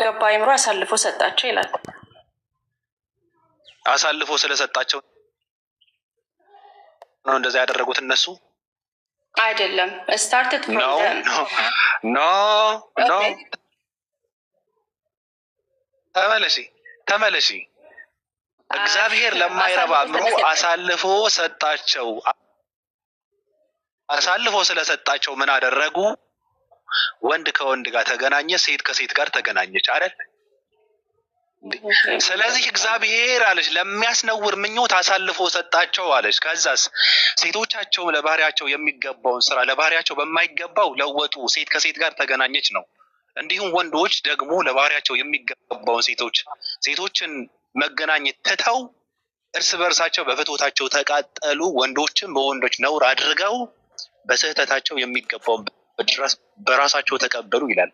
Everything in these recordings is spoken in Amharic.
ላልገባ አይምሮ አሳልፎ ሰጣቸው ይላል። አሳልፎ ስለሰጣቸው ነው እንደዛ ያደረጉት እነሱ አይደለም። ስታርትድ ፍሮም ኖ ተመለሺ። እግዚአብሔር ለማይረባ አእምሮ አሳልፎ ሰጣቸው። አሳልፎ ስለሰጣቸው ምን አደረጉ? ወንድ ከወንድ ጋር ተገናኘ፣ ሴት ከሴት ጋር ተገናኘች አይደል? ስለዚህ እግዚአብሔር አለች ለሚያስነውር ምኞት አሳልፎ ሰጣቸው አለች። ከዛስ ሴቶቻቸው ለባህሪያቸው የሚገባውን ስራ ለባህሪያቸው በማይገባው ለወጡ፣ ሴት ከሴት ጋር ተገናኘች ነው። እንዲሁም ወንዶች ደግሞ ለባህሪያቸው የሚገባውን ሴቶችን መገናኘት ትተው እርስ በርሳቸው በፍትወታቸው ተቃጠሉ። ወንዶችም በወንዶች ነውር አድርገው በስህተታቸው የሚገባውን በራሳቸው ተቀበሉ ይላል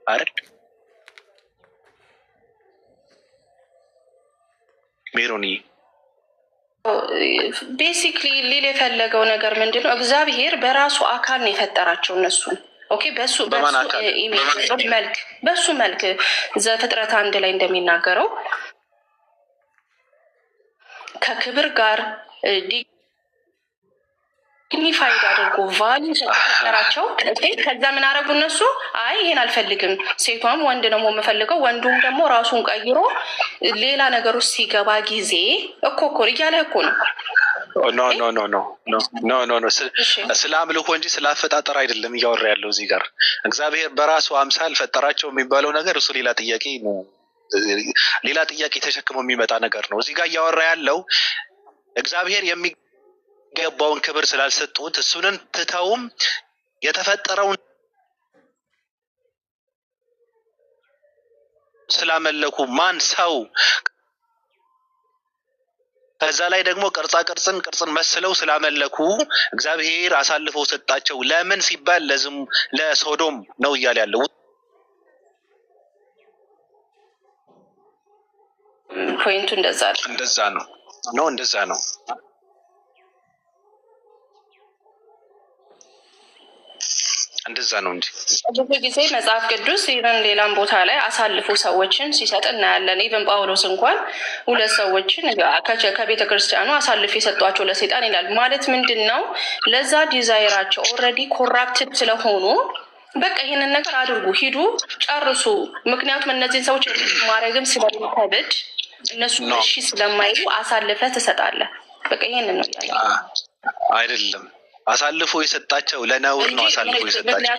አይደል? ሜሮኒ ቤሲክሊ ሊል የፈለገው ነገር ምንድን ነው? እግዚአብሔር በራሱ አካል ነው የፈጠራቸው እነሱን። ኦኬ በሱ መልክ ዘፍጥረት 1 ላይ እንደሚናገረው ከክብር ጋር ዲግኒፋይድ አድርጎ ቫልዩ ሰጠራቸው። ከዛ ምን አረጉ እነሱ? አይ ይሄን አልፈልግም፣ ሴቷም ወንድ ነው የምፈልገው፣ ወንዱም ደግሞ ራሱን ቀይሮ ሌላ ነገር ውስጥ ሲገባ ጊዜ እኮ እያለ እኮ ነው። ኖ ስለ አምልኮ እንጂ ስለ አፈጣጠር አይደለም እያወራ ያለው እዚህ ጋር። እግዚአብሔር በራሱ አምሳል ፈጠራቸው የሚባለው ነገር እሱ ሌላ ጥያቄ ተሸክሞ የሚመጣ ነገር ነው። እዚህ ጋር እያወራ ያለው እግዚአብሔር የሚገባውን ክብር ስላልሰጡት እሱንን ትተውም የተፈጠረውን ስላመለኩ ማን ሰው ከዛ ላይ ደግሞ ቅርጽን መስለው ስላመለኩ እግዚአብሔር አሳልፎ ሰጣቸው። ለምን ሲባል ለሶዶም ነው እያለ ያለው። ፖይንቱ እንደዛ ነው። እንደዛ ነው እንጂ ብዙ ጊዜ መጽሐፍ ቅዱስ ኢቨን ሌላም ቦታ ላይ አሳልፎ ሰዎችን ሲሰጥ እናያለን። ኢቨን ጳውሎስ እንኳን 2 ሰዎችን ከቤተ ክርስቲያኑ አሳልፎ የሰጧቸው ለሰይጣን ይላል። ማለት ምንድን ነው? ለዛ ዲዛይራቸው ኦልሬዲ ኮራፕትድ ስለሆኑ በቃ ይሄንን ነገር አድርጉ፣ ሂዱ፣ ጨርሱ። ምክንያቱም እነዚህን ሰዎች ማድረግም ስለሚከብድ እነሱ እሺ ስለማይሉ አሳልፈ ትሰጣለህ። በቃ ይሄንን ነው ያለ አይደለም። አሳልፎ የሰጣቸው ለነውር ነው። አሳልፎ የሰጣቸው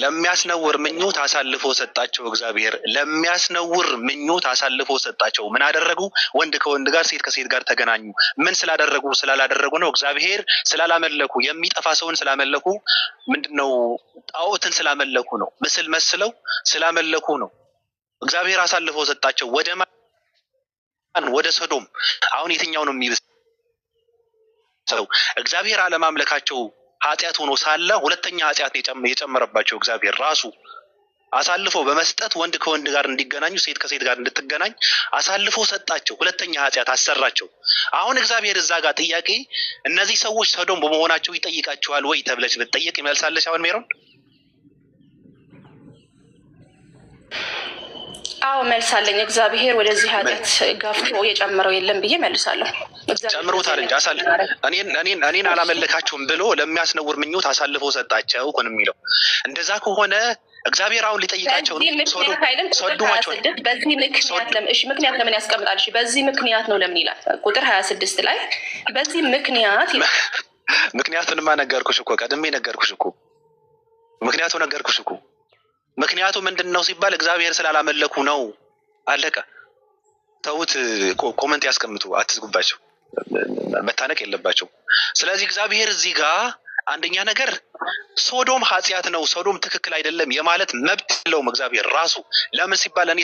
ለሚያስነውር ምኞት አሳልፎ ሰጣቸው። እግዚአብሔር ለሚያስነውር ምኞት አሳልፎ ሰጣቸው። ምን አደረጉ? ወንድ ከወንድ ጋር፣ ሴት ከሴት ጋር ተገናኙ። ምን ስላላደረጉ ነው? እግዚአብሔር ስላላመለኩ፣ የሚጠፋ ሰውን ስላመለኩ፣ ምንድነው ጣዖትን ስላመለኩ ነው። ምስል መስለው ስላመለኩ ነው። እግዚአብሔር አሳልፎ ሰጣቸው። ወደ ማን? ወደ ሶዶም። አሁን የትኛው ነው የሚብስ? እግዚአብሔር አለማምለካቸው ኃጢአት ሆኖ ሳለ ሁለተኛ ኃጢአት የጨመረባቸው እግዚአብሔር ራሱ አሳልፎ በመስጠት ወንድ ከወንድ ጋር እንዲገናኙ፣ ሴት ከሴት ጋር እንድትገናኝ አሳልፎ ሰጣቸው። ሁለተኛ ኃጢአት አሰራቸው። አሁን እግዚአብሔር እዛ ጋር ጥያቄ እነዚህ ሰዎች ሶዶም በመሆናቸው ይጠይቃቸዋል ወይ ተብለች ብትጠየቅ ይመልሳለች? አሁን ሜሮን አዎ መልሳለኝ። እግዚአብሔር ወደዚህ ኃጢአት ጋፍቶ የጨመረው የለም ብዬ መልሳለሁ። ጨምሮታል እንጂ እኔን አላመለካቸውም ብሎ ለሚያስነውር ምኞት አሳልፎ ሰጣቸው እኮ ነው የሚለው። እንደዛ ከሆነ እግዚአብሔር አሁን ሊጠይቃቸው ነው። ምክንያት ለምን ያስቀምጣል? በዚህ ምክንያት ነው ለምን ይላል? ቁጥር 26 ላይ በዚህ ምክንያት ምክንያቱንማ ነገርኩሽ እኮ፣ ቀድሜ ነገርኩሽ እኮ፣ ምክንያቱ ነገርኩሽ እኮ። ምክንያቱ ምንድን ነው ሲባል እግዚአብሔር ስላላመለኩ ነው። አለቀ። ተውት። ኮመንት ያስቀምጡ፣ አትዝጉባቸው፣ መታነቅ የለባቸው። ስለዚህ እግዚአብሔር እዚህ ጋር አንደኛ ነገር ሶዶም ኃጢአት ነው፣ ሶዶም ትክክል አይደለም የማለት መብት የለውም እግዚአብሔር ራሱ። ለምን ሲባል እኔ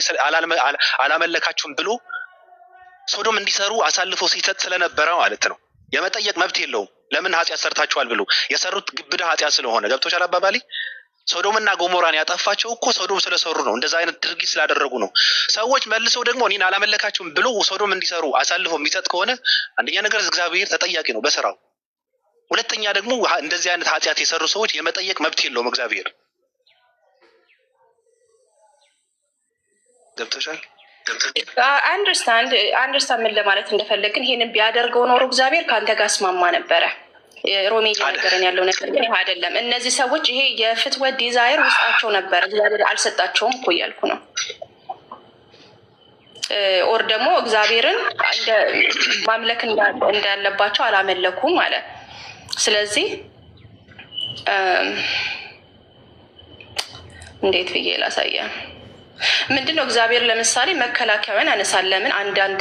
አላመለካችሁም ብሎ ሶዶም እንዲሰሩ አሳልፎ ሲሰጥ ስለነበረ ማለት ነው። የመጠየቅ መብት የለውም። ለምን ኃጢአት ሰርታችኋል ብሎ የሰሩት ግብዳ ኃጢአት ስለሆነ። ገብቶሻል አባባሌ? ሶዶምና ጎሞራን ያጠፋቸው እኮ ሶዶም ስለሰሩ ነው። እንደዛ አይነት ድርጊት ስላደረጉ ነው። ሰዎች መልሰው ደግሞ እኔን አላመለካችሁም ብሎ ሶዶም እንዲሰሩ አሳልፎ የሚሰጥ ከሆነ አንደኛ ነገር እግዚአብሔር ተጠያቂ ነው። በስራው ሁለተኛ ደግሞ እንደዚህ አይነት ኃጢአት የሰሩ ሰዎች የመጠየቅ መብት የለውም እግዚአብሔር። ገብቶሻል? አንደርስታንድ ምን ለማለት እንደፈለግን ይሄንን ቢያደርገው ኖሮ እግዚአብሔር ከአንተ ጋር ስማማ ነበረ። ሮሜ እየነገረን ያለው ነገር ግን ይህ አይደለም። እነዚህ ሰዎች ይሄ የፍትወት ዲዛይር ውስጣቸው ነበረ፣ እግዚአብሔር አልሰጣቸውም እኮ እያልኩ ነው። ኦር ደግሞ እግዚአብሔርን ማምለክ እንዳለባቸው አላመለኩም ማለት። ስለዚህ እንዴት ብዬ ላሳየ? ምንድነው እግዚአብሔር ለምሳሌ መከላከያን ያነሳል። ለምን አንዳንድ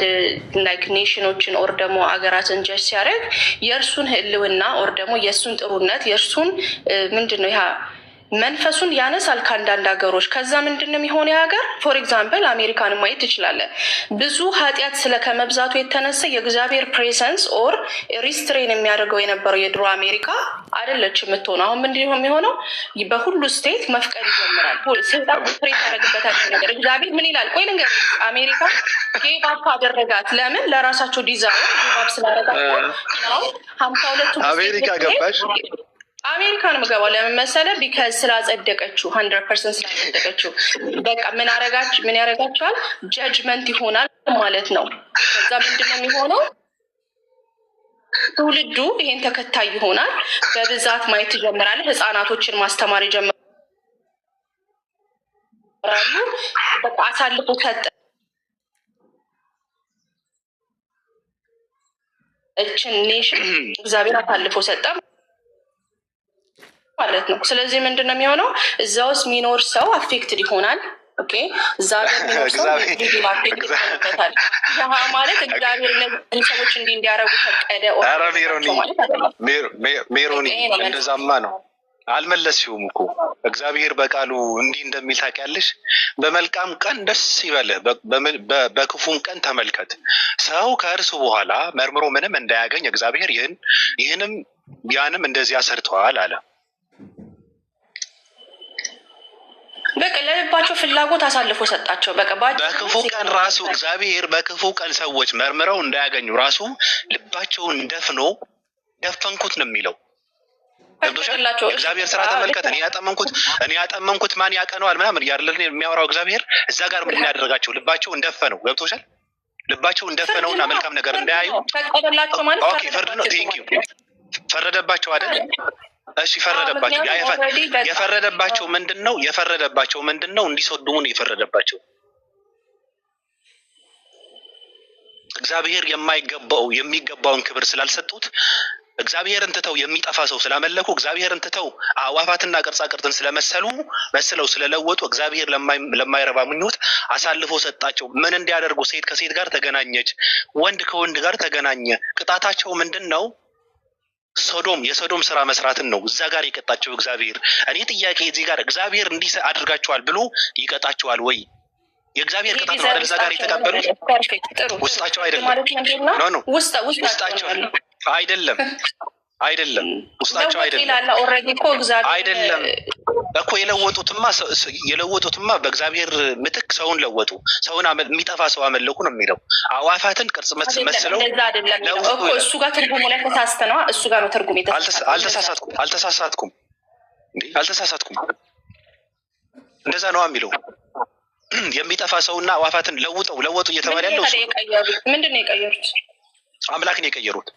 ላይክ ኔሽኖችን ኦር ደግሞ አገራትን ጀጅ ሲያደርግ የእርሱን ህልውና ኦር ደግሞ የእሱን ጥሩነት የእርሱን ምንድነው ያ መንፈሱን ያነሳል ከአንዳንድ ሀገሮች። ከዛ ምንድን የሚሆን ሀገር ፎር ኤግዛምፕል አሜሪካን ማየት ትችላለን። ብዙ ኃጢአት ከመብዛቱ የተነሳ የእግዚአብሔር ፕሬሰንስ ኦር ሪስትሬን የሚያደርገው የነበረው የድሮ አሜሪካ አይደለች የምትሆነው። አሁን ምንድን ነው የሚሆነው? በሁሉ ስቴት መፍቀድ ይጀምራል። ስልጣን ፕሬት ያደረግበታል ነገር እግዚአብሔር ምን ይላል? ቆይ ልንገር፣ አሜሪካ ጌባፕ አደረጋት። ለምን? ለራሳቸው ዲዛይን ጌባፕ ስላደረጋቸው 52 አሜሪካ ገባሽ? አሜሪካን ምገባው ለምን መሰለህ? ቢካዝ ስላጸደቀችው 100% ስላጸደቀችው በቃ ምን ያደርጋቸዋል? ጀጅመንት ይሆናል ማለት ነው። ከዛ ምንድነው የሚሆነው? ትውልዱ ይሄን ተከታይ ይሆናል። በብዛት ማየት ትጀምራለህ። ህፃናቶችን ማስተማር ይጀምራሉ። በቃ አሳልፎ ሰጠ እችን ኔሽን እግዚአብሔር አሳልፎ ሰጠ ማለት ነው። ስለዚህ ምንድን ነው የሚሆነው? እዛ ውስጥ የሚኖር ሰው አፌክትድ ይሆናል። ኦኬ፣ እዛ ጋር የሚኖር ሰው አፌክትድ ይሆንበታል። ያ ማለት እግዚአብሔር እነዚህ ሰዎች እንዲያረጉ ፈቀደ ሜሮኒ፣ እንደዛማ ነው። አልመለስሽውም እኮ እግዚአብሔር በቃሉ እንዲህ እንደሚል ታውቂያለሽ። በመልካም ቀን ደስ ይበልህ፣ በክፉም ቀን ተመልከት። ሰው ከእርሱ በኋላ መርምሮ ምንም እንዳያገኝ እግዚአብሔር ይህንም ያንም እንደዚያ ሰርተዋል አለ። በቃ ለልባቸው ፍላጎት አሳልፎ ሰጣቸው። በቃ በክፉ ቀን ራሱ እግዚአብሔር በክፉ ቀን ሰዎች መርምረው እንዳያገኙ ራሱ ልባቸውን ደፈንኩት ነው የሚለው። እግዚአብሔር ስራ ተመልከት። እኔ ያጠመንኩት ማን ያቀነዋል ምናምን ያለን የሚያወራው እግዚአብሔር እዛ ጋር ምንድን ያደረጋቸው? ልባቸው እንደፈነው። ገብቶሻል? ልባቸው እንደፈነውና መልካም ነገር እንዳያዩ ፈቀደላቸው ማለት ፍርድ ነው። ቴንኪው ፈረደባቸው አይደል? እሺ ፈረደባቸው። የፈረደባቸው ምንድን ነው? እንዲሰድሙ ነው የፈረደባቸው። እግዚአብሔር የሚገባውን ክብር ስላልሰጡት፣ እግዚአብሔርን ትተው የሚጠፋ ሰው ስላመለኩ፣ እግዚአብሔርን ትተው አዕዋፋትና ቅርጻ ቅርጽን መስለው ስለለወጡ እግዚአብሔር ለማይረባ ምኞት አሳልፎ ሰጣቸው። ምን እንዲያደርጉ? ሴት ከሴት ጋር ተገናኘች፣ ወንድ ከወንድ ጋር ተገናኘ። ቅጣታቸው ምንድን ነው? የሶዶም ስራ መስራትን ነው እዛ ጋር የቀጣቸው እግዚአብሔር። እኔ ጥያቄ እዚህ ጋር እግዚአብሔር እንዲህ አድርጋቸዋል ብሎ ይቀጣቸዋል ወይ? የእግዚአብሔር ቅጣት ነው አይደል? እዛ ጋር የተቀበሉት ውስጣቸው አይደለም። ውስጣቸው አይደለም። ውስጣቸው አይደለም እኮ የለወጡትማ በእግዚአብሔር ምትክ ሰውን ለወጡ። ሰውን የሚጠፋ ሰው አመለኩ ነው የሚለው። አዕዋፋትን ቅርጽ መስለው እሱ ጋር ትርጉሙ ላይ ተሳስተነዋ። እሱ ጋር ነው ትርጉም አልተሳሳትኩም። እንደዛ ነው የሚለው። የሚጠፋ ሰውና አዕዋፋትን ለወጡ እየተባለ ያለው ምንድን ነው የቀየሩት? አምላክን የቀየሩት።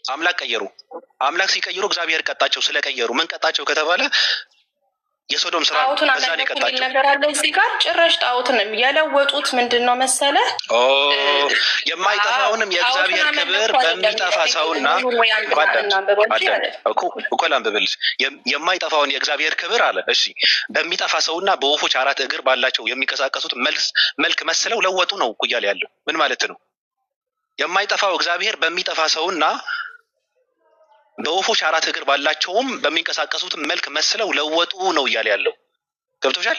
አምላክ ቀየሩ። አምላክ ሲቀይሩ እግዚአብሔር ቀጣቸው። ስለቀየሩ ምን ቀጣቸው ከተባለ የሶዶም ስራ በዛ ነው የቀጣቸው። ነገር አለ እዚህ ጋር ጭራሽ ጣዖትን የለወጡት ምንድን ነው መሰለህ? የማይጠፋውንም የእግዚአብሔር ክብር በሚጠፋ ሰውና እኮ ላንብብልሽ። የማይጠፋውን የእግዚአብሔር ክብር አለ። እሺ፣ በሚጠፋ ሰውና በወፎች 4 እግር ባላቸው የሚንቀሳቀሱት መልክ መስለው ለወጡ ነው እኮ እያለ ያለው። ምን ማለት ነው? የማይጠፋው እግዚአብሔር በሚጠፋ ሰውና በወፎች 4 እግር ባላቸውም በሚንቀሳቀሱት መልክ መስለው ለወጡ ነው እያለ ያለው። ገብቶሻል?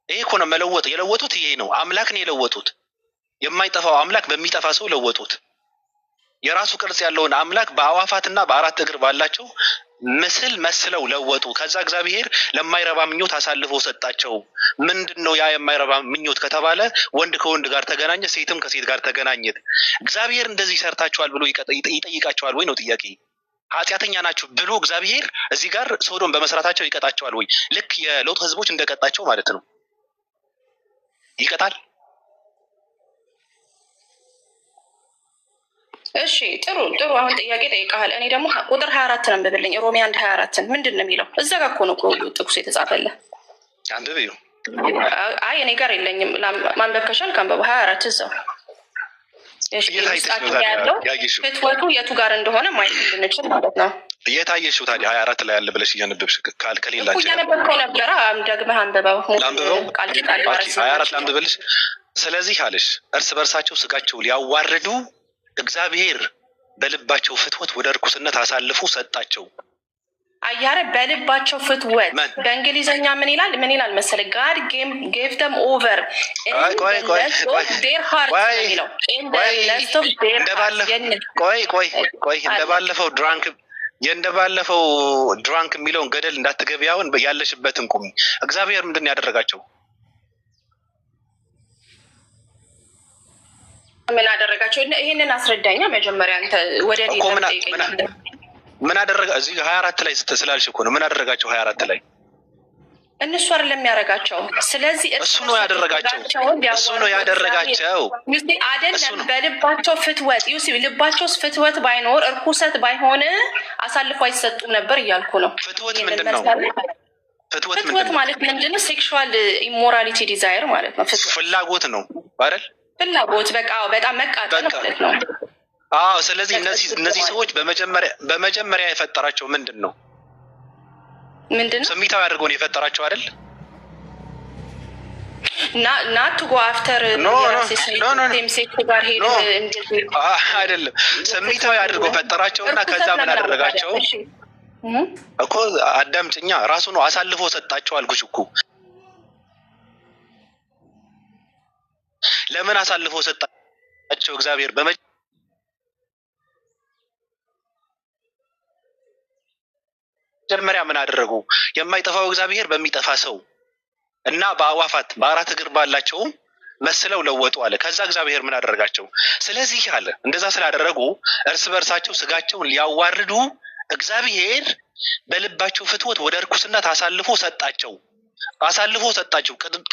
ይሄ እኮ ነው መለወጥ። የለወጡት ይሄ ነው። አምላክን የለወጡት። የማይጠፋው አምላክ በሚጠፋ ሰው ለወጡት። የራሱ ቅርጽ ያለውን አምላክ በአዕዋፋትና በ4 እግር ባላቸው ምስል መስለው ለወጡ። ከዛ እግዚአብሔር ለማይረባ ምኞት አሳልፎ ሰጣቸው። ምንድን ነው ያ የማይረባ ምኞት ከተባለ ወንድ ከወንድ ጋር ተገናኘ፣ ሴትም ከሴት ጋር ተገናኘት። እግዚአብሔር እንደዚህ ሰርታችኋል ብሎ ይጠይቃቸዋል ወይ ነው ጥያቄ። ኃጢአተኛ ናችሁ ብሎ እግዚአብሔር እዚህ ጋር ሶዶም በመስራታቸው ይቀጣቸዋል ወይ? ልክ የሎጥ ህዝቦች እንደቀጣቸው ማለት ነው። ይቀጣል። እሺ ጥሩ ጥሩ። አሁን ጥያቄ ጠይቀሃል። እኔ ደግሞ ቁጥር 24 ነው አንብብልኝ። ሮሜ 1:24 ምንድን ነው የሚለው? እዛ ጋር እኮ ነው ጥቅሱ የተጻፈልህ። አንብብ ይኸው። አይ እኔ ጋር የለኝም። ማንበብ ከቻልክ አንብበው። 24 እዛው ያለው ፍትወቱ የቱ ጋር እንደሆነ ማየት እንድንችል ማለት ነው። እየታየሽው ታዲያ 24 ላይ ያለ ብለሽ እያነበብሽ ከሌላቸው እያነበብከው ነበረ። ደግመህ አንብበው። ቃል ቃል 24 ላንብብልሽ። ስለዚህ አለሽ እርስ በርሳቸው ስጋቸው ሊያዋርዱ እግዚአብሔር በልባቸው ፍትወት ወደ እርኩስነት አሳልፎ ሰጣቸው። አያረ በልባቸው ፍትወት በእንግሊዝኛ ምን ይላል? ምን ይላል መሰለህ? ጋድ ጌቭ ደም ኦቨር እንደባለፈው ድራንክ የሚለውን ገደል እንዳትገቢ። አሁን ያለሽበትን ቁሚ። እግዚአብሔር ምንድን ያደረጋቸው? ምን አደረጋቸው? ይሄንን አስረዳኛ መጀመሪያ። አንተ ወደ ምን አደረጋ? እዚህ 24 ላይ ስላልሽ እኮ ነው። ምን አደረጋቸው? 24 ላይ እነሱ አይደለም የሚያደርጋቸው። ስለዚህ እሱ ነው ያደረጋቸው። እሱ ነው ያደረጋቸው አይደለም። በልባቸው ፍትወት ልባቸው ፍትወት ባይኖር እርኩሰት ባይሆን አሳልፎ አይሰጡም ነበር እያልኩ ነው። ፍትወት ምንድን ነው? ፍትወት ማለት ምንድን ነው? ሴክሹዋል ኢሞራሊቲ ዲዛይር ማለት ነው። ፍላጎት ነው አይደል? ፍላጎት በቃ በጣም መቃጠል ማለት ነው። አዎ። ስለዚህ እነዚህ ሰዎች በመጀመሪያ የፈጠራቸው ምንድን ነው? ስሜታዊ አድርገው ነው የፈጠራቸው አይደል? ናት ጎ አፍተር አይደለም። ስሜታዊ አድርገው ፈጠራቸው እና ከዛ ምን አደረጋቸው እኮ? አዳምጭኛ። ራሱ ነው አሳልፎ ሰጣቸው አልኩሽ እኮ። ለምን አሳልፎ ሰጣቸው እግዚአብሔር? መጀመሪያ ምን አደረጉ? የማይጠፋው እግዚአብሔር በሚጠፋ ሰው እና በአዋፋት በአራት እግር ባላቸውም መስለው ለወጡ አለ። ከዛ እግዚአብሔር ምን አደረጋቸው? ስለዚህ አለ እንደዛ ስላደረጉ እርስ በርሳቸው ስጋቸውን ሊያዋርዱ እግዚአብሔር በልባቸው ፍትወት ወደ እርኩስነት አሳልፎ ሰጣቸው።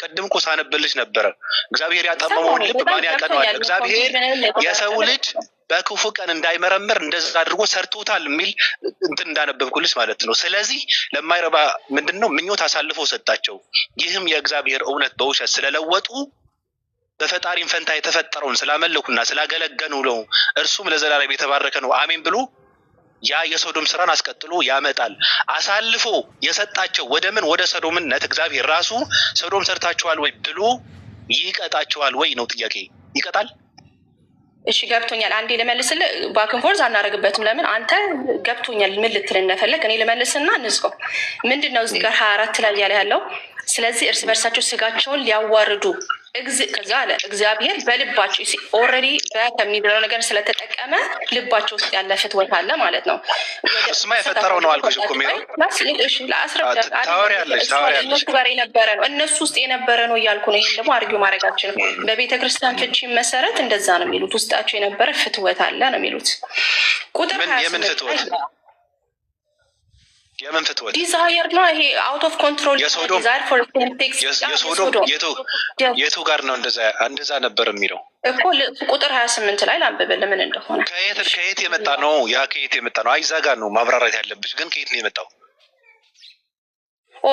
ቅድም እኮ ሳነብልሽ ነበረ። እግዚአብሔር ያጠመመውን ልብ ማን ያቀነዋል? እግዚአብሔር የሰው ልጅ በክፉ ቀን እንዳይመረምር እንደዛ አድርጎ ሰርቶታል የሚል እንትን እንዳነበብኩልሽ ማለት ነው። ስለዚህ ለማይረባ ምንድን ነው ምኞት አሳልፎ ሰጣቸው። ይህም የእግዚአብሔር እውነት በውሸት ስለለወጡ በፈጣሪም ፈንታ የተፈጠረውን ስላመለኩና ስላገለገሉ ነው። እርሱም ለዘላለም የተባረከ ነው አሜን ብሎ ያ የሶዶም ስራን አስቀጥሎ ያመጣል። አሳልፎ የሰጣቸው ወደ ምን? ወደ ሰዶምነት። እግዚአብሔር ራሱ ሰዶም ሰርታችኋል ወይ ብሎ ይቀጣችኋል ወይ ነው ጥያቄ። ይቀጣል? እሺ ገብቶኛል። አንዴ ልመልስልህ። ባክን ፎርዝ አናደርግበትም። ለምን? አንተ ገብቶኛል ምን ልትል እንደፈለግ። እኔ ልመልስና እንዝቀው። ምንድን ነው እዚህ ጋር 24 ላይ ያለ ያለው? ስለዚህ እርስ በርሳቸው ስጋቸውን ሊያዋርዱ ከዛ አለ እግዚአብሔር በልባቸው ኦልሬዲ ከሚለው ነገር ስለተጠቀመ ልባቸው ውስጥ ያለ ፍትወት አለ ማለት ነው። እሱማ የፈጠረው ነው አልኩሽ እኮ እነሱ ጋር የነበረ ነው፣ እነሱ ውስጥ የነበረ ነው እያልኩ ነው። ይህን ደግሞ አርጊው ማድረጋችን በቤተክርስቲያን ፍቺ መሰረት እንደዛ ነው የሚሉት። ውስጣቸው የነበረ ፍትወት አለ ነው የሚሉት። ቁጥር የምን ፍትወት? ዲዛየር ነው ይሄ። አውት ኦፍ ኮንትሮል የሶዶም የቱ ጋር ነው እንደዛ ነበር የሚለው እኮ ቁጥር 28 ላይ ላንብብል ምን እንደሆነ። ከየት የመጣ ነው? ያ ከየት የመጣ ነው? አይዛ ጋር ነው ማብራራት ያለብሽ። ግን ከየት ነው የመጣው?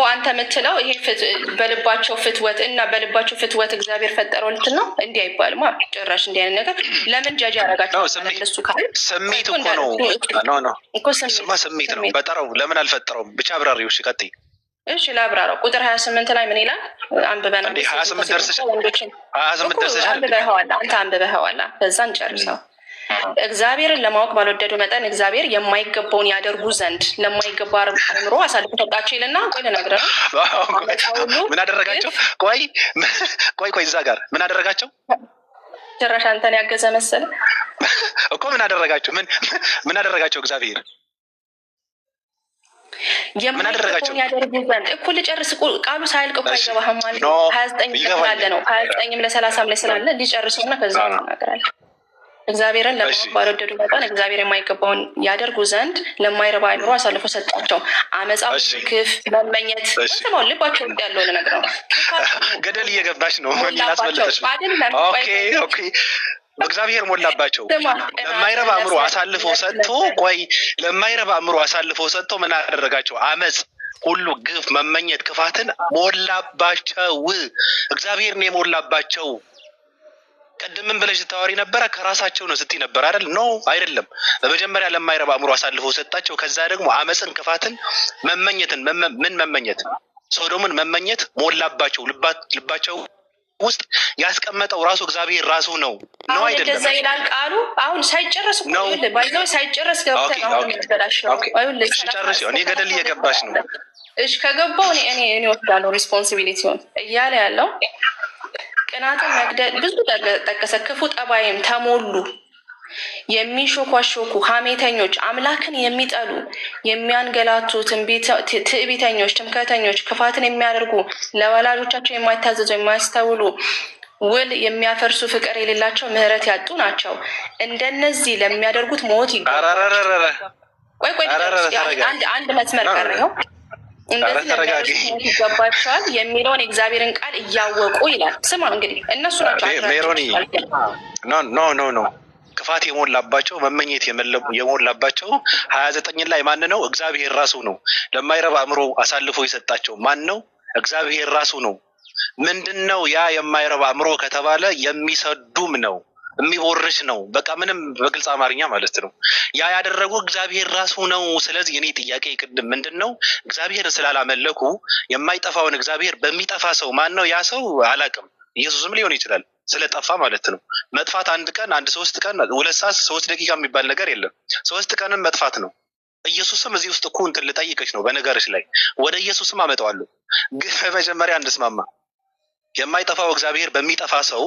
አንተ የምትለው ይሄ በልባቸው ፍትወት እና በልባቸው ፍትወት እግዚአብሔር ፈጠረው ልትል ነው? እንዲህ አይባልም ጭራሽ። እንዲህ አይነት ነገር ለምን ጃጅ ያደረጋቸው? እሱ ካለ ስሜት እኮ ነው ስሜት ነው። ፈጠረው ለምን አልፈጠረውም? ብቻ አብራሪው። እሺ ቀጥይ። እሺ ላብራራው። ቁጥር 28 ላይ ምን ይላል? አንብበን 28 ደርሰሻል። አንተ አንብበኸዋል። በዛ እንጨርሰው። እግዚአብሔርን ለማወቅ ባልወደዱ መጠን እግዚአብሔር የማይገባውን ያደርጉ ዘንድ ለማይገባ አእምሮ አሳልፎ ሰጣቸው ይልና፣ ቆይ ልነግርህ ነው። ምን አደረጋቸው? ቆይ እዛ ጋር ምን አደረጋቸው? ጭራሽ አንተን ያገዘ መሰለህ እኮ። ምን አደረጋቸው? ምን አደረጋቸው? እግዚአብሔር የማይገባውን ያደርጉ ዘንድ እኮ ልጨርስ። ቃሉ ሳያልቅ እኮ አይገባህም ማለት ነው። 29 ስላለ ነው። 29ም ለ30ም ላይ ስላለ ሊጨርሰውና ከዛ እናገራለን። እግዚአብሔርን ለማወቅ ባልወደዱ መጠን እግዚአብሔር የማይገባውን ያደርጉ ዘንድ ለማይረባ አእምሮ አሳልፎ ሰጣቸው። አመፃ፣ ክፍ፣ መመኘት ስማው ልባቸው ውስጥ ያለውን ነገር ነው። ገደል እየገባች ነው። ላስመለጠች እግዚአብሔር ሞላባቸው። ለማይረባ አእምሮ አሳልፎ ሰጥቶ ለማይረባ አእምሮ አሳልፎ ሰጥቶ ምን አደረጋቸው? አመፅ ሁሉ፣ ግፍ፣ መመኘት፣ ክፋትን ሞላባቸው። እግዚአብሔር ነው የሞላባቸው። ቅድምን ብለሽ ታወሪ ነበረ ከራሳቸው ነው ስትይ ነበር አይደል? ኖ አይደለም። በመጀመሪያ ለማይረባ አእምሮ አሳልፎ ሰጣቸው። ከዛ ደግሞ አመፅን፣ ክፋትን፣ መመኘትን ምን መመኘት ሶዶምን መመኘት ሞላባቸው። ልባቸው ውስጥ ያስቀመጠው ራሱ እግዚአብሔር ራሱ ነው አይደለም? እንደዛ ይላል ቃሉ። አሁን ሳይጨርስ ባይዘው ሳይጨርስ ገብተን አሁን ተዳሽው ጨርሽ። እኔ ገደል እየገባሽ ነው። እሺ ከገባው እኔ ወስዳለሁ ሪስፖንሲቢሊቲውን እያለ ያለው ቅናትን መግደል ብዙ ጠቀሰ። ክፉ ጠባይም ተሞሉ፣ የሚሾኳሾኩ ሐሜተኞች፣ አምላክን የሚጠሉ፣ የሚያንገላቱ፣ ትዕቢተኞች፣ ትምክህተኞች፣ ክፋትን የሚያደርጉ፣ ለወላጆቻቸው የማይታዘዙ፣ የማያስተውሉ፣ ውል የሚያፈርሱ፣ ፍቅር የሌላቸው፣ ምሕረት ያጡ ናቸው። እንደነዚህ ለሚያደርጉት ሞት ይገባል። አንድ መስመር ቀረ ነው። እንደዚህ ለሚያደርጉት ሞት ይገባቸዋል የሚለውን የእግዚአብሔርን ቃል እያወቁ ይላል። ስማ እንግዲህ እነሱ ናቸው ሜሮኒ ኖ ክፋት የሞላባቸው መመኘት የሞላባቸው 29 ላይ ማን ነው? እግዚአብሔር ራሱ ነው። ለማይረባ አእምሮ አሳልፎ የሰጣቸው ማን ነው? እግዚአብሔር ራሱ ነው። ምንድን ነው ያ የማይረባ አእምሮ ከተባለ የሚሰዱም ነው፣ የሚቦርሽ ነው። በቃ ምንም በግልጽ አማርኛ ማለት ነው። ያ ያደረጉ እግዚአብሔር ራሱ ነው። ስለዚህ እኔ ጥያቄ ቅድም ምንድን ነው እግዚአብሔርን ስላላመለኩ የማይጠፋውን እግዚአብሔር በሚጠፋ ሰው ማን ነው ያ ሰው? አላውቅም። ኢየሱስም ሊሆን ይችላል ስለጠፋ ማለት ነው። መጥፋት አንድ ቀን 3 ቀን 2 ሰዓት 3 ደቂቃ የሚባል ነገር የለም። 3 ቀንም መጥፋት ነው። ኢየሱስም እዚህ ውስጥ እኮ እንትን ልጠይቅሽ ነው በነገርሽ ላይ ወደ ኢየሱስም አመጣዋለሁ። ግን በመጀመሪያ እንድስማማ የማይጠፋው እግዚአብሔር በሚጠፋ ሰው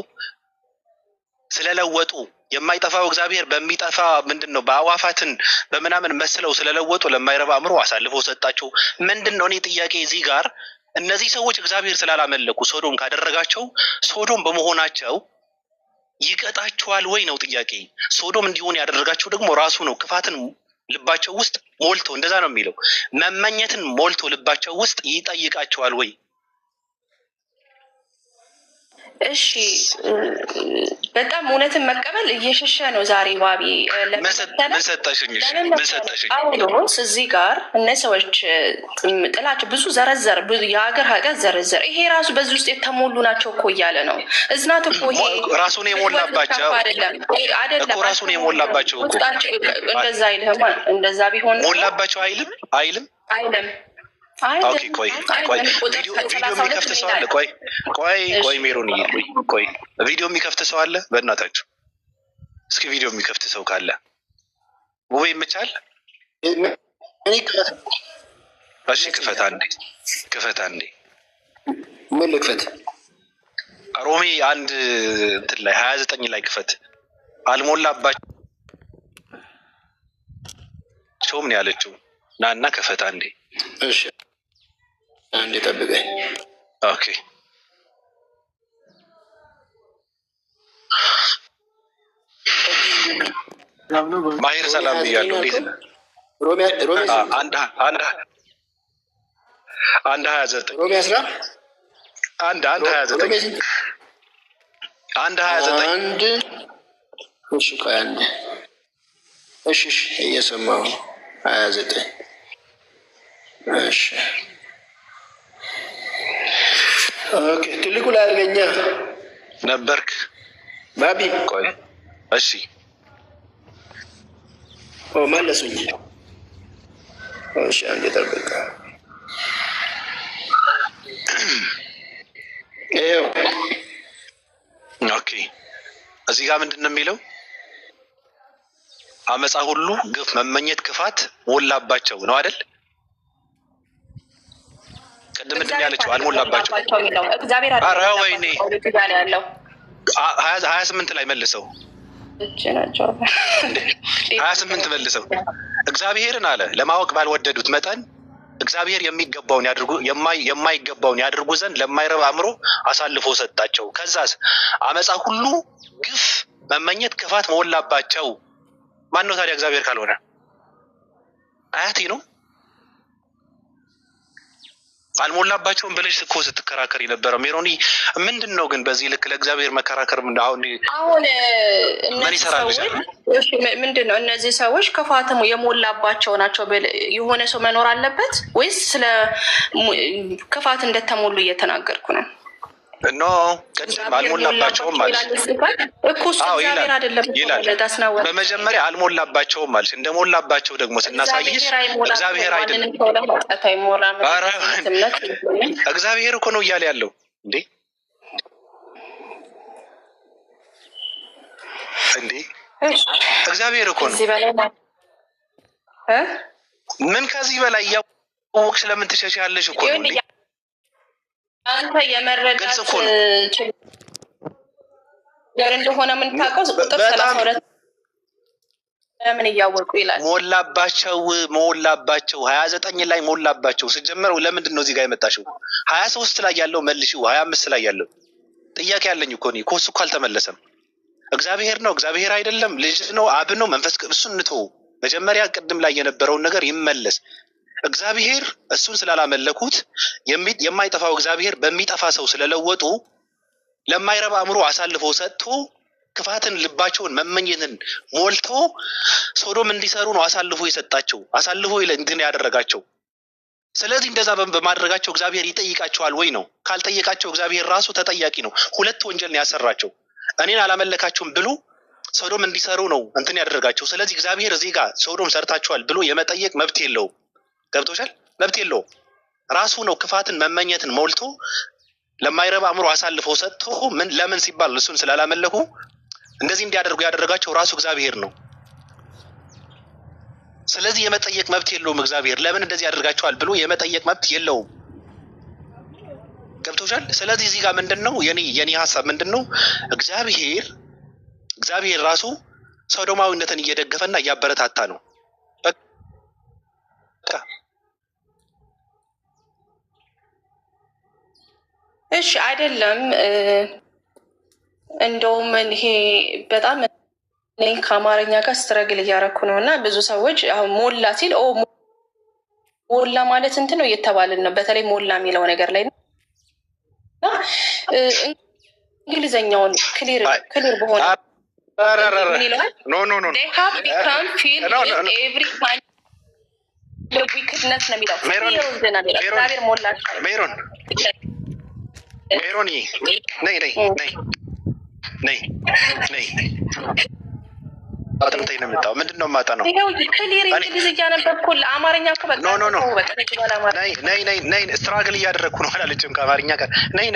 ስለለወጡ የማይጠፋው እግዚአብሔር በሚጠፋ ምንድን ነው በአዋፋትን በምናምን መስለው ስለለወጡ ለማይረባ አእምሮ አሳልፎ ሰጣቸው። ምንድን ነው እኔ ጥያቄ እዚህ ጋር እነዚህ ሰዎች እግዚአብሔር ስላላመለኩ ሶዶም ካደረጋቸው ሶዶም በመሆናቸው ይቀጣቸዋል ወይ ነው ጥያቄ። ሶዶም እንዲሆን ያደረጋቸው ደግሞ ራሱ ነው። ክፋትን ልባቸው ውስጥ ሞልቶ እንደዛ ነው የሚለው መመኘትን ሞልቶ ልባቸው ውስጥ ይጠይቃቸዋል ወይ? እሺ በጣም እውነትን መቀበል እየሸሸ ነው ዛሬ ባቢ። ጳውሎስ እዚህ ጋር እነዚህ ሰዎች ጥላቸው ብዙ ዘረዘር፣ ብዙ የሀገር ኃጢአት ዘረዘር። ይሄ ራሱ በዚህ ውስጥ የተሞሉ ናቸው እኮ እያለ ነው። እዝናት እኮ ይሄ ራሱን የሞላባቸው አይደለም እኮ ራሱን የሞላባቸው እኮ እንደዛ አይልም። እንደዛ ቢሆን ሞላባቸው አይልም። ኦኬ ቆይ ቪዲዮ የሚከፍት ሰው አለ? ቆይ ሜሮን ቆይ ቪዲዮ የሚከፍት ሰው አለ? በእናታችሁ እስኪ ቪዲዮ የሚከፍት ሰው ካለ ውቤ ይመቻል? እሺ ክፈት አንዴ። ምን ልክፈት? ሮሜ 1 እንትን ላይ 29 ላይ ክፈት። አልሞላባቸውም ነው ያለችው። ናና ክፈት አንዴ። እሺ አንዴ ጠብቀኝ። ኦኬ ማሂር ሰላም ብያለሁ። እንዴት ነህ? ሮሜ 1 1 29 ሮሜ 10 1 29 1 29 እሺ ቆይ አንዴ። እሺ እየሰማሁ 29 እሺ ኦኬ። ትልቁ ላይ አድርገኛ ነበርክ ባቢ። ቆይ እሺ መለሱኝ። እሺ አንዴ ጠብቅ። ኦኬ እዚህ ጋር ምንድን ነው የሚለው? አመፃ ሁሉ፣ ግፍ፣ መመኘት፣ ክፋት ሞላባቸው ነው አይደል? ቅድም ምንድን ያለችው? አልሞላባቸው። ኧረ ወይኔ 28 ላይ መልሰው 28 መልሰው እግዚአብሔርን አለ ለማወቅ ባልወደዱት መጠን እግዚአብሔር የሚገባውን ያድርጉ የማይገባውን ያድርጉ ዘንድ ለማይረባ አእምሮ አሳልፎ ሰጣቸው። ከዛስ አመፃ ሁሉ፣ ግፍ፣ መመኘት ክፋት ሞላባቸው። ማን ነው ታዲያ እግዚአብሔር ካልሆነ? አያቴ ነው። አልሞላባቸውም ብለሽ እኮ ስትከራከር የነበረው ሜሮኒ፣ ምንድን ነው ግን በዚህ ልክ ለእግዚአብሔር መከራከር? አሁን ምን ይሰራል? ምንድን ነው እነዚህ ሰዎች ክፋትም የሞላባቸው ናቸው? የሆነ ሰው መኖር አለበት ወይስ ስለ ክፋት እንደተሞሉ እየተናገርኩ ነው? ኖ ቅድም አልሞላባቸውም ማለት እኮ እሱ እግዚአብሔር አይደለም ይላል። በመጀመሪያ አልሞላባቸውም ማለት እንደሞላባቸው ደግሞ ስናሳይሽ እግዚአብሔር አይደለም። እግዚአብሔር እኮ ነው እያለ ያለው እንዴ እግዚአብሔር እኮ ነው። ምን ከዚህ በላይ እያወቅሽ ለምን ትሸሻለሽ እኮ ነው እንዴ? አንተ የመረዳት ችግር እንደሆነ ምን ታውቀው? ቁጥር 32 ለምን እያወቁ ይላል? ሞላባቸው 29 ላይ ሞላባቸው ሲጀመር ለምንድን ነው እዚህ ጋር የመጣሽው? 23 ላይ ያለው መልሺው 25 ላይ ያለው ጥያቄ ያለኝ እኮ ነው። እሱ እኮ አልተመለሰም። እግዚአብሔር ነው እግዚአብሔር አይደለም፣ ልጅ ነው አብ ነው መንፈስ ቅዱስ ነው። መጀመሪያ ቅድም ላይ የነበረውን ነገር ይመለስ። እግዚአብሔር እሱን ስላላመለኩት የማይጠፋው እግዚአብሔር በሚጠፋ ሰው ስለለወጡ ለማይረባ አእምሮ አሳልፎ ሰጥቶ ክፋትን ልባቸውን መመኘትን ሞልቶ ሶዶም እንዲሰሩ ነው አሳልፎ የሰጣቸው፣ አሳልፎ እንትን ያደረጋቸው። ስለዚህ እንደዛ በማድረጋቸው እግዚአብሔር ይጠይቃቸዋል ወይ ነው? ካልጠየቃቸው እግዚአብሔር ራሱ ተጠያቂ ነው። ሁለት ወንጀል ነው ያሰራቸው። እኔን አላመለካችሁም ብሎ ሶዶም እንዲሰሩ ነው እንትን ያደረጋቸው። ስለዚህ እግዚአብሔር እዚህ ጋር ሶዶም ሰርታችኋል ብሎ የመጠየቅ መብት የለውም። ገብቶሻል? መብት የለውም። ራሱ ነው ክፋትን መመኘትን ሞልቶ ለማይረባ አእምሮ አሳልፎ ሰጥቶ ለምን ሲባል እሱን ስላላመለኩ እንደዚህ እንዲያደርጉ ያደረጋቸው ራሱ እግዚአብሔር ነው። ስለዚህ የመጠየቅ መብት የለውም እግዚአብሔር። ለምን እንደዚህ ያደርጋቸዋል ብሎ የመጠየቅ መብት የለውም። ገብቶሻል? ስለዚህ እዚህ ጋር ምንድነው የኔ ሀሳብ ምንድነው? እግዚአብሔር ራሱ ሶዶማዊነትን እየደገፈና እያበረታታ ነው። እሺ አይደለም። እንደውም ይሄ በጣም ከአማርኛ ጋር ስትረግል እያደረኩ ነው እና ብዙ ሰዎች አሁን ሞላ ሲል ሞላ ማለት እንትን ነው እየተባልን ነው። በተለይ ሞላ የሚለው ነገር ላይ እንግሊዘኛውን ክሊር በሆነ ምን ይለዋል? ዊክድነስ ነው የሚለው። እግዚአብሔር ሞላቸው ሜሮኒ ነይ አጥንተኝ ነው የምታው። ምንድን ነው የማጣ ነው? ክሊር እንግሊዝ እያነበብኩ ለአማርኛ እኮ በቃ ነይ ስትራግል እያደረግኩ ነው አላለችም ከአማርኛ ጋር። ነይ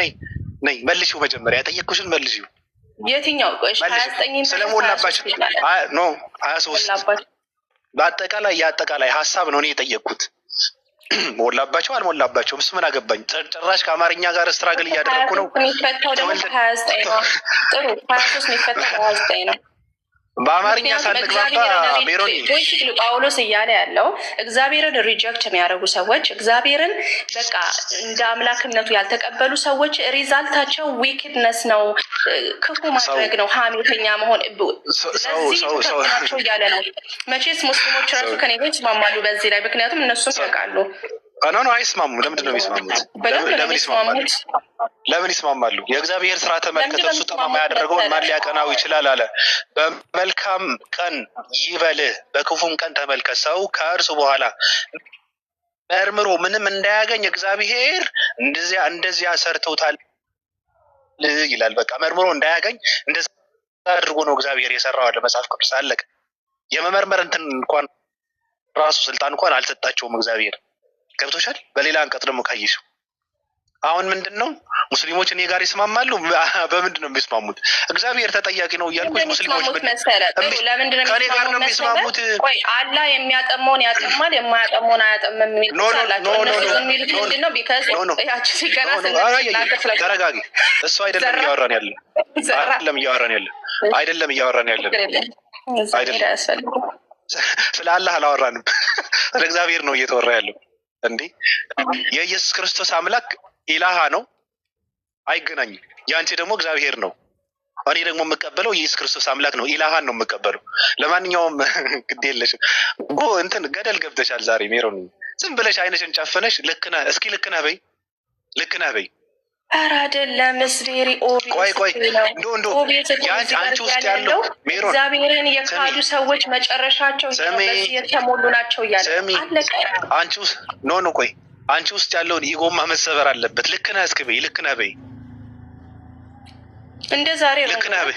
መልሺው፣ መጀመሪያ የጠየቅኩሽን መልሺው። የትኛው? 29 ስለሞላባቸው 23 በአጠቃላይ ሀሳብ ነው እኔ የጠየቅኩት። ሞላባቸው አልሞላባቸውም እሱ ምን አገባኝ? ጭራሽ ከአማርኛ ጋር ስትራግል እያደረግኩ ነው። የሚፈታው ደግሞ 29 ነው። ጥሩ 23 የሚፈታው 29 ነው። በአማርኛ ሳንግባባ ሜሮኒ ጳውሎስ እያለ ያለው እግዚአብሔርን ሪጀክት የሚያደርጉ ሰዎች፣ እግዚአብሔርን በቃ እንደ አምላክነቱ ያልተቀበሉ ሰዎች ሪዛልታቸው ዊክድነስ ነው፣ ክፉ ማድረግ ነው፣ ሀሜተኛ መሆን። ለዚህ ናቸው እያለ ነው። መቼስ ሙስሊሞች ራሱ ከኔ ጋር ይስማማሉ በዚህ ላይ፣ ምክንያቱም እነሱም ያውቃሉ። ነው አይስማሙም። ለምንድን ነው የሚስማሙት? ለምን ይስማማሉ? የእግዚአብሔር ስራ ተመልከተ። እሱ ጠማማ ያደረገውን ማን ሊያቀናው ይችላል አለ። በመልካም ቀን ይበልህ በክፉም ቀን ተመልከት። ሰው ከእርሱ በኋላ መርምሮ ምንም እንዳያገኝ እግዚአብሔር እንደዚያ ሰርቶታል ይላል። በቃ መርምሮ እንዳያገኝ እንደዛ አድርጎ ነው እግዚአብሔር የሰራው አለ መጽሐፍ ቅዱስ። አለቀ። የመመርመር እንትን እንኳን ራሱ ስልጣን እንኳን አልሰጣቸውም እግዚአብሔር። ገብቶሻል? በሌላ አንቀጽ ደግሞ ካየሽው አሁን ምንድን ነው ሙስሊሞች እኔ ጋር ይስማማሉ። በምንድን ነው የሚስማሙት? እግዚአብሔር ተጠያቂ ነው እያልኩ ሙስሊሞች ከኔ ጋር ነው የሚስማሙት። አላህ የሚያጠመውን ያጠማል፣ የማያጠመውን አያጠምም ተረጋጊ። እሱ አይደለም እያወራን ያለን ስለ አላህ አላወራንም። ስለ እግዚአብሔር ነው እየተወራ ያለው። እንዴ የኢየሱስ ክርስቶስ አምላክ ኢላሃ ነው፣ አይገናኝም። ያንቺ ደግሞ እግዚአብሔር ነው። እኔ ደግሞ የምቀበለው ኢየሱስ ክርስቶስ አምላክ ነው። ኢላሃን ነው የምቀበለው። ለማንኛውም ግድ የለሽም እንትን ገደል ገብተሻል ዛሬ ሜሮን። ዝም ብለሽ አይነሽን ጨፍነሽ ልክ ነህ እስኪ ልክ ነህ በይ፣ ልክ ነህ በይ። ኧረ አይደለም ምስሌሪ ቆይ እንዶ አንቺ ውስጥ ያለው ሜሮን እግዚአብሔርን የካዱ ሰዎች መጨረሻቸው የተሞሉ ናቸው እያለ አለቀ። አንቺ ውስጥ ኖ ቆይ አንቺ ውስጥ ያለውን ኢጎማ መሰበር አለበት። ልክ ነህ እስኪ በይ፣ ልክ ነህ በይ። እንደ ዛሬ ልክ ነህ በይ፣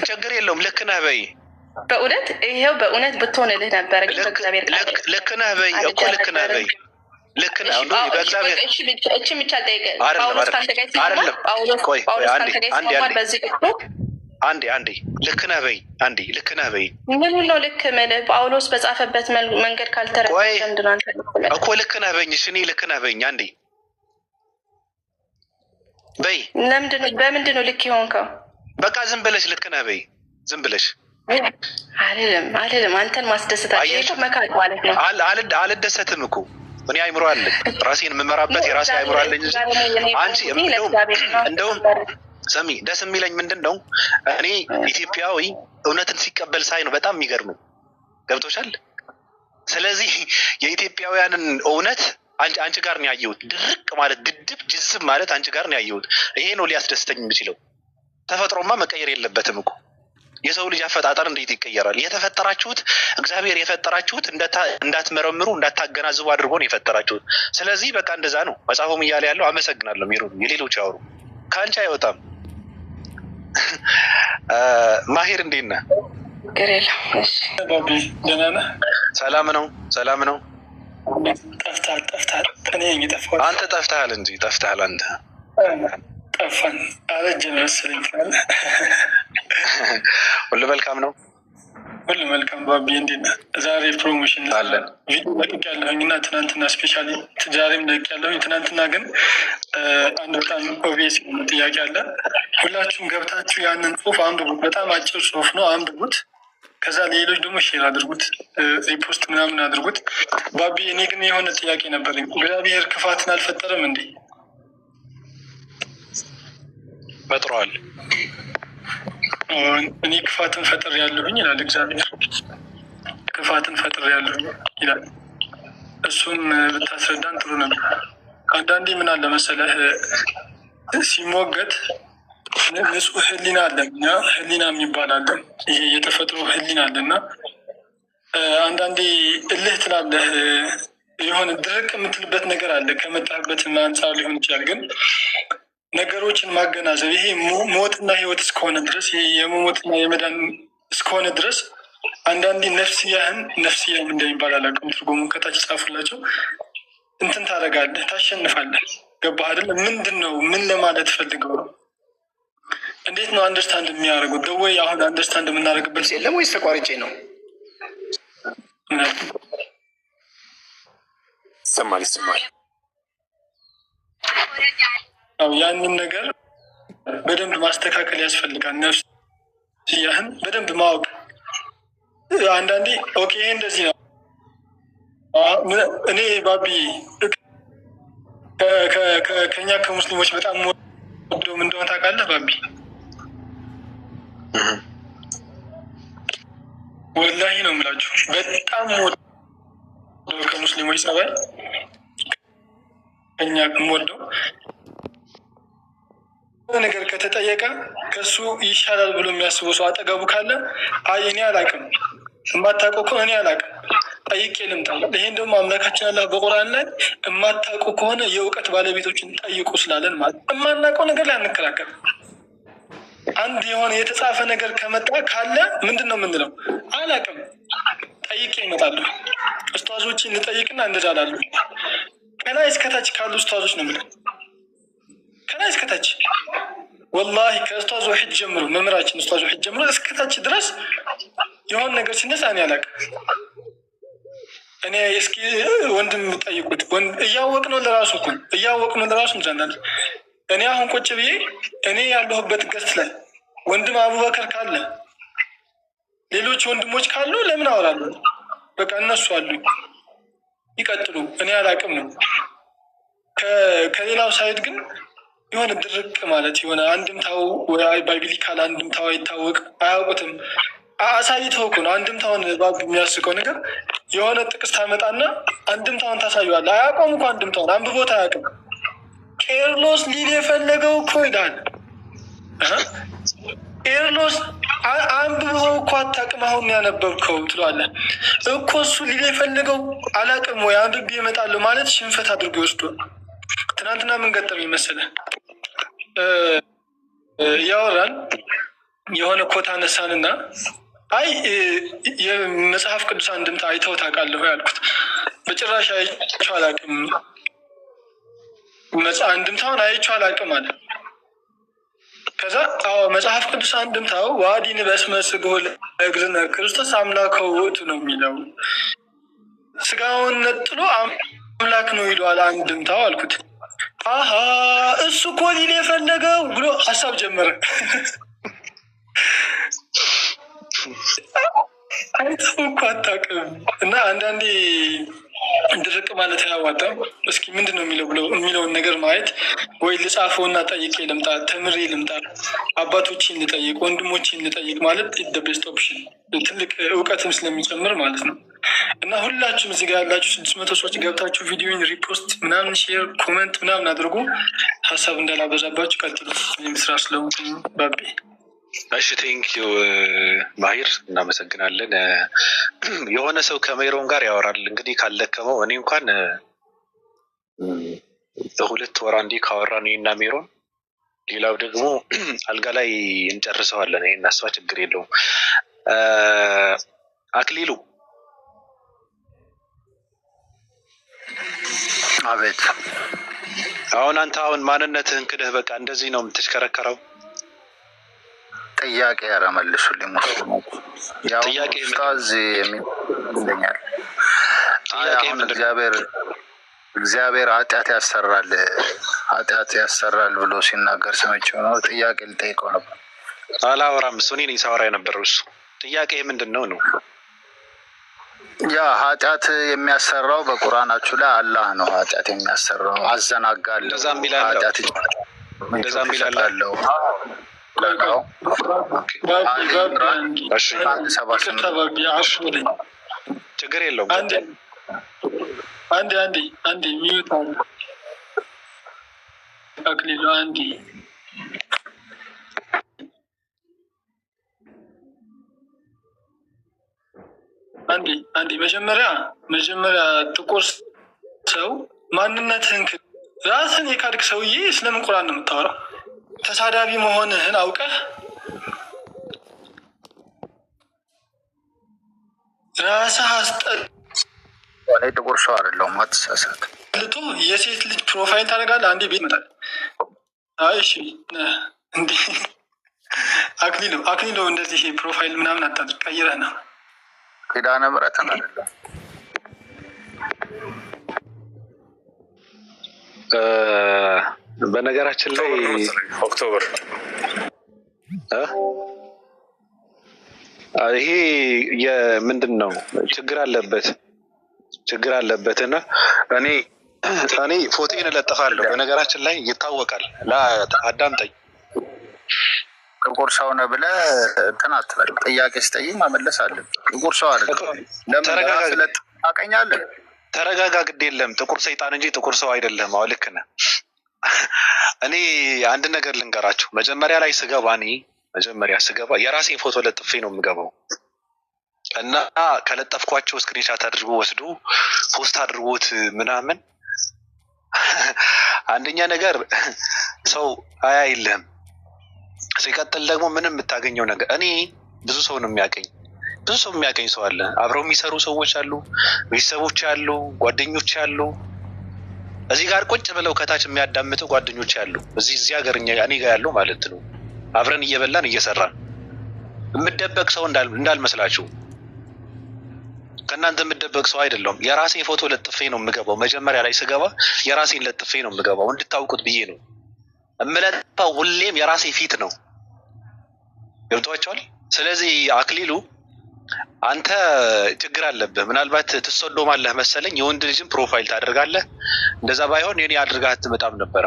ችግር የለውም ልክ ነህ በይ። በእውነት ይሄው በእውነት ብትሆንልህ ነበረ። ግን በእግዚአብሔር ልክ ነህ በይ እኮ ልክ ነህ በይ። ልክ ነህ እንዶ በእግዚአብሔር እቺ ብቻ ጠይቀ ጳውሎስ ካንተ ጋር ሲባል ጳውሎስ ካንተ ጋር ሲባል በዚህ ልክ አንዴ ልክ ነህ በይ፣ አንዴ ልክ ነህ በይ። ምን ነው ልክ ማለት ጳውሎስ በጻፈበት መንገድ ካልተረዳህ እንደናንተ እኮ ልክ ነህ በይ። እኔ ልክ ነህ በይ አንዴ በይ። በምንድን ነው ልክ የሆንከው? በቃ ዝም ብለሽ ልክ ነህ በይ፣ ዝም ብለሽ አልልም። አንተን ማስደሰታቸው መካድ ማለት ነው። አልደሰትም እኮ እኔ አይምሮ አለኝ፣ ራሴን የምመራበት የራሴ አይምሮ አለኝ እንጂ አንቺ እንደውም ሰሚ ደስ የሚለኝ ምንድን ነው እኔ ኢትዮጵያዊ እውነትን ሲቀበል ሳይ ነው በጣም የሚገርመው። ገብቶሻል? ስለዚህ የኢትዮጵያውያንን እውነት አንቺ ጋር ነው ያየሁት። ድርቅ ማለት ድድብ ጅዝብ ማለት አንቺ ጋር ነው ያየሁት። ይሄ ነው ሊያስደስተኝ የሚችለው። ተፈጥሮማ መቀየር የለበትም እኮ። የሰው ልጅ አፈጣጠር እንዴት ይቀየራል? የተፈጠራችሁት እግዚአብሔር የፈጠራችሁት እንዳትመረምሩ እንዳታገናዝቡ አድርጎ ነው የፈጠራችሁት። ስለዚህ በቃ እንደዛ ነው መጽሐፉም እያለ ያለው። አመሰግናለሁ ሜሮን። የሌሎች ያወሩ ከአንቺ አይወጣም። ማሄር እንዴት ነህ? ደህና ነህ? ሰላም ነው፣ ሰላም ነው። ጠፍተሃል። እኔ የጠፋሁት አንተ ጠፍተሃል እንጂ ጠፍተሃል አንተ። ጠፋን አረጀን መሰለኝ። ሁሉ መልካም ነው? ሁሉ መልካም ባቢ፣ እንዴት ነህ? ዛሬ ፕሮሞሽን አለን ቪዲዮ ለቅቅ ያለሁኝ እና ትናንትና ስፔሻሊ ዛሬም ለቅቅ ያለሁኝ። ትናንትና ግን አንድ በጣም ኦቪየስ የሆነ ጥያቄ አለ። ሁላችሁም ገብታችሁ ያንን ጽሁፍ አንብቡት። በጣም አጭር ጽሁፍ ነው፣ አንብቡት። ከዛ ሌሎች ደግሞ ሼር አድርጉት፣ ሪፖስት ምናምን አድርጉት። ባቢ እኔ ግን የሆነ ጥያቄ ነበረኝ። እግዚአብሔር ክፋትን አልፈጠረም እንዴ? ፈጥሯል። እኔ ክፋትን ፈጥር ያለሁኝ ይላል እግዚአብሔር። ክፋትን ፈጥር ያለሁኝ ይላል። እሱን ብታስረዳን ጥሩ ነበር። አንዳንዴ ምን አለ መሰለህ ሲሞገት ንጹህ ህሊና አለ። እኛ ህሊና የሚባል አለ። ይሄ የተፈጥሮ ህሊና አለ እና አንዳንዴ እልህ ትላለህ። የሆነ ድርቅ የምትልበት ነገር አለ። ከመጣህበት አንጻር ሊሆን ይችላል። ግን ነገሮችን ማገናዘብ ይሄ ሞትና ህይወት እስከሆነ ድረስ ይሄ የመሞትና የመዳን እስከሆነ ድረስ አንዳንዴ ነፍስያህን እንደሚባል አላውቅም፣ ትርጉሙ ከታች ጻፉላቸው። እንትን ታደርጋለህ፣ ታሸንፋለህ። ገባህ አይደለ? ምንድን ነው ምን ለማለት ፈልገው ነው? እንዴት ነው አንደርስታንድ የሚያደርጉት? ደወይ አሁን አንደርስታንድ የምናደርግበት የለም ወይስ ተቋርጬ ነው? ይሰማል። ያንን ነገር በደንብ ማስተካከል ያስፈልጋል። ነፍስያህን በደንብ ማወቅ። አንዳንዴ ኦኬ ይሄ እንደዚህ ነው። እኔ ባቢ ከኛ ከሙስሊሞች በጣም ወደው ምን እንደሆነ ታውቃለህ ባቢ? ወላሂ ነው የምላችሁ፣ በጣም ወደው ከሙስሊሞች ጸባይ ከኛ ከምወደው ነገር ከተጠየቀ ከሱ ይሻላል ብሎ የሚያስበው ሰው አጠገቡ ካለ አይ እኔ አላውቅም፣ የማታውቀው ከሆነ እኔ አላውቅም ጠይቄ ልምጣ። ይሄን ደግሞ አምላካችን አላህ በቁርአን ላይ የማታውቁ ከሆነ የእውቀት ባለቤቶችን ጠይቁ ስላለን ማለት የማናውቀው ነገር ላይ አንከራከር። አንድ የሆነ የተጻፈ ነገር ከመጣ ካለ ምንድን ነው የምንለው? አላውቅም ጠይቄ እመጣለሁ። ኡስታዞችን ልጠይቅና እንደዛ እላለሁ። ከላይ እስከታች ካሉ ኡስታዞች ነው የምልህ፣ ከላይ እስከታች ወላሂ ከኡስታዝ ወሒድ ጀምሮ መምህራችን ኡስታዝ ወሒድ ጀምሮ እስከታች ድረስ የሆነ ነገር ሲነሳ እኔ አላውቅም። እኔ እስኪ ወንድም ጠይቁት። እያወቅነው ለራሱ እኮ እያወቅነው ለራሱ እንዛናል። እኔ አሁን ቁጭ ብዬ እኔ ያለሁበት ገስት ላይ ወንድም አቡበከር ካለ ሌሎች ወንድሞች ካሉ ለምን አወራለሁ? በቃ እነሱ አሉ ይቀጥሉ፣ እኔ አላውቅም ነው። ከሌላው ሳይድ ግን የሆነ ድርቅ ማለት የሆነ አንድምታው ወይ ባይብሊካል አንድምታው አይታወቅ አያውቁትም። አሳይተው እኮ ነው አንድምታውን ባብ የሚያስቀው ነገር የሆነ ጥቅስ ታመጣና አንድምታውን ታሳየዋለህ። አያውቀውም እኮ አንድምታውን አንብቦት አያውቅም። ቄርሎስ ሊል የፈለገው እኮ ይላል። ቄርሎስ አንብበው እኮ አታውቅም አሁን ያነበብከው ትለዋለህ እኮ እሱ ሊል የፈለገው አላውቅም ወይ አንብቤ እመጣለሁ ማለት ሽንፈት አድርጎ ይወስዷል። ትናንትና ምን ገጠመኝ መሰለህ? ያወራል የሆነ ኮታ ነሳንና አይ የመጽሐፍ ቅዱስ አንድምታ አይተው ታውቃለህ ያልኩት በጭራሽ አይቼው አላውቅም፣ አንድምታውን አይቼው አላውቅም አለ። ከዛ መጽሐፍ ቅዱስ አንድምታው ዋዲን በስመ ስግሁ ለእግዝእነ ክርስቶስ አምላከ ውእቱ ነው የሚለው፣ ስጋውን ነጥሎ አምላክ ነው ይለዋል አንድምታው አልኩት። አሀ እሱ እኮ ሊል የፈለገው ብሎ ሀሳብ ጀመረ። አይተው እኮ አታውቅም። እና አንዳንዴ ድርቅ ማለት አያዋጣም። እስኪ ምንድን ነው የሚለው ብለው የሚለውን ነገር ማየት ወይ ልጻፈው እና ጠይቄ ልምጣ፣ ተምሬ ልምጣ፣ አባቶችን ልጠይቅ፣ ወንድሞችን ልጠይቅ ማለት the best option ትልቅ እውቀትም ስለሚጨምር ማለት ነው። እና ሁላችሁም እዚህ ጋር ያላችሁ 600 ሰዎች ገብታችሁ ቪዲዮን ሪፖስት ምናምን ሼር ኮመንት ምናምን አድርጉ። ሀሳብ እንዳላበዛባችሁ ቀጥሉ። ስራ ስለሆንኩ ባቤ። እሺ ቴንኪዩ ማሂር እናመሰግናለን። የሆነ ሰው ከሜሮን ጋር ያወራል እንግዲህ ካለከመው እኔ እንኳን በሁለት ወር አንዴ ካወራን እና ሜሮን፣ ሌላው ደግሞ አልጋ ላይ እንጨርሰዋለን። ይሄ እናሷ ችግር የለውም። አክሊሉ አቤት። አሁን አንተ አሁን ማንነትህን ክደህ በቃ እንደዚህ ነው የምትሽከረከረው? ጥያቄ ያረመልሱልኝ ሙስሊሞች። ያው ኡስታዝ የሚለኛል እግዚአብሔር ኃጢአት ያሰራል ብሎ ሲናገር ሰምቼው ነው። ጥያቄ ልጠይቀው ነበር። አላወራም እሱ እኔ ነኝ ሳወራ የነበረው። እሱ ጥያቄ ምንድን ነው ነው? ያ ኃጢአት የሚያሰራው በቁርአናችሁ ላይ አላህ ነው ኃጢአት የሚያሰራው። አዘናጋለሁ እንደዛም ይላል። ችግር የለውም። አንዴ ሚዩት አክሊሉ አንዴ መጀመሪያ ጥቁር ሰው ማንነትህን ራስን የካድክ ሰውዬ ስለምን ቁርአን ነው የምታወራው? ተሳዳቢ መሆንህን አውቀህ ራስህ እኔ ጥቁር ሰው አይደለሁም፣ አትሳሳት። ልቶ የሴት ልጅ ፕሮፋይል ታደርጋለህ። አንዴ ቤት መጣል። እሺ እንዴ አክሊሉ እንደዚህ ፕሮፋይል ምናምን አታድርግ፣ ቀይረህ ነው። ኪዳነ ምሕረትን አይደለም በነገራችን ላይ ኦክቶበር ይሄ የምንድን ነው ችግር አለበት እና እኔ ፎቶን እለጥፋለሁ። በነገራችን ላይ ይታወቃል። አዳምጠኝ። ጥቁር ሰው ነህ ብለህ እንትን አትበል። ጥያቄ ስጠይቅ መመለስ አለብህ። ጥቁር ሰው አይደለም። ለምን ታውቀኛለህ? ተረጋጋ። ግድ የለም ጥቁር ሰይጣን እንጂ ጥቁር ሰው አይደለም። አዎ ልክ ነህ። እኔ አንድ ነገር ልንገራችሁ። መጀመሪያ ስገባ የራሴን ፎቶ ለጥፌ ነው የምገባው እና ከለጠፍኳቸው ስክሪንሻት አድርጎ ወስዶ ፖስት አድርጎት ምናምን። አንደኛ ነገር ሰው አያይልህም። ሲቀጥል ደግሞ ምንም የምታገኘው ነገር እኔ ብዙ ሰው የሚያገኝ ሰው አለ። አብረው የሚሰሩ ሰዎች አሉ፣ ቤተሰቦች አሉ፣ ጓደኞች አሉ። እዚህ ጋር ቁጭ ብለው ከታች የሚያዳምጡ ጓደኞች አሉ። እዚህ ሀገር እኔ ጋር ያለው ማለት ነው። አብረን እየበላን እየሰራን የምደበቅ ሰው እንዳልመስላችሁ። ከእናንተ የምደበቅ ሰው አይደለሁም። የራሴን ፎቶ ለጥፌ ነው የምገባው። መጀመሪያ ላይ ስገባ የራሴን ለጥፌ ነው የምገባው። እንድታውቁት ብዬ ነው የምለጥፈው። ሁሌም የራሴ ፊት ነው። ገብቷቸዋል። ስለዚህ አክሊሉ አንተ ችግር አለብህ። ምናልባት ትሰዶማለህ መሰለኝ። የወንድ ልጅም ፕሮፋይል ታደርጋለህ። እንደዛ ባይሆን የኔ አድርጋህ አትመጣም ነበረ።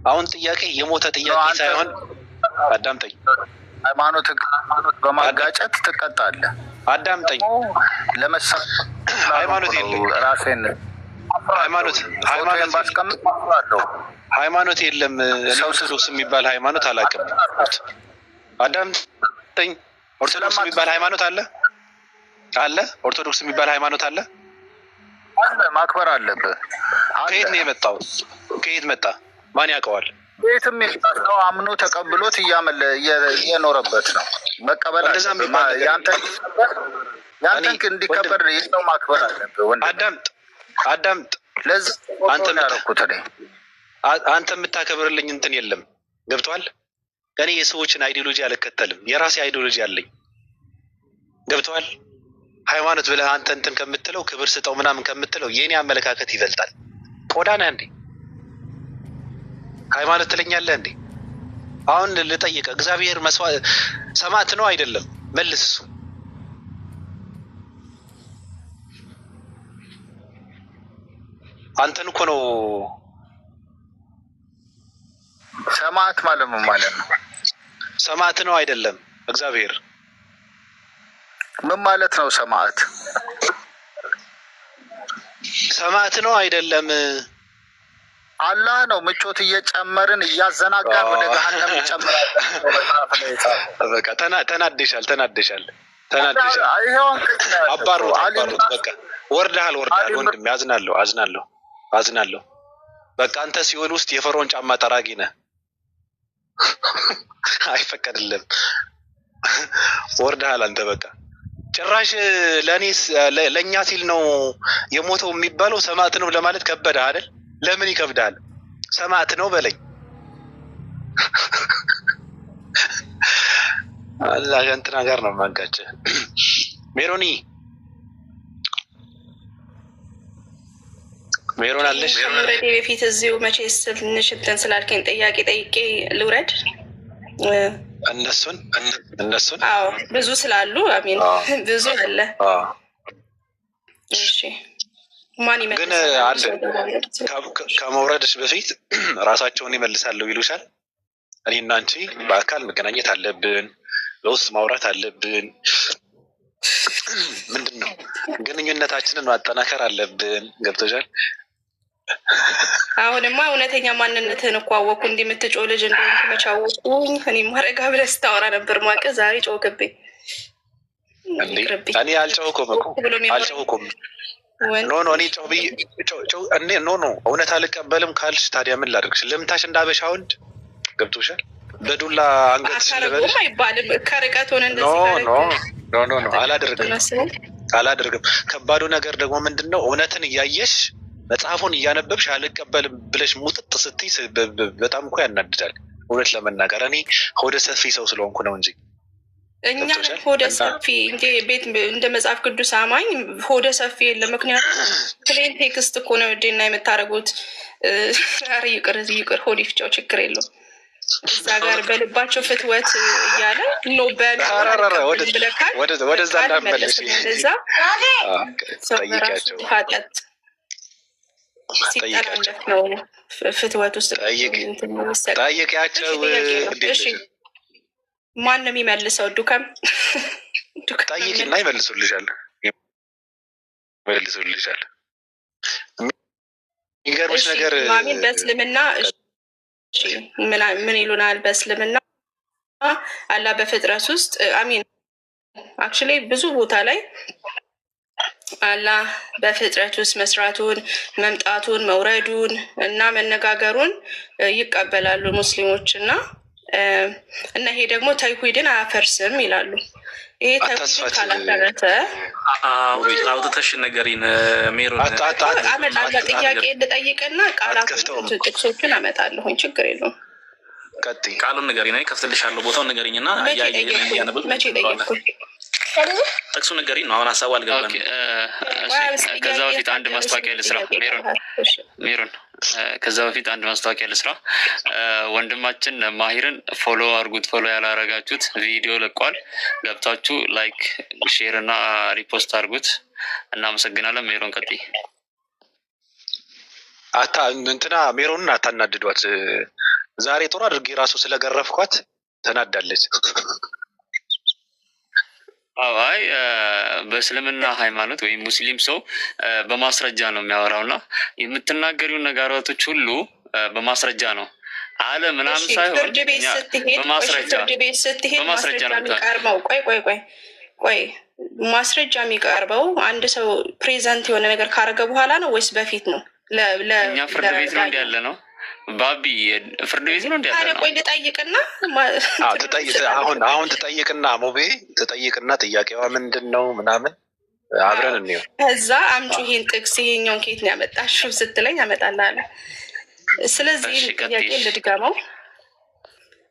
አሁን ጥያቄ የሞተ ጥያቄ ሳይሆን አዳምጠኝ። ሃይማኖት በማጋጨት ትቀጣለህ። አዳምጠኝ። ሃይማኖት የለም ራሴን ሃይማኖት የለም። ኦርቶዶክስ የሚባል ሃይማኖት አላውቅም። አዳምጠኝ። ኦርቶዶክስ የሚባል ሃይማኖት አለ? ኦርቶዶክስ የሚባል ሃይማኖት አለ? ማክበር አለብህ። ከየት ነው የመጣው? ከየት መጣ? ማን ያውቀዋል? ቤትም ሰው አምኖ ተቀብሎት እየኖረበት ነው። መቀበል ያንተን እንዲከበር የሰው ማክበር አለብህ። አዳምጥ። አንተ የምታከብርልኝ እንትን የለም። ገብቶሃል? እኔ የሰዎችን አይዲዮሎጂ አልከተልም። የራሴ አይዲዮሎጂ አለኝ። ገብቶሃል? ሃይማኖት ብለህ አንተ እንትን ከምትለው ክብር ስጠው ምናምን ከምትለው የኔ አመለካከት ይበልጣል። ቆዳ ነህ እንዴ? ሃይማኖት ትለኛለህ እንዴ? አሁን ልጠይቀህ፣ እግዚአብሔር ሰማዕት ነው አይደለም? መልስ። እሱ አንተን እኮ ነው። ሰማዕት ማለት ምን ማለት ነው? ሰማዕት ነው አይደለም? እግዚአብሔር ምን ማለት ነው? ሰማዕት ነው አይደለም? አላህ ነው። ምቾት እየጨመርን እያዘናጋን ወደ ገሃነም እንጨምራለን። በቃ ተናደሻል። በቃ ወርደሃል። ወንድም አዝናለሁ። በቃ አንተ ሲኦል ውስጥ የፈርዖን ጫማ ጠራጊ ነህ። አይፈቀድልም። ወርደሃል አንተ። በቃ ጭራሽ ለእኛ ሲል ነው የሞተው የሚባለው። ሰማዕት ነው ለማለት ከበደህ አይደል? ለምን ይከብዳል? ሰማዕት ነው በለኝ። አላህ እንትና ጋር ነው ማንጋጭ። ሜሮን አለሽ? ከመውረዴ በፊት እዚሁ መቼስ ትንሽ እንትን ስላልከኝ ጥያቄ ጠይቄ ልውረድ። እነሱን አዎ፣ ብዙ ስላሉ አሚን፣ ብዙ አለ። እሺ ማን ግን አንድ ከመውረድሽ በፊት ራሳቸውን ይመልሳሉ ይሉሻል። እኔና አንቺ በአካል መገናኘት አለብን፣ በውስጥ ማውራት አለብን። ምንድን ነው ግንኙነታችንን ማጠናከር አለብን። ገብቶሻል? አሁንማ እውነተኛ ማንነትህን እኮ አወኩ። እንዲህ የምትጮህ ልጅ እንደሆንክ መች አወኩኝ። እኔማ ረጋ ብለህ ስታወራ ነበር ማቀ። ዛሬ ጮህክብኝ። እኔ አልጨውኩም እኮ አልጨውኩም። ኖ እኔ እውነት አልቀበልም ካልሽ ታዲያ ምን ላድርግሽ? ልምታሽ እንዳበሻ ወንድ። ገብቶሻል? በዱላ አንገት ስለበለሽ አይባልም። ከርቀት ሆነ እንደዚህ አላደርግም። ከባዱ ነገር ደግሞ ምንድን ነው? እውነትን እያየሽ መጽሐፉን እያነበብሽ አልቀበልም ብለሽ ሙጥጥ ስትይ በጣም እኮ ያናድዳል። እውነት ለመናገር እኔ ሆደ ሰፊ ሰው ስለሆንኩ ነው እንጂ እኛ ሆደ ሰፊ እንጂ ቤት እንደ መጽሐፍ ቅዱስ አማኝ ሆደ ሰፊ የለም። ምክንያቱም ፕሌን ቴክስት እኮ ነው ዴና የምታደርጉት። ኧረ ይቅር ሆድ ይፍጨው፣ ችግር የለውም። እዛ ጋር በልባቸው ፍትወት እያለ ኖ በብለካል ወደዛ እንዳመለሽ ዛ ሰው በራሱ ኃጢአት ሲጠላለፍ ነው ፍትወት ውስጥ ጠይቂያቸው። ማን ነው የሚመልሰው? ዱከም ጠይቂና ይመልሱልሻል። የሚገርምሽ ነገር ማሚን በእስልምና ምን ይሉናል? በእስልምና አላህ በፍጥረት ውስጥ አሚን አክቹዋሊ ብዙ ቦታ ላይ አላህ በፍጥረት ውስጥ መስራቱን፣ መምጣቱን፣ መውረዱን እና መነጋገሩን ይቀበላሉ ሙስሊሞች እና ይሄ ደግሞ ተውሂድን አያፈርስም ይላሉ። ይሄ ተውሂድን ካላፈረሰ አውጥተሽ ነገሪን ሜሮን አመጣለ ጥያቄ እንጠይቅና ቃላቱን ጥቅሶቹን አመጣለሁኝ። ችግር የለውም። ቃሉን ነገሪኝ፣ ከፍትልሻለሁ። ቦታውን ነገሪኝና መቼ ጠየቅኩ? ጥቅሱ ነገሪኝ ነው። አሁን ሀሳቡ አልገባንም። ከዛ በፊት አንድ ማስታወቂያ ልስራ ሜሮን ከዛ በፊት አንድ ማስታወቂያ ልስራ። ወንድማችን ማሂርን ፎሎ አድርጉት። ፎሎ ያላረጋችሁት ቪዲዮ ለቋል። ገብታችሁ ላይክ፣ ሼር እና ሪፖስት አድርጉት። እናመሰግናለን። ሜሮን ቀጥይ። እንትና ሜሮንን አታናድዷት። ዛሬ ጥሩ አድርጌ ራሱ ስለገረፍኳት ተናዳለች። አይ በእስልምና ሃይማኖት ወይም ሙስሊም ሰው በማስረጃ ነው የሚያወራውና የምትናገሪውን ነገራቶች ሁሉ በማስረጃ ነው አለ ምናምን ሳይሆን ፍርድ ቤት ስትሄድ ማስረጃ የሚቀርበው ቆይ ማስረጃ የሚቀርበው አንድ ሰው ፕሬዘንት የሆነ ነገር ካረገ በኋላ ነው ወይስ በፊት ነው? እኛ ፍርድ ቤት ነው እንዲያለ ነው ባቢ ፍርድ ቤት ነው እንዲያለ ነው። ቆይ ልጠይቅና አሁን ትጠይቅና ሙቤ ትጠይቅና ጥያቄዋ ምንድን ነው ምናምን አብረን እንየው። ከዛ አምጩ ይሄን ጥቅስ ይሄኛውን ከየት ነው ያመጣሽው ስትለኝ አመጣልሃለሁ። ስለዚህ ጥያቄ ልድገመው።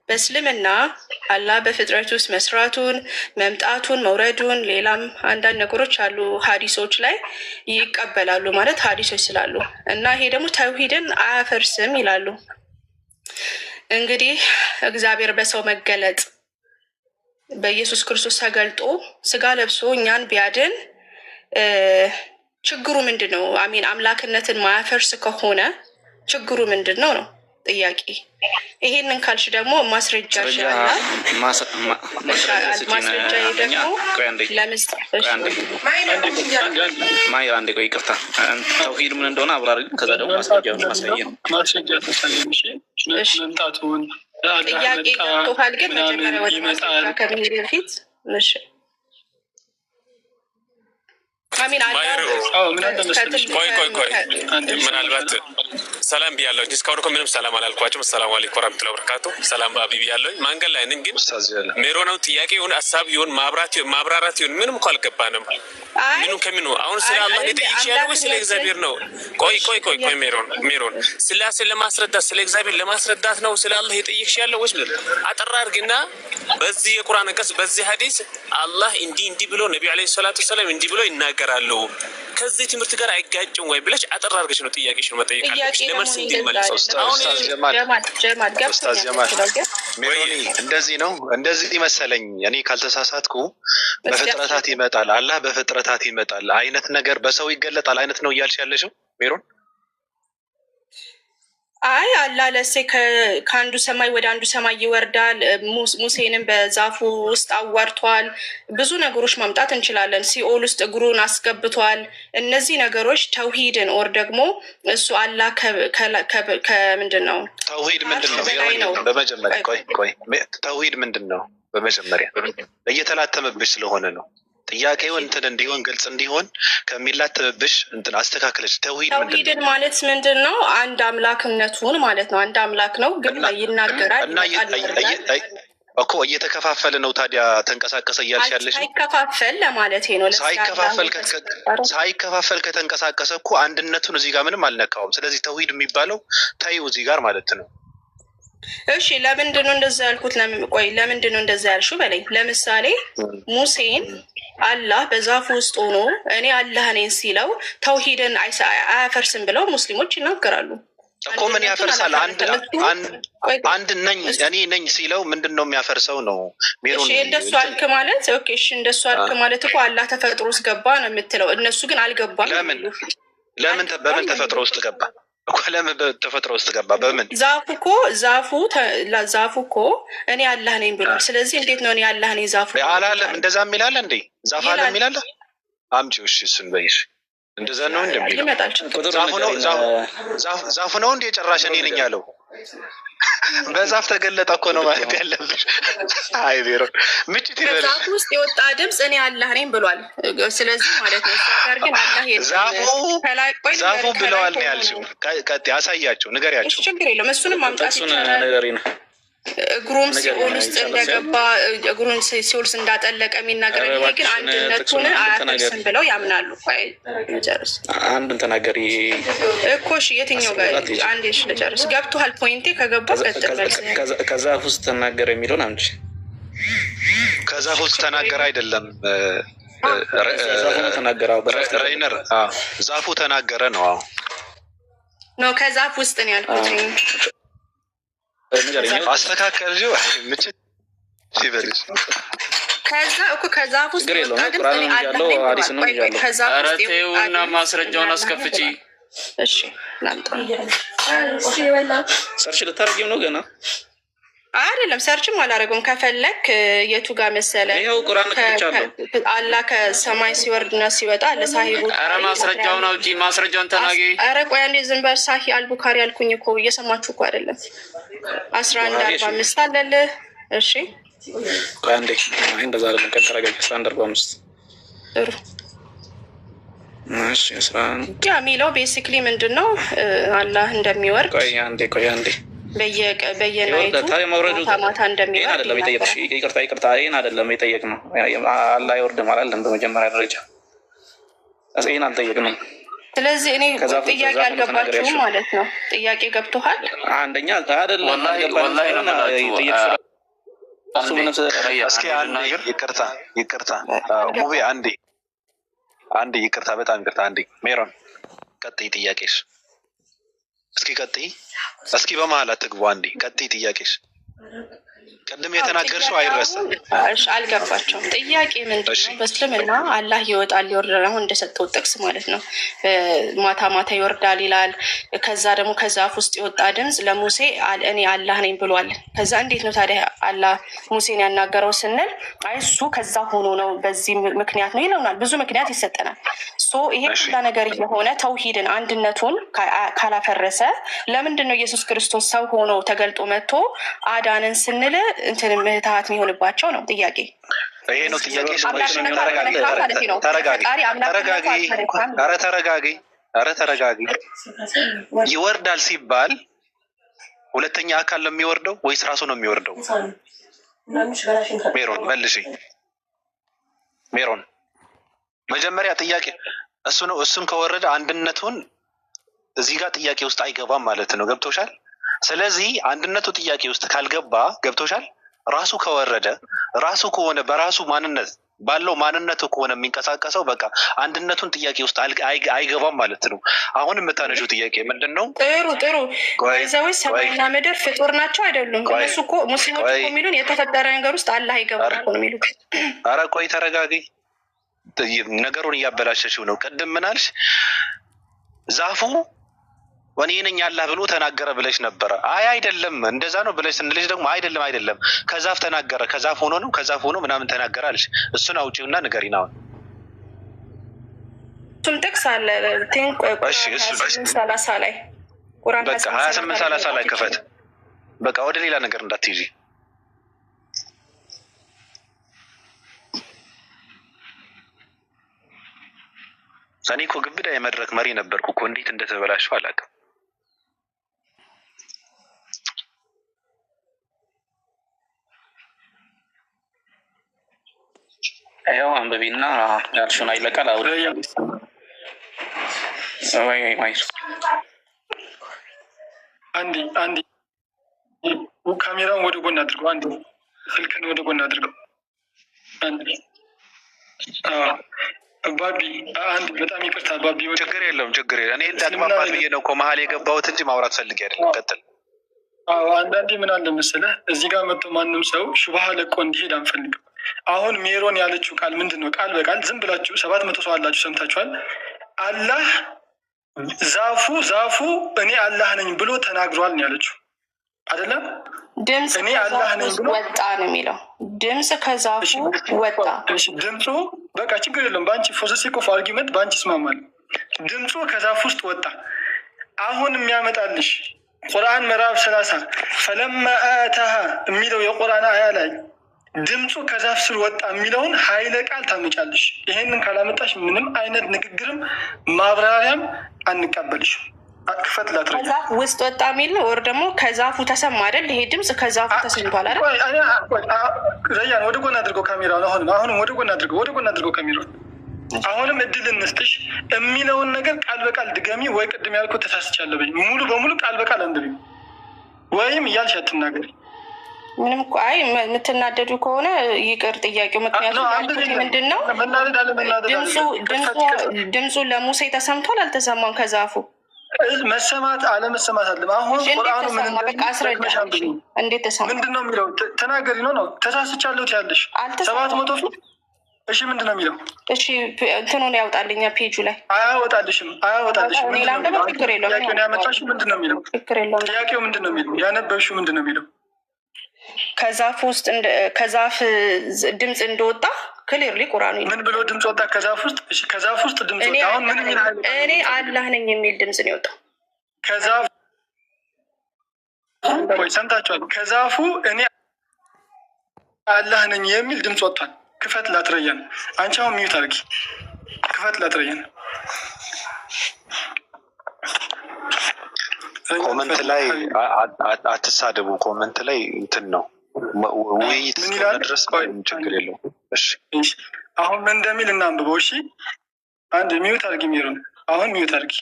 በእስልምና አላህ በፍጥረት ውስጥ መስራቱን፣ መምጣቱን፣ መውረዱን ሌላም አንዳንድ ነገሮች አሉ ሀዲሶች ላይ ይቀበላሉ ማለት ሀዲሶች ስላሉ እና ይሄ ደግሞ ተውሂድን አያፈርስም ይላሉ። እንግዲህ እግዚአብሔር በሰው መገለጥ በኢየሱስ ክርስቶስ ተገልጦ ስጋ ለብሶ እኛን ቢያድን ችግሩ ምንድን ነው? አሚን አምላክነትን ማያፈርስ ከሆነ ችግሩ ምንድን ነው ነው ጥያቄ። ይሄንን ካልሽ ደግሞ ማስረጃ ይሻላል። ማስረጃ ደግሞ ማይ አንዴ ቆይ ይቅርታ፣ ተውሂድ ምን እንደሆነ አብራሪ። ከዛ ደግሞ ማስረጃውን ማሳየን መምጣቱን ጥያቄ ገብቶሃል። ግን መጀመሪያ ወደ ማስረጃ ከመሄድ በፊት እሺ ቆይ ምናልባት ሰላም ብያለሁ። እስካሁን እኮ ምንም ሰላም አላልኳቸውም። ሰላም አለይኩም ወራህመቱላሂ ወበረካቱ። ሰላም በአቢ ብያለሁ። መንገድ ላይ ነኝ። ግን ሜሮናው ጥያቄ ይሁን ሀሳብ ይሁን ማብራራት ይሁን ምንም እኮ አልገባንም። ምኑ ከምኑ አሁን ስለ አላህ ሊጠይቅሽ ያለው ስለ እግዚአብሔር ነው። ቆይ ሜሮን ስላሴ ለማስረዳት ስለ እግዚአብሔር ለማስረዳት ነው ስለ አላህ የጠይቅሽ ያለው ወይስ ምን? አጠራ አድርግና በዚህ የቁርአን አንቀጽ በዚህ ሐዲስ አላህ እንዲህ ብሎ ነብዩ አለይሂ ሰላቱ ሰላም እንዲህ ብሎ ይናገራሉ ከዚህ ትምህርት ጋር አይጋጭም ወይ ብለሽ አጠራ አድርገሽ ነው ጥያቄሽ ነው መጠየቅ አለብሽ። ለመልስ እንዲመለስ ኡስታዝ ጀማል ሜሮኒ እንደዚህ መሰለኝ እኔ ካልተሳሳትኩ በፍጥረታት ይመጣል አላህ በፍጥረታት ይመጣል አይነት ነገር በሰው ይገለጣል አይነት ነው እያልሽ ያለሽው ሜሮን? አይ አላህ ለሴ ከአንዱ ሰማይ ወደ አንዱ ሰማይ ይወርዳል። ሙሴንም በዛፉ ውስጥ አዋርቷል። ብዙ ነገሮች ማምጣት እንችላለን። ሲኦል ውስጥ እግሩን አስገብቷል። እነዚህ ነገሮች ተውሂድን ኦር ደግሞ እሱ አላህ ከምንድን ነው ተውሂድ ምንድን ነው? በመጀመሪያ ቆይ ተውሂድ ምንድን ነው? በመጀመሪያ እየተላተመብሽ ስለሆነ ነው ጥያቄው እንትን እንዲሆን ግልጽ እንዲሆን ከሚላተብሽ እንትን አስተካክለሽ ተውሂድን ማለት ምንድን ነው? አንድ አምላክነቱን ማለት ነው። አንድ አምላክ ነው ግን ይናገራል እና እኮ እየተከፋፈለ ነው። ታዲያ ተንቀሳቀሰ እያልሽ ያለሽ ሳይከፋፈል ለማለት ነው። ሳይከፋፈል ከተንቀሳቀሰ እኮ አንድነቱን እዚህ ጋር ምንም አልነካውም። ስለዚህ ተውሂድ የሚባለው ታዩ እዚህ ጋር ማለት ነው። እሺ ለምንድን ነው እንደዛ ያልኩት? ለምንድን ነው እንደዛ ያልሽው በለኝ። ለምሳሌ ሙሴን አላህ በዛፉ ውስጥ ሆኖ እኔ አላህ ነኝ ሲለው ተውሂድን አያፈርስም ብለው ሙስሊሞች ይናገራሉ እኮ። ምን ያፈርሳል? አንድ ነኝ እኔ ነኝ ሲለው ምንድን ነው የሚያፈርሰው ነው? እሺ እንደሱ አልክ ማለት እሺ እንደሱ አልክ ማለት እኮ አላህ ተፈጥሮ ውስጥ ገባ ነው የምትለው። እነሱ ግን አልገባም። ለምን በምን ተፈጥሮ ውስጥ ገባ እኮ? ለምን ተፈጥሮ ውስጥ ገባ? በምን ዛፉ እኮ እኔ አላህ ነኝ ብሏል። ስለዚህ እንዴት ነው እኔ አላህ ነኝ ዛፉ አላለም? እንደዛ የሚላለ እንዴ? ዛፍ አለ የሚላለ አምጪው። እሺ እሱን በይሽ። እንደዛ ነው እንደሚለው ዛፉ ነው እንዴ? ጭራሽ እኔ ነኝ ያለው በዛፍ ተገለጠ እኮ ነው ማለት ያለብሽ። አይ ቢሮ ምጭት ይበል። ዛፉ ውስጥ የወጣ ድምፅ እኔ አላህ ነኝ ብሏል። ስለዚህ ማለት ነው ጋር ግን አላህ ዛፉ ብለዋል ነው ያልሽው። ቀጥ ያሳያቸው ንገሪያቸው። ችግር የለውም። እሱንም ማምጣት ይቻላል። እግሩም ሲኦል ውስጥ እንደገባ እግሩን ሲኦል ውስጥ እንዳጠለቀ የሚናገር ይሄ ግን አንድነቱን አያፈርስም ብለው ያምናሉ። ጨርስ። አንዱን ተናገሪ እኮ እሺ። የትኛው ጋር አንዴ እሺ ልጨርስ። ገብቶሃል? ፖይንቴ ከገባ ከዛፍ ውስጥ ተናገረ የሚለውን አንቺ ከዛፍ ውስጥ ተናገረ አይደለም ሬይነር ዛፉ ተናገረ ነው ነው ከዛፍ ውስጥ ነው ያልኩት። አስተካከል ምችት ሲበልሽ ከዛ እኮ ከዛፍ ውስጥ ኧረ ተይውና ማስረጃውን አስከፍቺ። እሺ ላምጣ። ሰርች ልታረጊው ነው ገና? አይደለም ሰርችም አላደረገውም። ከፈለክ የቱ ጋር መሰለ ይኸው ቁርአን ከቻለው አላህ ከሰማይ ሲወርድና ሲወጣ ለሳሂቡ ኧረ ማስረጃውን አውጪ፣ ማስረጃውን ተናገሪ። ኧረ ቆይ አንዴ ዝም በል። ሳሂ አልቡካሪ አልኩኝ እኮ እየሰማችሁ እኮ አይደለም። 11:45 አለለ። እሺ ቆይ አንዴ እንደዛ አይደለም። ከተረጋጋ 11:45 ጥሩ። እሺ 11 ያ የሚለው ቤሲክሊ ምንድነው? አላህ እንደሚወርድ ቆይ አንዴ በየናይቱ ማታ እንደሚወርድ አይደለም የጠየቅሽ። ይቅርታ ይሄን አይደለም የጠየቅነው። አላህ አይወርድም አላለም በመጀመሪያ ደረጃ። ይሄን አልጠየቅንም። ስለዚህ እኔ ጥያቄ አልገባችሁም ማለት ነው። ጥያቄ ገብቶሃል? አንደኛ አይደለም እስኪ ይቅርታ ሙቤ አንዴ ይቅርታ፣ በጣም ይቅርታ። አንዴ ሜሮን ቀጥይ ጥያቄሽ። እስኪ በመሀል አትግቡ። አንዴ ቀጥይ ጥያቄሽ። ቅድም የተናገርሽው አይረሳም። አልገባቸውም። ጥያቄ ምንድን ነው? በእስልምና አላህ ይወጣል ይወርዳል። አሁን እንደሰጠው ጥቅስ ማለት ነው። ማታ ማታ ይወርዳል ይላል። ከዛ ደግሞ ከዛፍ ውስጥ የወጣ ድምፅ ለሙሴ እኔ አላህ ነኝ ብሏል። ከዛ እንዴት ነው ታዲያ አላህ ሙሴን ያናገረው ስንል አይ እሱ ከዛ ሆኖ ነው በዚህ ምክንያት ነው ይለውናል። ብዙ ምክንያት ይሰጠናል። ይሄ ሁላ ነገር የሆነ ተውሂድን አንድነቱን ካላፈረሰ ለምንድን ነው ኢየሱስ ክርስቶስ ሰው ሆኖ ተገልጦ መጥቶ አዳንን ስንል እንትን ምህታት የሚሆንባቸው ነው? ጥያቄ ይሄ ነው። ጥያቄ ተረጋጊ። ይወርዳል ሲባል ሁለተኛ አካል ነው የሚወርደው ወይስ ራሱ ነው የሚወርደው? ሜሮን መልሺ። ሜሮን መጀመሪያ ጥያቄ እሱ ነው። እሱን ከወረደ አንድነቱን እዚህ ጋር ጥያቄ ውስጥ አይገባም ማለት ነው። ገብቶሻል? ስለዚህ አንድነቱ ጥያቄ ውስጥ ካልገባ ገብቶሻል? ራሱ ከወረደ ራሱ ከሆነ በራሱ ማንነት ባለው ማንነቱ ከሆነ የሚንቀሳቀሰው በቃ አንድነቱን ጥያቄ ውስጥ አይገባም ማለት ነው። አሁን የምታነሺው ጥያቄ ምንድን ነው? ጥሩ ሰዎች ሰማይና ምድር ፍጡር ናቸው አይደሉም? እነሱ እኮ ሙስሊሞች እኮ የሚሉን የተፈጠረ ነገር ውስጥ አላህ አይገባም እኮ ነው የሚሉት። ኧረ ቆይ ተረጋጊ። ነገሩን እያበላሸሽው ነው። ቅድም ምን አልሽ? ዛፉ እኔ ነኝ አላህ ብሎ ተናገረ ብለሽ ነበረ። አይደለም እንደዛ ነው ብለሽ ስንልሽ ደግሞ አይደለም ከዛፍ ተናገረ፣ ከዛፍ ሆኖ ምናምን ተናገረ አልሽ። እሱን አውጪውና ንገሪን። አሁን እሱም ጥቅስ አለ። እሺ 28:30 ላይ ቁርአን 28:30 ላይ ክፈት። በቃ ወደ ሌላ ነገር እንዳትይዢ። እኔ እኮ ግብዳ የመድረክ መሪ ነበርኩ እኮ። እንዴት እንደተበላሸው አላውቅም። ያው አንበቢና ያልሽውን አይለቃል። አውሪ ወይ አንዴ ካሜራውን ወደ ጎን አድርገው። አንዴ ስልክን ወደ ጎን አድርገው። አንዴ ባቢ አንድ በጣም ይቅርታ ባቢ። ችግር የለውም። እኔ እንዳግባባት ብዬ ነው እኮ መሀል የገባሁት እንጂ ማውራት ፈልጌ አይደለም። ቀጥል። አንዳንዴ ምን አለ መሰለህ እዚህ ጋር መጥቶ ማንም ሰው ሹብሃ ለቆ እንዲሄድ አንፈልግም። አሁን ሜሮን ያለችው ቃል ምንድን ነው? ቃል በቃል ዝም ብላችሁ 700 ሰው አላችሁ ሰምታችኋል። አላህ ዛፉ እኔ አላህ ነኝ ብሎ ተናግሯል ነው ያለችው አይደለም? ድምፅ እኔ አላህ ነኝ ብሎ ወጣ ነው የሚለው። ድምፅ ከዛፉ ወጣ። ድምፁ በቃ ችግር የለም። በአንቺ ፎርሴክ ኦፍ አርጊመንት በአንቺ ይስማማል። ድምፁ ከዛፍ ውስጥ ወጣ። አሁን የሚያመጣልሽ ቁርአን ምዕራፍ 30 ፈለማ አታሃ የሚለው የቁርአን አያ ላይ ድምፁ ከዛፍ ስር ወጣ የሚለውን ኃይለ ቃል ታመጫለሽ። ይሄንን ካላመጣሽ ምንም አይነት ንግግርም ማብራሪያም አንቀበልሽ። ክፈት ላትረ ከዛፍ ውስጥ ወጣ የሚል ወር ደግሞ ከዛፉ ተሰማ አይደል? ይሄ ድምፅ ከዛፉ ተሰምቷል አይደል? ረያን ወደ ጎን አድርገው ካሜራውን። አሁንም ወደ ጎን አድርገው ካሜራውን። አሁንም እድል እንስጥሽ። የሚለውን ነገር ቃል በቃል ድገሚ፣ ወይ ቅድም ያልኩት ተሳስቻለሁ በይ። ሙሉ በሙሉ ቃል በቃል አንብቢ፣ ወይም እያልሽ አትናገሪ። ምንም እኮ የምትናደዱ ከሆነ ይቅር ጥያቄው። ምክንያቱም ምንድን ነው ድምፁ ለሙሴ ተሰምቷል አልተሰማም? ከዛፉ መሰማት አለመሰማት አለም። አሁን ቁርአኑ በቃ አስረዳ። እንዴት ተሰማ? ምንድን ነው የሚለው? ተናገሪ ነው ተሳስቻለሁ ያለሽ 700 ፊት እሺ ምንድን ነው የሚለው? እሺ እንትኑን ያውጣልኛ ፔጁ ላይ አያወጣልሽም። ችግር የለውም። ጥያቄውን ያመጣሽው ምንድን ነው የሚለው? ችግር የለውም። ጥያቄው ምንድን ነው የሚለው? ያነበብሽው ምንድን ነው የሚለው? ከዛፍ ውስጥ ከዛፍ ድምፅ እንደወጣ ክሊርሊ ቁርአኑ ምን ብሎ ድምፅ ወጣ? ከዛፍ ውስጥ እሺ፣ ከዛፍ ውስጥ ድምፅ ወጣ። አሁን ምን የሚል እኔ አላህ ነኝ የሚል ድምፅ ነው የወጣው ከዛፍ። ቆይ ሰምታችኋል? ከዛፉ እኔ አላህ ነኝ የሚል ድምፅ ወጥቷል። ክፈት ላትረያን። አንቺ አሁን ሚዩት አድርጊ። ክፈት ላትረያን። ኮመንት ላይ አትሳደቡ። ኮመንት ላይ እንትን ነው ውይይት ድረስ ችግር የለውም። እሺ አሁን ምን እንደሚል እናንብበው። እሺ አንድ ሚዩት አድርጊ። ሚሩን አሁን ሚዩት አድርጊ።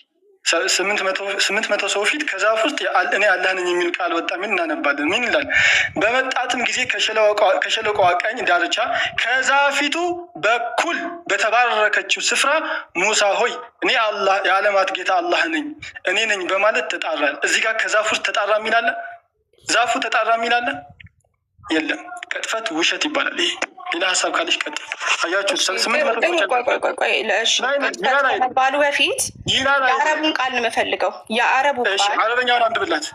800 ሰው ፊት ከዛፍ ውስጥ እኔ አላህ ነኝ የሚል ቃል ወጣ። ምን እናነባለን? ምን ይላል? በመጣትም ጊዜ ከሸለቆዋ ቀኝ ዳርቻ ከዛፊቱ በኩል በተባረከችው ስፍራ ሙሳ ሆይ እኔ አላህ የዓለማት ጌታ አላህ ነኝ እኔ ነኝ በማለት ተጣራ። እዚህ ጋር ከዛፍ ውስጥ ተጣራ የሚል አለ? ዛፉ ተጣራ የሚል አለ? የለም። ቅጥፈት ውሸት ይባላል። ይሄ ሌላ ሀሳብ ካለሽ ቀጥ አያችሁ። ባሉ በፊት የአረቡን ቃል እንመፈልገው። የአረቡ ቃል አረበኛውን አንብብላት።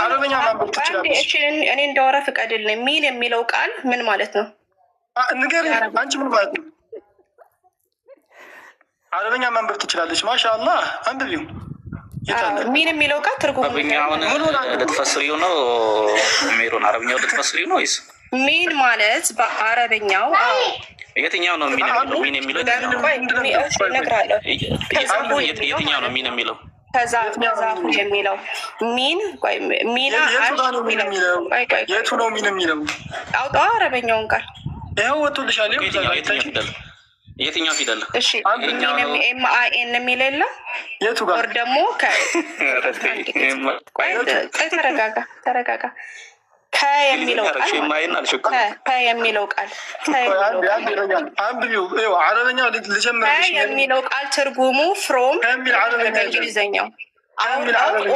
አረበኛ ማንበብ ትችላለች። እኔ እንደወረ ፍቀድልኝ። ሚን የሚለው ቃል ምን ማለት ነው? ንገሪኝ አንቺ ምን ማለት ነው? አረበኛ ማንበብ ትችላለች። ማሻአላህ አንብቢው። ሚን የሚለው ቃል ትርጉም አረብኛውን ልትፈስሪው ነው ሜሮን? አረብኛውን ልትፈስሪው ነው ወይስ ሚን ማለት በአረበኛው የትኛው ነው ሚን የሚለው? እነግርሃለሁ። የትኛው ነው ሚን የሚለው? ከዛፉ የሚለው ሚን ሚና የቱ ነው ሚን የሚለው? አውጣው አረበኛውን ቃል ይኸው ወጡልሻል። የትኛው ፊደል? እሺ ኤምአይኤን የሚል የለም? የቱ ጋር? ወር ደግሞ ተረጋጋ። ከየሚለው ቃል አረበኛው ልጀምርልሽ። የሚለው ቃል ትርጉሙ ፍሮም በእንግሊዝኛው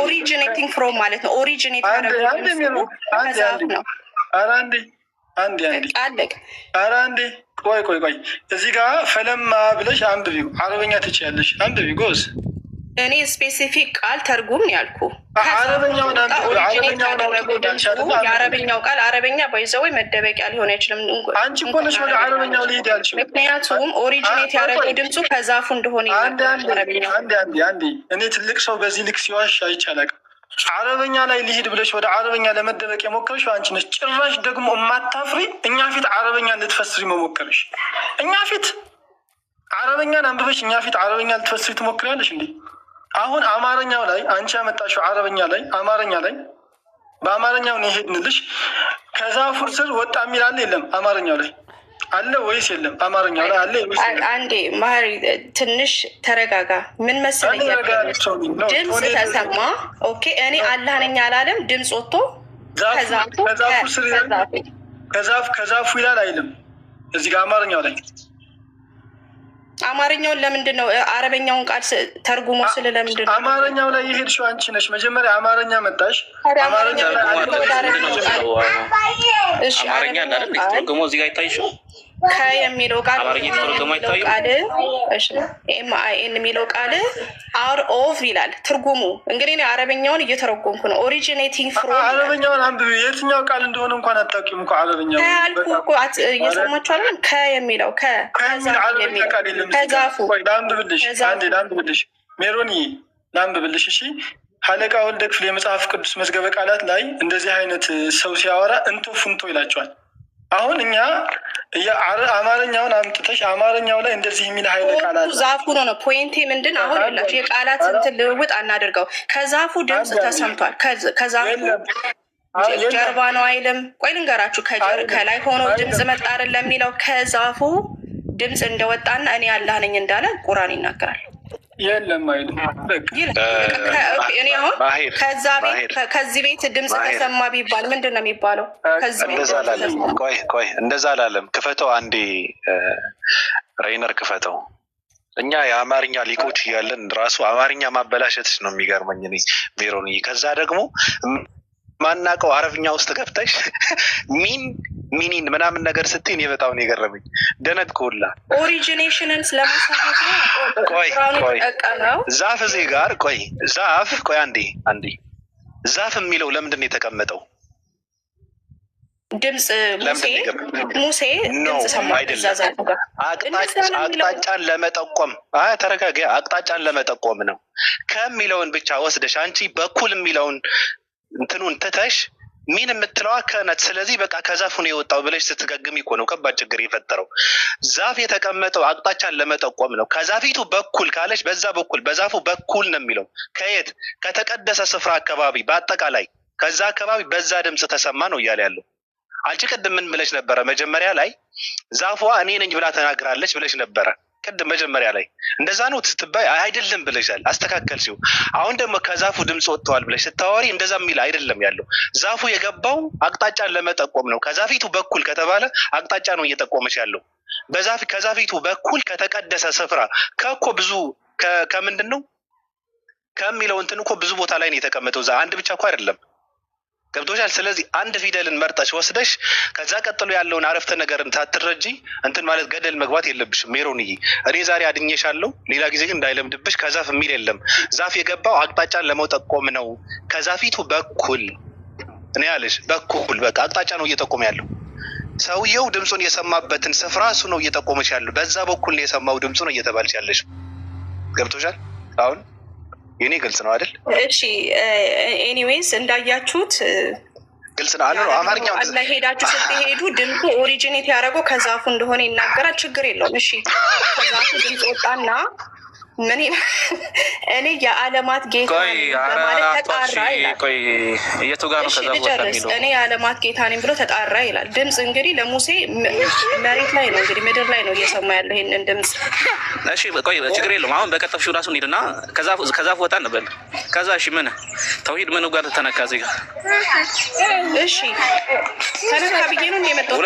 ኦሪጂኔቲንግ ፍሮም ማለት ነው። ኦሪጂኔት ነው። አንዴ ቆይ እዚህ ጋር ፈለማ ብለሽ አንብቢው። አረበኛ ትችያለሽ፣ አንብቢ ጎዝ። እኔ ስፔሲፊክ ቃል ተርጉም ያልኩ የአረበኛው ቃል አረበኛ ባይዘወይ መደበቂያ ሊሆን አይችልም። አንቺ እኮ ነሽ ወደ አረበኛው ሊሄድ ያልሽው። ምክንያቱም ኦሪጂኔት ያደረገው ድምፁ ከዛፉ እንደሆነ አንዴ እኔ ትልቅ ሰው በዚህ ልክ ሲዋሽ አይቻልም። አረበኛ ላይ ሊሄድ ብለሽ ወደ አረበኛ ለመደበቅ የሞከርሽ አንቺ ነሽ። ጭራሽ ደግሞ የማታፍሪ እኛ ፊት አረበኛ ልትፈስሪ መሞከርሽ። እኛ ፊት አረበኛን አንብበሽ እኛ ፊት አረበኛ ልትፈስሪ ትሞክሪያለሽ እንዴ? አሁን አማርኛው ላይ አንቺ ያመጣሽው አማርኛ ላይ በአማርኛው ነው የሄድንልሽ። ከዛፉ ስር ወጣ የሚል አለ የለም? አማርኛው ላይ አለ ወይስ የለም? አማርኛው ላይ አለ ወይስ የለም? አንዴ ማሪ ትንሽ ተረጋጋ። ምን መሰለኝ ድምፅ ተሰማ። ኦኬ እኔ አላህ ነኝ አላለም። ድምፅ ወጥቶ ከዛፉ ይላል አይልም? እዚህ ጋር አማርኛው ላይ አማርኛውን ለምንድን ነው አረበኛውን ቃል ተርጉሞ ስለ ለምንድን ነው አማርኛው ላይ የሄድሽው? አንቺ ነሽ መጀመሪያ አማርኛ መጣሽ። አማርኛ አይደል ተርጉሞ እዚህ ጋር አይታይሽም? ከየሚለው ቃል ኤምአይኤን የሚለው ቃል አር ኦፍ ይላል ትርጉሙ። እንግዲህ አረበኛውን እየተረጎምኩ ነው። ኦሪጂኔቲንግ ፍሮም አረበኛውን አንብቢ። የትኛው ቃል እንደሆነ እንኳን አታውቂም እኮ አረበኛው ያልኩ እኮ እየሰማችሁ አይደል? ከየሚለው ከዛፉ ላንብብልሽ ሜሮንዬ ላንብብልሽ። እሺ ሀለቃ ወልደ ክፍል የመጽሐፍ ቅዱስ መዝገበ ቃላት ላይ እንደዚህ አይነት ሰው ሲያወራ እንቶ ፍንቶ ይላቸዋል። አሁን እኛ አማርኛውን አምጥተሽ አማርኛው ላይ እንደዚህ የሚል ሀይለ ቃላት ዛፉ ነው ፖይንቴ ምንድን አሁን ያላችሁ የቃላት እንትን ልውውጥ አናደርገው። ከዛፉ ድምፅ ተሰምቷል። ከዛፉ ጀርባ ነው አይልም? ቆይ ልንገራችሁ። ከላይ ሆኖ ድምፅ መጣ አይደል ለሚለው ከዛፉ ድምፅ እንደወጣና እኔ አላህ ነኝ እንዳለ ቁርአን ይናገራል። የለም አይልም? እኔ አሁን ከዚህ ቤት ድምፅ ተሰማ ቢባል ምንድን ነው የሚባለው? ቆይ እንደዛ አላለም። ክፈተው አንዴ ሬይነር ክፈተው። እኛ የአማርኛ ሊቆች እያለን ራሱ አማርኛ ማበላሸት ነው የሚገርመኝ እኔ ሜሮን። ከዛ ደግሞ ማናቀው አረብኛ ውስጥ ገብተሽ ሚኒን ምናምን ነገር ስትይ እኔ በጣም ነው የገረመኝ። ደነጥኩላ ኦሪጂኔሽንን ስለማሳየት ነው። ቆይ ዛፍ እዚህ ጋር ዛፍ አንዴ ዛፍ የሚለው ለምንድን ነው የተቀመጠው? ድምፅ ሙሴ ድምፅ ሰማ። አቅጣጫን ለመጠቆም ተረጋጋ። አቅጣጫን ለመጠቆም ነው ከሚለውን ብቻ ወስደሽ አንቺ በኩል የሚለውን እንትኑን ትተሽ ሚን የምትለዋ ከነት። ስለዚህ በቃ ከዛፉ ነው የወጣው ብለሽ ስትገግም እኮ ነው ከባድ ችግር የፈጠረው። ዛፍ የተቀመጠው አቅጣጫን ለመጠቆም ነው። ከዛፊቱ በኩል ካለሽ በዛፉ በኩል ነው የሚለው። ከየት? ከተቀደሰ ስፍራ አካባቢ፣ በአጠቃላይ ከዛ አካባቢ በዛ ድምፅ ተሰማ ነው እያለ ያለው። አንቺ ቅድም ምን ብለሽ ነበረ? መጀመሪያ ላይ ዛፏ እኔ ነኝ ብላ ተናግራለች ብለሽ ነበረ። ቅድም መጀመሪያ ላይ እንደዛ ነው ስትባይ አይደለም ብለሻል፣ አስተካከልሽው። አሁን ደግሞ ከዛፉ ድምፅ ወጥተዋል ብለሽ ስታወሪ እንደዛ የሚል አይደለም ያለው። ዛፉ የገባው አቅጣጫን ለመጠቆም ነው። ከዛፊቱ በኩል ከተባለ አቅጣጫ ነው እየጠቆመች ያለው። ከዛፊቱ በኩል ከተቀደሰ ስፍራ ከእኮ ብዙ ከምንድን ነው ከሚለው እንትን እኮ ብዙ ቦታ ላይ ነው የተቀመጠው። አንድ ብቻ እኮ አይደለም። ገብቶሻል? ስለዚህ አንድ ፊደልን መርጠሽ ወስደሽ ከዛ ቀጥሎ ያለውን አረፍተ ነገርን ሳትረጂ እንትን ማለት ገደል መግባት የለብሽም። ሜሮንዬ እኔ ዛሬ አድኜሻለሁ፣ ሌላ ጊዜ ግን እንዳይለምድብሽ። ከዛፍ የሚል የለም። ዛፍ የገባው አቅጣጫን ለመጠቆም ነው። ከዛፊቱ በኩል እኔ ያለሽ በኩል በቃ አቅጣጫ ነው እየጠቆመ ያለው። ሰውየው ድምፁን የሰማበትን ስፍራ እሱ ነው እየጠቆመች ያለው። በዛ በኩል ነው የሰማው ድምፁ ነው እየተባልሽ ያለሽ። ገብቶሻል? አሁን የኔ ግልጽ ነው አይደል? እሺ ኤኒዌይስ እንዳያችሁት ግልጽ ነው አለ። አማርኛው ላይ ሄዳችሁ ስትሄዱ ድምፁ ኦሪጂኔት ያደረገው ከዛፉ እንደሆነ ይናገራል። ችግር የለውም። እሺ ከዛፉ ድምፅ ወጣና ምን እኔ የዓለማት ጌታ በማለት ተጣራ ይላል። የቱ ጋር ነው ከዛ ቦታ የሚለው? እኔ የዓለማት ጌታ ነኝ ብሎ ተጣራ ይላል። ድምፅ እንግዲህ ለሙሴ መሬት ላይ ነው እንግዲህ ምድር ላይ ነው እየሰማ ያለው ይሄንን ድምፅ። እሺ ቆይ ችግር የለውም። አሁን በቀጠፍሽው ራሱ እንሂድና ከዛፍ ወጣ እንበል። ከዛ እሺ ምን ተውሂድ ምን ጋር ተነካ እዚህ ጋር? እሺ ተነካ ብዬ ነው የመጣሁት።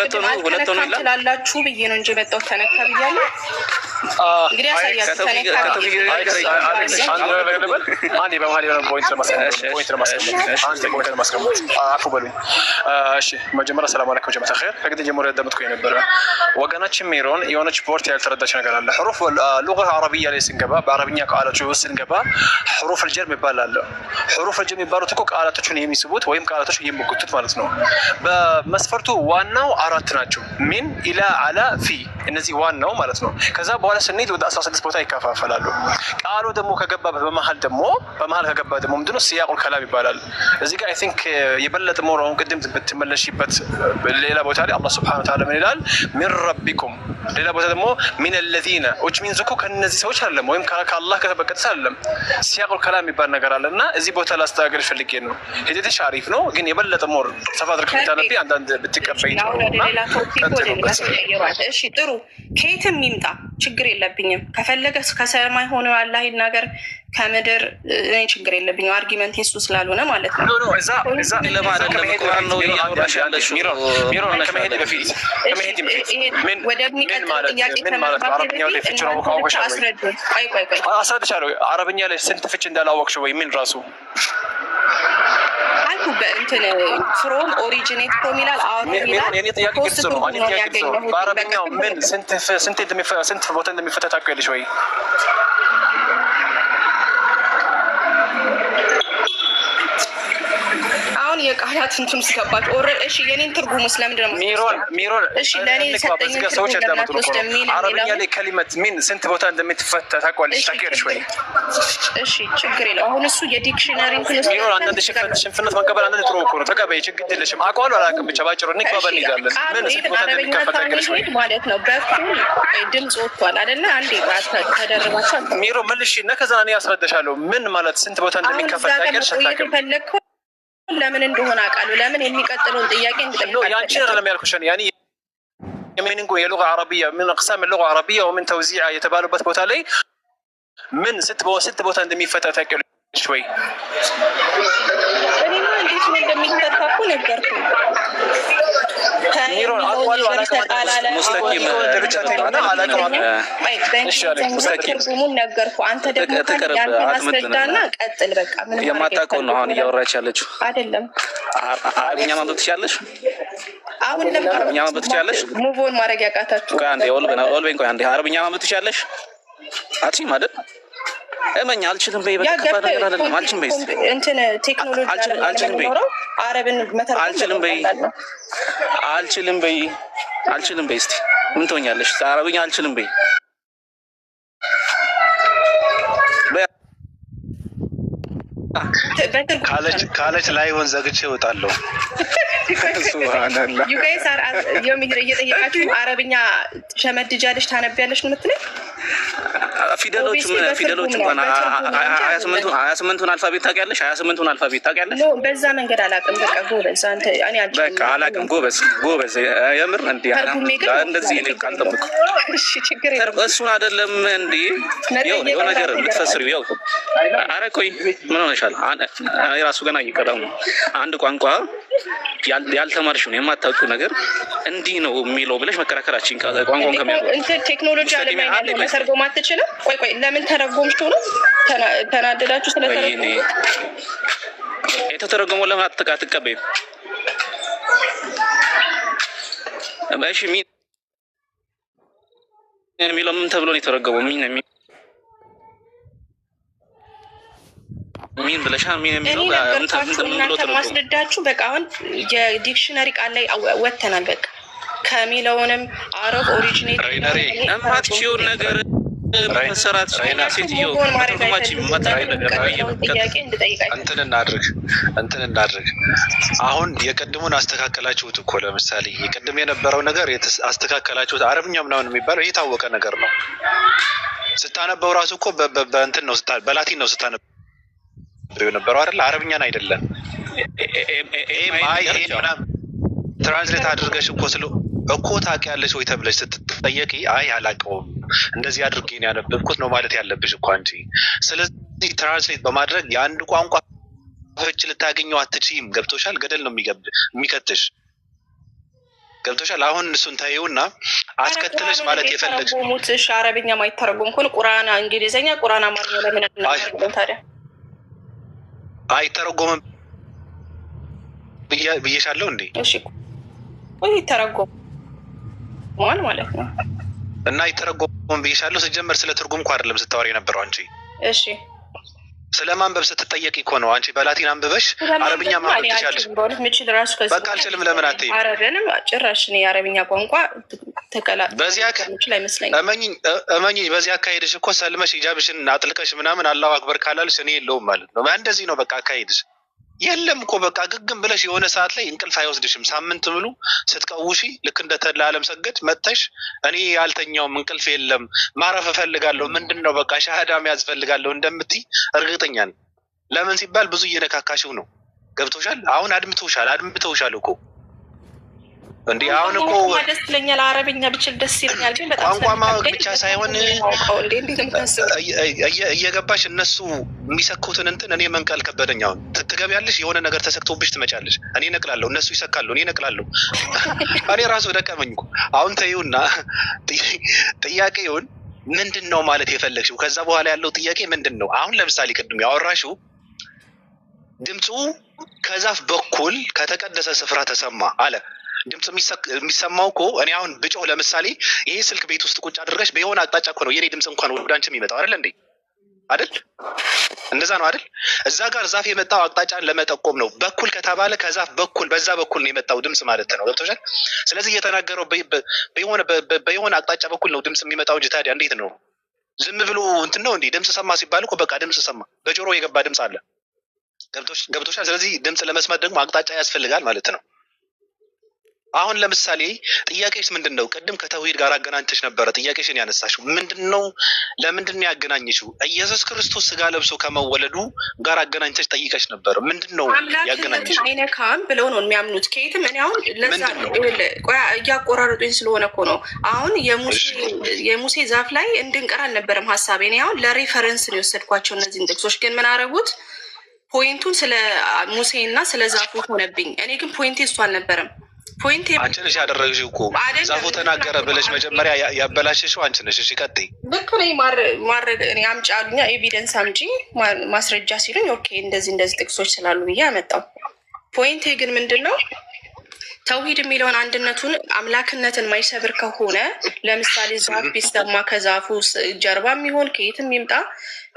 ሁለቱ ነው ይላላችሁ ብዬ ነው እንጂ የመጣሁት ተነካ ብያለሁ። እንግዲህ አሳያችሁ ተነካ አንዴ በመሀል የሆነ ፖይንት ለማስቀመጥ አፉ በሉኝ። እሺ መጀመሪያ ሰላም አለይኩም ጀማዓ ኸይር። ከግድ ጀምሮ ያዳመጥኩ የነበረ ወገናችን ሜሮን የሆነች ፖርት ያልተረዳች ነገር አለ። ሕሩፍ ሉጋ አረብያ ላይ ስንገባ በአረብኛ ቃላቶች ውስጥ ስንገባ ሕሩፍ አልጀር የሚባል አለ። ሕሩፍ አልጀር የሚባሉት እኮ ቃላቶችን የሚስቡት ወይም ቃላቶችን የሚሞግቱት ማለት ነው። በመስፈርቱ ዋናው 4 ናቸው። ሚን፣ ኢላ፣ አላ፣ ፊ እነዚህ ዋናው ማለት ነው። ከዛ በኋላ ስንሄድ ወደ 16 ቦታ ይከፋፈላሉ። ቃሉ ደግሞ ከገባበት በመሀል ከገባ ደግሞ ምንድነው ሲያቁል ከላም ይባላል። እዚህ ጋር አይ ቲንክ የበለጠ ሞራውን ቅድም ብትመለሽበት ሌላ ቦታ ላይ አላህ Subhanahu Wa Ta'ala ምን ይላል? ሚን ረቢኩም። ሌላ ቦታ ደግሞ ሚን الذين which means እኮ ከነዚህ ሰዎች አይደለም ወይም ከአላህ ከተበቀጠ አይደለም። ሲያቁል ከላም የሚባል ነገር አለና እዚህ ቦታ ላስተካክል ፈልጌ ነው። ሄደሽ አሪፍ ነው ግን የበለጠ ሞር ሰፋ አድርገሽ ብታነቢ አንዳንድ ብትቀበይ ነው። እሺ ጥሩ ከየትም ይምጣ ችግር የለብኝም። ከፈለገ ከሰማይ ሆኖ አላህ ይናገር ከምድር እኔ ችግር የለብኝም። አርጊመንት እሱ ስላልሆነ ማለት ነው። እዛ ለማለት ለመቆራን ነው ያወራሻለሽ። ሚሮን ከመሄድ በፊት ወደሚቀጥለው ጥያቄ አስረድቻለሁ። አረብኛ ላይ ስንት ፍች እንዳላወቅሽ ወይ ምን ራሱ አልኩ በእንትን ፍሮም ኦሪጂኔት ፍሮም ይላል። አሁን ይላል የኔ ጥያቄ ግልጽ ነው። እኔ ጥያቄ ግልጽ ነው። በአረብኛው ምን ስንት ቦታ እንደሚፈታ ታውቂያለሽ ወይ? አሁን የቃላት እንትን ስገባች ኦሬዲ እሺ የኔን ትርጉሙ ስለምንድን ነው ሚሮን እሺ ለኔ ሰጠኝ ሰዎች ያዳምጡ ነው። አረብኛ ላይ ከሊመት ምን ስንት ቦታ እንደምትፈታ ታውቂያለሽ ወይ? እሺ ችግር የለው። አሁን እሱ የዲክሽነሪ እንትን ውስጥ ሚሮን አንዳንድ ሽንፍነት መቀበል አንዳንድ ጥሩ እኮ ነው። ተቀበይ ችግር የለሽም። አውቀዋለሁ አላውቅም ብቻ ባጭሩ እንግባባን እንይዛለን። ምን ስንት ቦታ እንደሚከፈታ ታውቂያለሽ ወይ ማለት ነው። በኩል ድምጽ ወጥቷል አይደለ? አንዴ ተደረባቸው ሚሮን መልሽ እና ከዛ እኔ ያስረዳሻለሁ ምን ማለት ስንት ቦታ እንደሚከፈታ ታውቂያለሽ አታውቂም? ለምን እንደሆነ አውቃለሁ። ለምን የሚቀጥለውን ጥያቄ እንጠይቃለን። ያንቺ አይደለም ያልኩሽ ያኔ የምንንጎ የሉጋ አረብያ ምን አቅሳም የሉጋ አረብያ ወምን ተውዚዓ የተባሉበት ቦታ ላይ ምን ስንት ቦታ እንደሚፈታ ታውቂያለሽ ወይ? እኔማ እንዴት ነው እንደሚፈታ እኮ ነገርኩኝ። ሚሮን አቋሉ ትርጉሙን ነገርኩ። አንተ ደግሞ ያንተ ማስረዳና ቀጥል። በቃ ምንም የማታውቀው ነው አሁን እያወራች ያለችው አይደለም። አረብኛ ማንበብ ትችያለሽ? አሁን ለምን አረብኛ ማንበብ ትችያለሽ? ሙቭ ኦን ማድረግ ያቃታችሁ? ቆይ አንዴ ኦልቤን ቆይ አንዴ አረብኛ ማንበብ ትችያለሽ? አትችይም አይደል? እመኝ አልችልም በይ። በቃ ከባድ ነገር አይደለም። አልችልም በይ። እንትን ቴክኖሎጂ አልችልም በይ። አረብን መተርጎም አልችልም በይ። አልችልም በይ። እስቲ ምን ትሆኛለሽ? አረብኛ አልችልም በይ። ካለች ላይሆን ዘግቼ እወጣለሁ። ዩ ጋይስ እየጠየቃችሁ አረብኛ ሸመድጃለሽ ታነቢያለሽ ነው የምትለኝ? ፊደሎች እንኳን 28ቱን አልፋቤት ታውቂያለሽ? 28ቱን አልፋቤት ታውቂያለሽ? በዛ መንገድ አላውቅም። በቃ ጎበዝ አንተ። እኔ አልችልም። በቃ አላውቅም። ጎበዝ የምር እንዴ እንደዚህ እኔ ካልጠብኩ እሱን አይደለም እንዴ የሆነ ነገር ልትፈስሪው ያው ኧረ ቆይ ምን ሆነሻል? ራሱ ገና እየቀዳው ነው። አንድ ቋንቋ ያልተማርሽው ነው የማታውቂው ነገር እንዲህ ነው የሚለው ብለሽ መከራከራችን ቋንቋውን ከሚያውቁ ቴክኖሎጂ አለማይ ያለ መተርጎም አትችልም? ቆይ ለምን ተረጎምሽው ነው? ተናደዳችሁ ስለተረጎም? የተተረጎመው ለምን አትቀበይም? እሺ የሚለው ምን ተብሎ ነው የተረጎመው? ሚን ብለሻል። ሚን የሚለው እናንተ ማስረዳችሁ። በቃ አሁን የዲክሽነሪ ቃል ላይ ወተናል። በቃ ከሚለውንም አረብ ኦሪጂኔት እማትችይውን ነገር መሰራት ሴትዮ እንትን እናድርግ። አሁን የቅድሙን አስተካከላችሁት እኮ ለምሳሌ የቅድም የነበረው ነገር አስተካከላችሁት። አረብኛ ምናምን የሚባለው ይሄ የታወቀ ነገር ነው። ስታነበው ራሱ እኮ በእንትን ነው በላቲን ነው ስታነበው የነበረው አይደል? አረብኛን አይደለም። ትራንስሌት አድርገሽ እኮ እኮ ታውቂያለሽ ወይ ተብለሽ ስትጠየቂ አይ አላውቀውም እንደዚህ አድርጌ ነው ያነበብኩት ነው ማለት ያለብሽ እኮ አንቺ። ስለዚህ ትራንስሌት በማድረግ የአንድ ቋንቋ ፍች ልታገኘው አትችይም። ገብቶሻል? ገደል ነው የሚከትሽ። ገብቶሻል? አሁን እሱን ታየውና አስከትለሽ ማለት የፈለግሽ ሙትሽ አረብኛ ማይተረጎም ከሆነ ቁርአን እንግሊዘኛ ቁርአን አማርኛ ለምን አናደርገው ታዲያ? አይተረጎምም ብዬሻለሁ እንዴ? እሺ ወይ ይተረጎማል ማለት ነው። እና አይተረጎምም ብዬሻለሁ። ሲጀመር ስለ ትርጉም እኮ አይደለም ስታወሪ የነበረው አንቺ። እሺ ስለ ማንበብ ስትጠየቂ እኮ ነው። አንቺ በላቲን አንብበሽ አረብኛ ማንበብ ትችያለሽ። በቃ አልችልም ለምን አትይም? አረብንም ጭራሽ ነው የአረብኛ ቋንቋ በዚህ እመኚኝ በዚህ አካሄድሽ እኮ ሰልመሽ ሂጃብሽን አጥልቀሽ ምናምን አላሁ አክበር ካላልሽ እኔ የለውም ማለት ነው። እንደዚህ ነው በቃ አካሄድሽ። የለም እኮ በቃ ግግም ብለሽ የሆነ ሰዓት ላይ እንቅልፍ አይወስድሽም። ሳምንት ሙሉ ስትቀውሺ ልክ እንደ ተድላ ዓለም ሰገድ መጥተሽ እኔ ያልተኛውም እንቅልፍ የለም ማረፍ እፈልጋለሁ ምንድን ነው በቃ ሻሃዳ መያዝ እፈልጋለሁ እንደምትይ እርግጠኛ ነኝ። ለምን ሲባል ብዙ እየነካካሽው ነው። ገብቶሻል? አሁን አድምተውሻል እኮ እንዴ። አሁን እኮ ደስ ይለኛል አረብኛ ብችል ደስ ይለኛል። ግን በጣም ቋንቋ ማወቅ ብቻ ሳይሆን እየገባሽ እነሱ የሚሰኩትን እንትን እኔ መንቀል ከበደኝ። አሁን ትገቢያለሽ የሆነ ነገር ተሰክቶብሽ ትመጫለሽ። እኔ እነቅላለሁ፣ እነሱ ይሰካሉ፣ እኔ እነቅላለሁ። እኔ ራሱ ደቀመኝ እኮ። አሁን ተይውና ጥያቄውን ምንድን ነው ማለት የፈለግሽው? ከዛ በኋላ ያለው ጥያቄ ምንድን ነው? አሁን ለምሳሌ ቅድም ያወራሽው ድምፁ ከዛፍ በኩል ከተቀደሰ ስፍራ ተሰማ አለ። ድምፅ የሚሰማው እኮ እኔ አሁን ብጮህ ለምሳሌ ይሄ ስልክ ቤት ውስጥ ቁጭ አድርገሽ በየሆነ አቅጣጫ እኮ ነው የኔ ድምፅ እንኳን ወደ አንቺ የሚመጣው አይደል እንዴ? አይደል? እንደዛ ነው አይደል? እዛ ጋር ዛፍ የመጣው አቅጣጫን ለመጠቆም ነው። በኩል ከተባለ ከዛፍ በኩል በዛ በኩል ነው የመጣው ድምፅ ማለት ነው። ገብቶሻል? ስለዚህ እየተናገረው በየሆነ አቅጣጫ በኩል ነው ድምፅ የሚመጣው እንጂ ታዲያ እንዴት ነው ዝም ብሎ እንትን ነው እንዴ? ድምፅ ሰማ ሲባል እኮ በቃ ድምፅ ሰማ፣ በጆሮ የገባ ድምፅ አለ። ገብቶሻል? ስለዚህ ድምፅ ለመስማት ደግሞ አቅጣጫ ያስፈልጋል ማለት ነው። አሁን ለምሳሌ ጥያቄሽ ምንድን ነው? ቅድም ከተውሂድ ጋር አገናኝተሽ ነበረ ጥያቄሽን ያነሳሽው ምንድን ነው? ለምንድን ነው ያገናኘሽው? ኢየሱስ ክርስቶስ ስጋ ለብሶ ከመወለዱ ጋር አገናኝተሽ ጠይቀሽ ነበር። ምንድን ነው ያገናኘሽው? አይነካም ብለው ነው የሚያምኑት ከየትም። እኔ አሁን ለዛ እያቆራረጡኝ ስለሆነ እኮ ነው። አሁን የሙሴ ዛፍ ላይ እንድንቀር አልነበረም ሀሳቤ። እኔ አሁን ለሬፈረንስ ነው የወሰድኳቸው እነዚህን ጥቅሶች። ግን ምን አደረጉት? ፖይንቱን ስለ ሙሴ እና ስለ ዛፉ ሆነብኝ። እኔ ግን ፖይንቴ እሱ አልነበረም። አንቺ ነሽ ያደረግሽው እኮ ዛፉ ተናገረ ብለሽ መጀመሪያ ያበላሽሽው አንቺ ነሽ። እሺ ቀጥይ። ልክ ነኝ። ማድረግ እኔ አምጪ አሉኛ፣ ኤቪደንስ አምጪ ማስረጃ ሲሉኝ ኦኬ እንደዚህ ጥቅሶች ስላሉ ብዬ አመጣው። ፖይንቴ ግን ምንድን ነው? ተውሂድ የሚለውን አንድነቱን አምላክነትን ማይሰብር ከሆነ ለምሳሌ ዛፍ ቢሰማ ከዛፉ ጀርባ የሚሆን ከየትም ይምጣ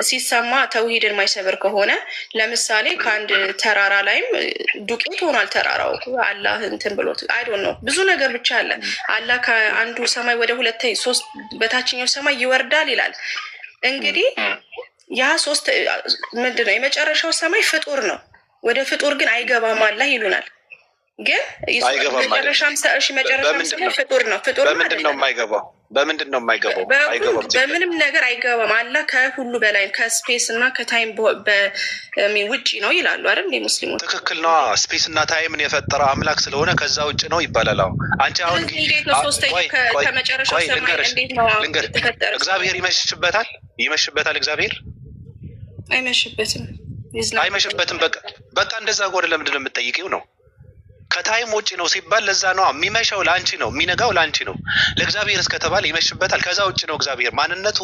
ሲሰማ ተውሂድን ማይሰብር ከሆነ ለምሳሌ ከአንድ ተራራ ላይም ዱቄት ሆኗል ተራራው አላህ እንትን ብሎት አይዶን ነው ብዙ ነገር ብቻ አለ። አላህ ከአንዱ ሰማይ ወደ ሁለት ሶስት በታችኛው ሰማይ ይወርዳል ይላል። እንግዲህ ያ ሶስት ምንድነው የመጨረሻው ሰማይ ፍጡር ነው። ወደ ፍጡር ግን አይገባም አላህ ይሉናል። ግን መጨረሻም ሰማይ ፍጡር ነው። ፍጡር በምንድን ነው የማይገባው? በምንድን ነው የማይገባው? በምንም ነገር አይገባም። አላህ ከሁሉ በላይ ከስፔስ እና ከታይም ውጭ ነው ይላሉ አይደል እንዴ ሙስሊሞች? ትክክል ነው። ስፔስ እና ታይምን የፈጠረ አምላክ ስለሆነ ከዛ ውጭ ነው ይባላል። አሁን አንቺ አሁን እንዴት ነው ሶስተኛው ከመጨረሻው ሰማይ እንዴት ነው ተፈጠረ? እግዚአብሔር ይመሽበታል? ይመሽበታል? እግዚአብሔር አይመሽበትም። አይመሽበትም። በቃ እንደዛ ጎደ ለምንድን ነው የምትጠይቂው ነው? ከታይም ውጭ ነው ሲባል ለዛ ነው የሚመሻው ለአንቺ ነው፣ የሚነጋው ለአንቺ ነው። ለእግዚአብሔር እስከተባለ ይመሽበታል። ከዛ ውጭ ነው እግዚአብሔር ማንነቱ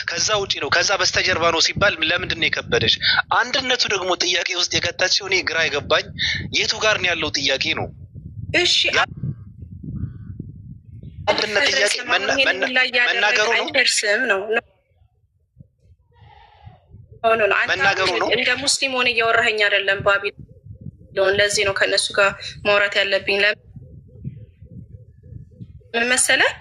ከዛ ውጭ ነው፣ ከዛ በስተጀርባ ነው ሲባል ለምንድን ነው የከበደሽ? አንድነቱ ደግሞ ጥያቄ ውስጥ የከተትሽው እኔ ግራ የገባኝ የቱ ጋር ነው ያለው ጥያቄ ነው። እሺ አንድነት ጥያቄ መናገሩ ነው መናገሩ ነው። እንደ ሙስሊም ሆነ እያወራኸኝ አይደለም ባቢ። ለዚህ ነው ከእነሱ ጋር ማውራት ያለብኝ። ለምን መሰለህ?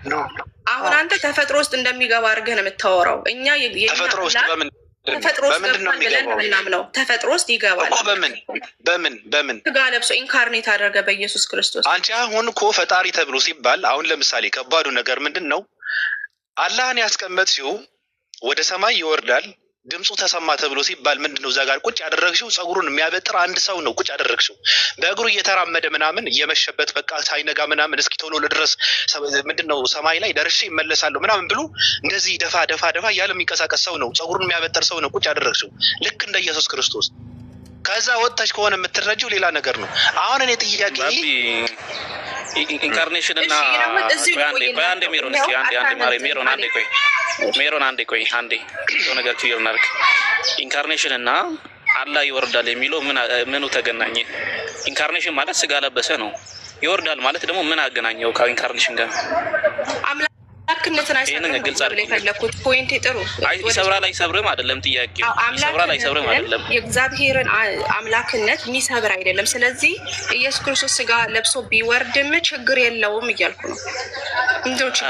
አሁን አንተ ተፈጥሮ ውስጥ እንደሚገባ አድርገህ ነው የምታወራው። እኛ ተፈጥሮ ውስጥ ተፈጥሮ ውስጥ ምናምነው ተፈጥሮ ውስጥ ይገባል። በምን ስጋ ለብሶ ኢንካርኔት አደረገ በኢየሱስ ክርስቶስ። አንቺ አሁን እኮ ፈጣሪ ተብሎ ሲባል አሁን ለምሳሌ ከባዱ ነገር ምንድን ነው? አላህን ያስቀመጥሽው ወደ ሰማይ ይወርዳል ድምፁ ተሰማ ተብሎ ሲባል ምንድነው? እዛ ጋር ቁጭ ያደረግሽው ጸጉሩን የሚያበጥር አንድ ሰው ነው ቁጭ ያደረግሽው። በእግሩ እየተራመደ ምናምን እየመሸበት በቃ ሳይነጋ ምናምን እስኪ ቶሎ ልድረስ ምንድነው ሰማይ ላይ ደርሼ እመለሳለሁ ምናምን ብሎ እንደዚህ ደፋ እያለ የሚንቀሳቀስ ሰው ነው። ጸጉሩን የሚያበጥር ሰው ነው ቁጭ ያደረግሽው ልክ እንደ ኢየሱስ ክርስቶስ። ከዛ ወጥተሽ ከሆነ የምትረጂው ሌላ ነገር ነው። አሁን እኔ ጥያቄ ኢንካርኔሽን እና አንዴ ሜሮን አንዴ ቆይ ነገር ክሊር እናድርግ። ኢንካርኔሽን እና አላህ ይወርዳል የሚለው ምኑ ተገናኘ? ኢንካርኔሽን ማለት ስጋ ለበሰ ነው። ይወርዳል ማለት ደግሞ ምን አገናኘው ከኢንካርኔሽን ጋር? አምላክነትን አይሰብርም። ፖይንት ጥሩ ይሰብራል አይሰብርም አይደለም ጥያቄው። ይሰብራል አይሰብርም አይደለም። የእግዚአብሔርን አምላክነት የሚሰብር አይደለም። ስለዚህ ኢየሱስ ክርስቶስ ስጋ ለብሶ ቢወርድም ችግር የለውም እያልኩ ነው።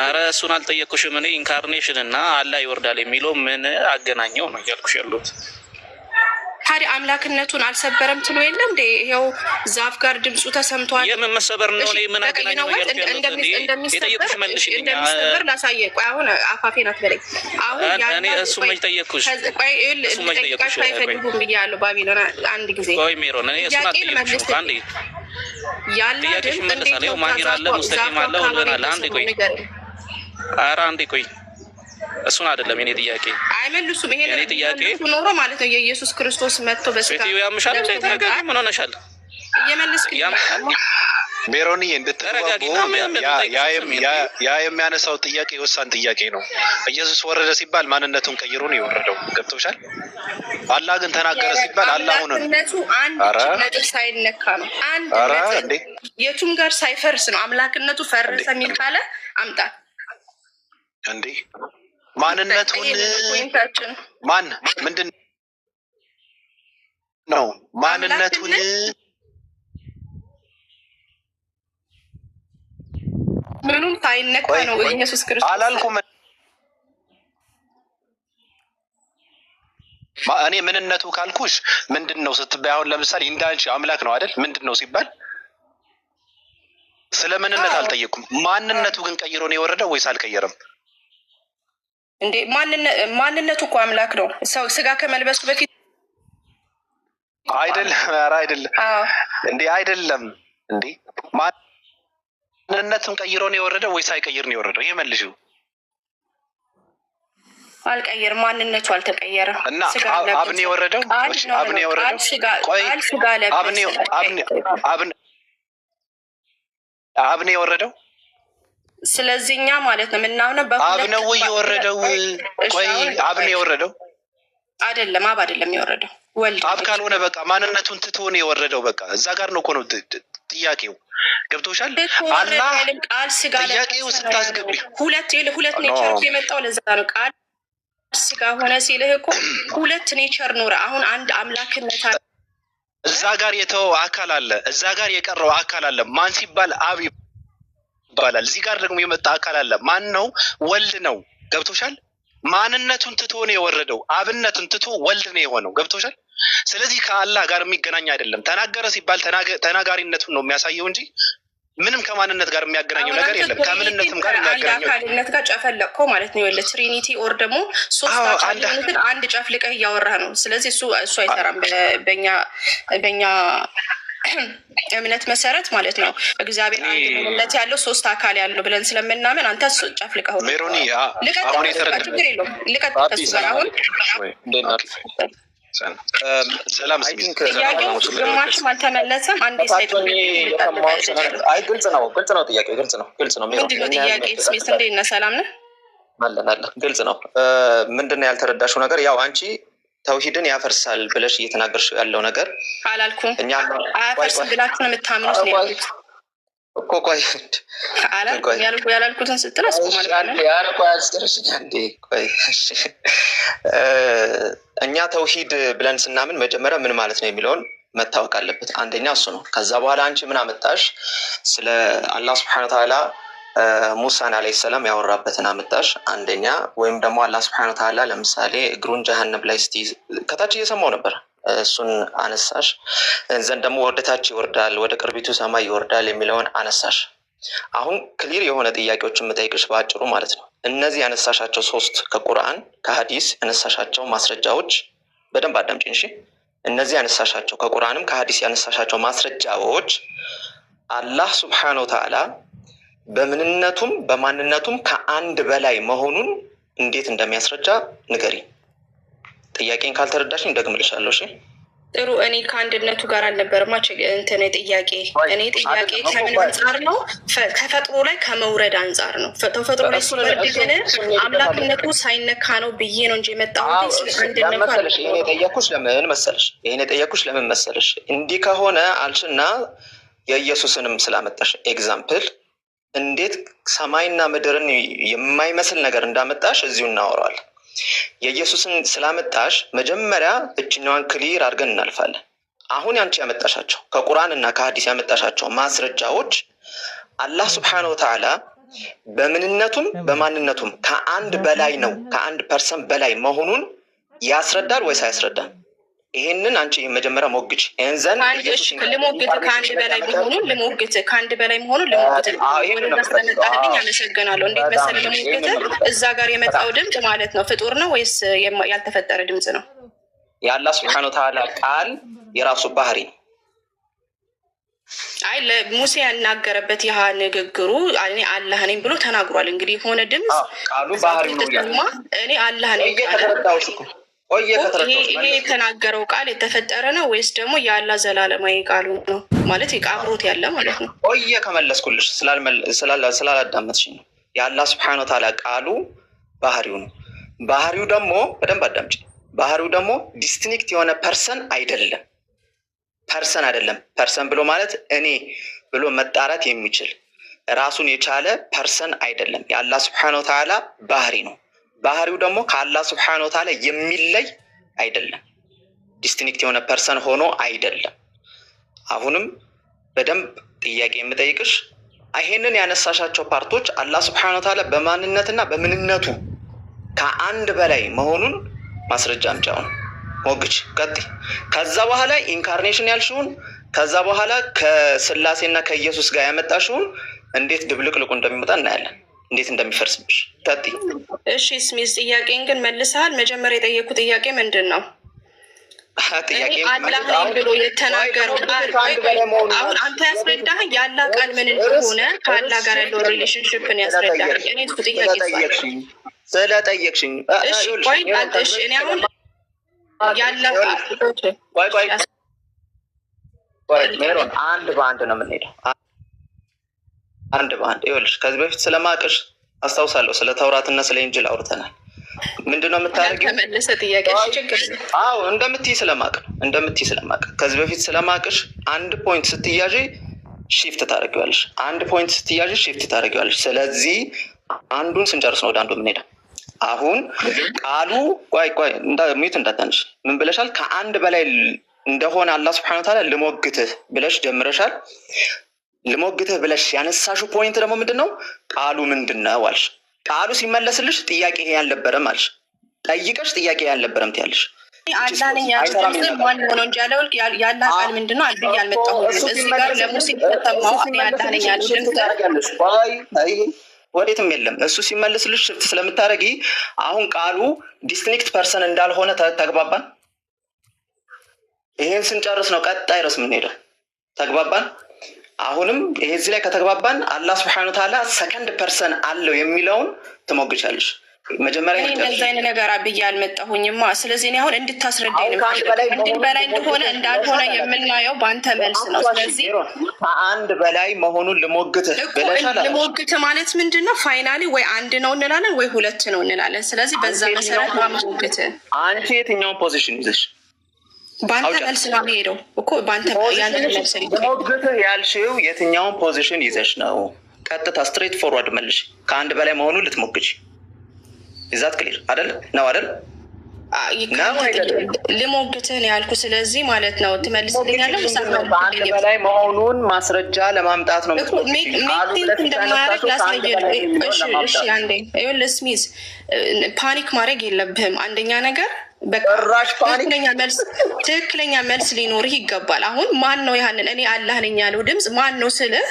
ኧረ እሱን አልጠየኩሽም እኔ። ኢንካርኔሽን እና አላህ ይወርዳል የሚለው ምን አገናኘው ነው እያልኩሽ ያለሁት። ታዲያ አምላክነቱን አልሰበረም ትሎ የለ እንዴ? ይኸው ዛፍ ጋር ድምፁ ተሰምቷል። የምን መሰበር ነው? እኔ ምን አገናኘው ነው እያልኩሽ ያለሁት። እንደሚሰበር ላሳየ። ቆይ አሁን አፋፌን አትበለኝ። አሁን እኔ እሱ መች ጠየቅኩሽ? ጠይቃሽ አይፈልጉም ብያለሁ። ባቢሎን አንድ ጊዜ ቆይ ሜሮን እኔ እሱን አልጠየቅሽም። አንዴ ጥያቄሽ መለሳል። ይኸው ማሂር አለ ሙስተቂም አለ ሁሉን አለ። አንዴ ቆይ ኧረ አንዴ ቆይ እሱን አይደለም የኔ ጥያቄ። አይመልሱም። ይሄ የኔ ጥያቄ ኖሮ ማለት ነው የኢየሱስ ክርስቶስ መጥቶ በስጋ ያምሻል ነገር ምን ሆነሻል? እየመለስክ ሜሮኒ እንድትረጋጉ ያ የሚያነሳው ጥያቄ የወሳን ጥያቄ ነው። ኢየሱስ ወረደ ሲባል ማንነቱን ቀይሮ ነው የወረደው። ገብቶሻል? አላህ ግን ተናገረ ሲባል አላህ ሆነ ነው። አንድ ነጥብ ሳይነካ ነው። አንድ ነጥብ የቱም ጋር ሳይፈርስ ነው። አምላክነቱ ፈረሰ የሚል ካለ አምጣ እንዴ ማንነቱን ማን ምንድን ነው ማንነቱን ምኑም ሳይነካ ነው ኢየሱስ ክርስቶስ አላልኩም። እኔ ምንነቱ ካልኩሽ ምንድን ነው ስትባይ አሁን ለምሳሌ እንዳንቺ አምላክ ነው አይደል? ምንድን ነው ሲባል ስለ ምንነት አልጠየኩም። ማንነቱ ግን ቀይሮ ነው የወረደው ወይስ አልቀየረም? እንዴ ማንነቱ እኮ አምላክ ነው። ሰው ስጋ ከመልበሱ በፊት አይደለም። ኧረ አይደለም እንዴ አይደለም እንዴ ማንነቱን ቀይሮ ነው የወረደው ወይስ አይቀይር ነው የወረደው? ይሄ መልሽው። አልቀየርም። ማንነቱ አልተቀየረም። እና አብኔ የወረደው አብኔ የወረደው ቆይ አብኔ የወረደው ስለዚህ እኛ ማለት ነው የምናምነው አብ ነው የወረደው። ቆይ አብ ነው የወረደው አይደለም። አብ አይደለም የወረደው ወልድ። አብ ካልሆነ በቃ ማንነቱን ትቶ ነው የወረደው። በቃ እዛ ጋር ነው እኮ ነው ጥያቄው ገብቶሻል? አላህ ጥያቄው ስታስገቢ ሁለት ኔቸር የመጣው ለዛ ነው። ቃል ስጋ ሆነ ሲልህ እኮ ሁለት ኔቸር ኖረ። አሁን አንድ አምላክነት እዛ ጋር የተወው አካል አለ፣ እዛ ጋር የቀረው አካል አለ። ማን ሲባል አብ ይባላል። እዚህ ጋር ደግሞ የመጣ አካል አለ። ማን ነው? ወልድ ነው። ገብቶሻል? ማንነቱን ትቶ ነው የወረደው። አብነቱን ትቶ ወልድ ነው የሆነው። ገብቶሻል? ስለዚህ ከአላህ ጋር የሚገናኝ አይደለም። ተናገረ ሲባል ተናጋሪነቱን ነው የሚያሳየው እንጂ ምንም ከማንነት ጋር የሚያገናኘው ነገር የለም። ከምንነትም ጋር የሚያገናኘው አካልነት ጋር ጨፈለቅከው ማለት ነው። የለ ትሪኒቲ ኦር ደግሞ ሶስት አካልነትን አንድ ጨፍልቀህ እያወራህ ነው። ስለዚህ እሱ አይሰራም በእኛ እምነት መሰረት ማለት ነው። እግዚአብሔር አንድ ምንነት ያለው ሶስት አካል ያለው ብለን ስለምናምን አንተ ጨፍልቀህ ሜሮኒ አሁን የተረዳ ችግር የለውም። ልቀጥል አሁን ሰላም ጥያቄው ግማሽም አልተመለሰም። አንዴ ሳይት አይ ግልጽ ነው ጥያቄው ግልጽ ነው። ምንድን ነው ጥያቄ? ስሜት እንዴት ነህ? ሰላም ነህ? አለን ግልጽ ነው። ምንድን ነው ያልተረዳሽው ነገር? ያው አንቺ ተውሂድን ያፈርሳል ብለሽ እየተናገርሽ ያለው ነገር አላልኩም። አያፈርስም ብላችሁ ነው የምታምኑት ነው ያሉት እኮ። ቆይ ያላልኩትን ስትል እኛ ተውሂድ ብለን ስናምን መጀመሪያ ምን ማለት ነው የሚለውን መታወቅ አለበት። አንደኛ እሱ ነው። ከዛ በኋላ አንቺ ምን አመጣሽ? ስለ አላህ ስብሐነ ወተዓላ ሙሳን አለይሂ ሰላም ያወራበትን አመጣሽ አንደኛ። ወይም ደግሞ አላህ ስብሐነ ወተዓላ ለምሳሌ እግሩን ጀሃነም ላይ እስቲ ከታች እየሰማው ነበር፣ እሱን አነሳሽ። ዘንድ ደግሞ ወደታች ይወርዳል፣ ወደ ቅርቢቱ ሰማይ ይወርዳል የሚለውን አነሳሽ። አሁን ክሊር የሆነ ጥያቄዎችን የምጠይቅሽ በአጭሩ ማለት ነው። እነዚህ ያነሳሻቸው ሶስት ከቁርአን ከሀዲስ ያነሳሻቸው ማስረጃዎች በደንብ አዳምጪኝ እሺ። እነዚህ ያነሳሻቸው ከቁርአንም ከሀዲስ ያነሳሻቸው ማስረጃዎች አላህ ሱብሓነሁ ወተዓላ በምንነቱም በማንነቱም ከአንድ በላይ መሆኑን እንዴት እንደሚያስረዳ ንገሪ። ጥያቄን ካልተረዳሽኝ ደግምልሻለሁ እሺ። ጥሩ። እኔ ከአንድነቱ ጋር አልነበረማ እንትን ጥያቄ ከምን አንጻር ነው? ተፈጥሮ ላይ ከመውረድ አንጻር ነው። ተፈጥሮ ላይ ሲወርድ ግን አምላክነቱ ሳይነካ ነው ብዬ ነው እንጂ የመጣሁት አንድነቱ ይሄን የጠየኩሽ ለምን መሰለሽ? እንዲህ ከሆነ አልሽና የኢየሱስንም ስላመጣሽ ኤግዛምፕል እንዴት ሰማይና ምድርን የማይመስል ነገር እንዳመጣሽ እዚሁ እናወራዋለን። የኢየሱስን ስላመጣሽ መጀመሪያ እችኛዋን ክሊር አድርገን እናልፋለን። አሁን ያንቺ ያመጣሻቸው ከቁርአን እና ከሀዲስ ያመጣሻቸው ማስረጃዎች አላህ ሱብሓነሁ ወተዓላ በምንነቱም በማንነቱም ከአንድ በላይ ነው፣ ከአንድ ፐርሰንት በላይ መሆኑን ያስረዳል ወይስ አያስረዳም? ይሄንን አንቺ መጀመሪያ ሞግች። እንዘን ልሞግት ከአንድ በላይ መሆኑን ልሞግት ከአንድ በላይ መሆኑን ልሞግት ስለመጣልኝ አመሰግናለሁ። እንዴት መሰለህ ልሞግት እዛ ጋር የመጣው ድምፅ ማለት ነው ፍጡር ነው ወይስ ያልተፈጠረ ድምፅ ነው? የአላህ ሱብሓነሁ ወተዓላ ቃል የራሱ ባህሪ ነው። አይ ለሙሴ ያናገረበት ያ ንግግሩ እኔ አላህ ነኝ ብሎ ተናግሯል። እንግዲህ የሆነ ድምፅ ቃሉ ባህሪ ነው። እኔ አላህ ነኝ ይሄ የተናገረው ቃል የተፈጠረ ነው ወይስ ደግሞ የአላህ ዘላለማዊ ቃሉ ነው? ማለት አብሮት ያለ ማለት ነው። ቆየ ከመለስኩልሽ ስላላዳመጥሽኝ ነው። የአላህ ሱብሓነሁ ወተዓላ ቃሉ ባህሪው ነው። ባህሪው ደግሞ በደንብ አዳምጪ። ባህሪው ደግሞ ዲስቲንክት የሆነ ፐርሰን አይደለም። ፐርሰን ብሎ ማለት እኔ ብሎ መጣራት የሚችል ራሱን የቻለ ፐርሰን አይደለም። የአላህ ሱብሓነሁ ወተዓላ ባህሪ ነው። ባህሪው ደግሞ ከአላህ ሱብሓነሁ ወተዓላ የሚለይ አይደለም። ዲስቲንክት የሆነ ፐርሰን ሆኖ አይደለም። አሁንም በደንብ ጥያቄ የምጠይቅሽ ይሄንን ያነሳሻቸው ፓርቶች አላህ ሱብሓነሁ ወተዓላ በማንነትና በምንነቱ ከአንድ በላይ መሆኑን ማስረጃ አምጪውን ሞግች ቀጥይ። ከዛ በኋላ ኢንካርኔሽን ያልሽውን ከዛ በኋላ ከስላሴና ከኢየሱስ ጋር ያመጣሽውን እንዴት ድብልቅልቁ እንደሚመጣ እናያለን፣ እንዴት እንደሚፈርስብሽ ቀጥይ። እሺ ስሚዝ ጥያቄን ግን መልሰሃል። መጀመሪያ የጠየኩ ጥያቄ ምንድን ነው? አላህ ነኝ ብሎ የተናገረው አሁን አንተ ያስረዳህ የአላህ ቃል ምን እንደሆነ ከአላህ ጋር ያለው ሪሌሽንሽፕን ያስረዳህ። እኔ እሱ ጥያቄ ስለጠየቅሽኝ እሺ ቆይ እሺ እኔ አሁን ያላህ ቆይ ሜሮን አንድ በአንድ ነው የምንሄደው። አንድ በአንድ ይኸውልሽ፣ ከዚህ በፊት ስለማቅሽ አስታውሳለሁ። ስለ ተውራትና ስለ ኢንጅል አውርተናል። ምንድነው የምታደርጊው? ተመለሰ ጥያቄ ችግር ነው። አዎ እንደምትይ ስለማቅ ከዚህ በፊት ስለማቅሽ አንድ ፖይንት ስትያዢ ሺፍት ታደርጊዋለሽ። አንድ ፖይንት ስትያዥ ሺፍት ታደርጊዋለሽ። ስለዚህ አንዱን ስንጨርስ ነው ወደ አንዱ የምንሄደው። አሁን ቃሉ ቆይ ሚዩት እንዳታንሽ ምን ብለሻል? ከአንድ በላይ እንደሆነ አላህ ሱብሓነሁ ወተዓላ ልሞግትህ ብለሽ ጀምረሻል። ልሞግትህ ብለሽ ያነሳሹ ፖይንት ደግሞ ምንድን ነው? ቃሉ ምንድን ነው አልሽ። ቃሉ ሲመለስልሽ ጥያቄ ይሄ ያልነበረም አልሽ። ጠይቀሽ ጥያቄ ያልነበረም ትያለሽ። አላህ ነኝ ያለው ማን ሆኖ እንጂ ያለው ያላ ቃል ምንድነው? አልብይ ያልመጣው እዚህ ጋር ለሙሴ ተተማው አላህ ነኝ ያለው ወዴትም የለም። እሱ ሲመልስልሽ ሽፍት ስለምታረጊ አሁን ቃሉ ዲስቲንክት ፐርሰን እንዳልሆነ ተግባባን። ይሄን ስንጨርስ ነው ቀጣይ ርዕስ የምንሄደው። ተግባባን። አሁንም ይሄ እዚህ ላይ ከተግባባን አላህ ሱብሓነሁ ወተዓላ ሰከንድ ፐርሰን አለው የሚለውን ትሞግቻለሽ። መጀመሪያ እንደዛ አይነት ነገር አብዬ አልመጣሁኝማ። ስለዚህ እኔ አሁን እንድታስረዳኝ ነው ከአንድ በላይ እንደሆነ እንዳልሆነ የምናየው በአንተ መልስ ነው። ስለዚህ ከአንድ በላይ መሆኑን ልሞግትህ ብለሻል። ልሞግትህ ማለት ምንድን ነው? ፋይናሊ ወይ አንድ ነው እንላለን ወይ ሁለት ነው እንላለን። ስለዚህ በዛ መሰረት ማሞግትህ አንቺ የትኛውን ፖዚሽን ይዘሽ በአንተ መልስ ነው የሚሄደው እኮ በአንተ ያንን መልስ ልሞግትህ ያልሽው የትኛውን ፖዚሽን ይዘሽ ነው? ቀጥታ ስትሬት ፎርዋርድ መልሽ። ከአንድ በላይ መሆኑን ልትሞግች ይዛት ክሊር አይደል ነው አይደል? ልሞግትህ ነው ያልኩ። ስለዚህ ማለት ነው ትመልስልኛለህ። ከአንድ በላይ መሆኑን ማስረጃ ለማምጣት ነው እንደማያደርግ ላሳየህ። እሺ አንዴ ይኸውልህ ስሚዝ ፓኒክ ማድረግ የለብህም። አንደኛ ነገር ትክክለኛ መልስ ሊኖርህ ይገባል። አሁን ማን ነው ያንን እኔ አላህ ነኝ ያለው ድምፅ ማን ነው ስልህ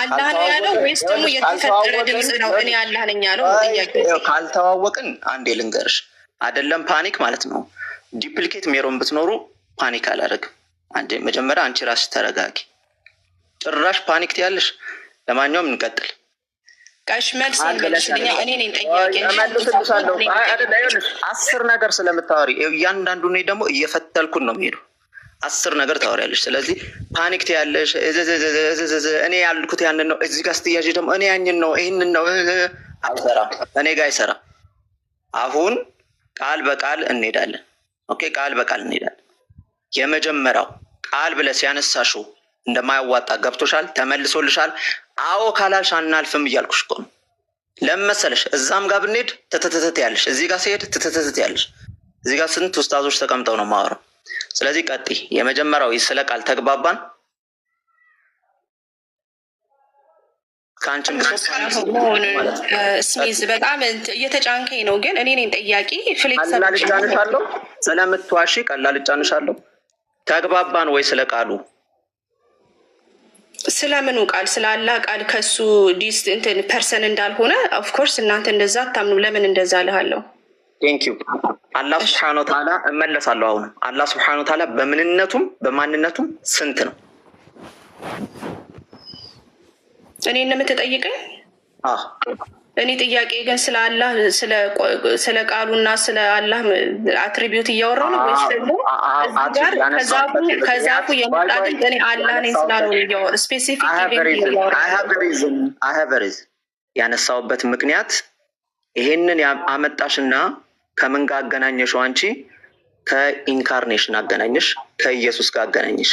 አላህ ነው ያለው ወይስ ደግሞ የተፈጠረ ድምፅ ነው? እኔ አላህ ነኝ ያለው ጥያቄ ካልተዋወቅን አንዴ ልንገርሽ፣ አይደለም ፓኒክ ማለት ነው። ዲፕሊኬት ሜሮን ብትኖሩ ፓኒክ አላደርግም። አንዴ መጀመሪያ አንቺ ራስሽ ተረጋጊ። ጭራሽ ፓኒክ ትያለሽ። ለማንኛውም እንቀጥል። ቃሽ መልስ ይመልስልኛ። እኔ ነኝ ጠያቄ እመልስልሻለሁ። አስር ነገር ስለምታወሪ እያንዳንዱ እኔ ደግሞ እየፈተልኩን ነው የሚሄደው። 10 ነገር ታወሪያለሽ። ስለዚህ ፓኒክ ትያለሽ። እኔ ያልኩት ያንን ነው። እዚህ ጋር ስትያዥ ደግሞ እኔ ያንን ነው ይህንን ነው። አይሰራም፣ እኔ ጋር አይሰራም። አሁን ቃል በቃል እንሄዳለን። ኦኬ፣ ቃል በቃል እንሄዳለን። የመጀመሪያው ቃል ብለሽ ያነሳሽው እንደማያዋጣ ገብቶሻል፣ ተመልሶልሻል። አዎ ካላልሽ አናልፍም እያልኩሽ እኮ ነው። ለምን መሰለሽ? እዛም ጋር ብንሄድ ትትትት ያለሽ፣ እዚህ ጋር ሲሄድ ትትትት ያለሽ። እዚህ ጋር ስንት ኡስታዞች ተቀምጠው ነው የማወራው። ስለዚህ ቀጥይ። የመጀመሪያው ስለ ቃል ተግባባን። ከአንቺም ስሚዝ በጣም እየተጫንከኝ ነው፣ ግን እኔ ነኝ ጠያቂ። ፍሌክስ ቀላል እጫንሻለሁ፣ ስለምትዋሺ ቀላል እጫንሻለሁ። ተግባባን ወይ ስለ ቃሉ? ስለምኑ ቃል? ስለ አላህ ቃል ከሱ ዲስ እንትን ፐርሰን እንዳልሆነ ኦፍኮርስ እናንተ እንደዛ አታምኑ። ለምን እንደዛ ልሃለሁ? ቴንኪዩ። አላህ ስብሐነሁ ወተዓላ እመለሳለሁ። አሁን አላህ ስብሐነሁ ወተዓላ በምንነቱም በማንነቱም ስንት ነው? እኔ እንደምትጠይቀኝ እኔ ጥያቄ ግን ስለ አላህ ስለ ቃሉና ስለ አላህ አትሪቢዩት እያወራሁ ነው ወይስ ደግሞ ጋር ከዛፉ የመጣ ግን እኔ አላህ ነኝ ስላልሆነ እያወራሁ ስፔሲፊክ ያነሳውበት ምክንያት ይሄንን አመጣሽና ከምን ጋር አገናኘሽው? አንቺ ከኢንካርኔሽን አገናኘሽ፣ ከኢየሱስ ጋር አገናኘሽ።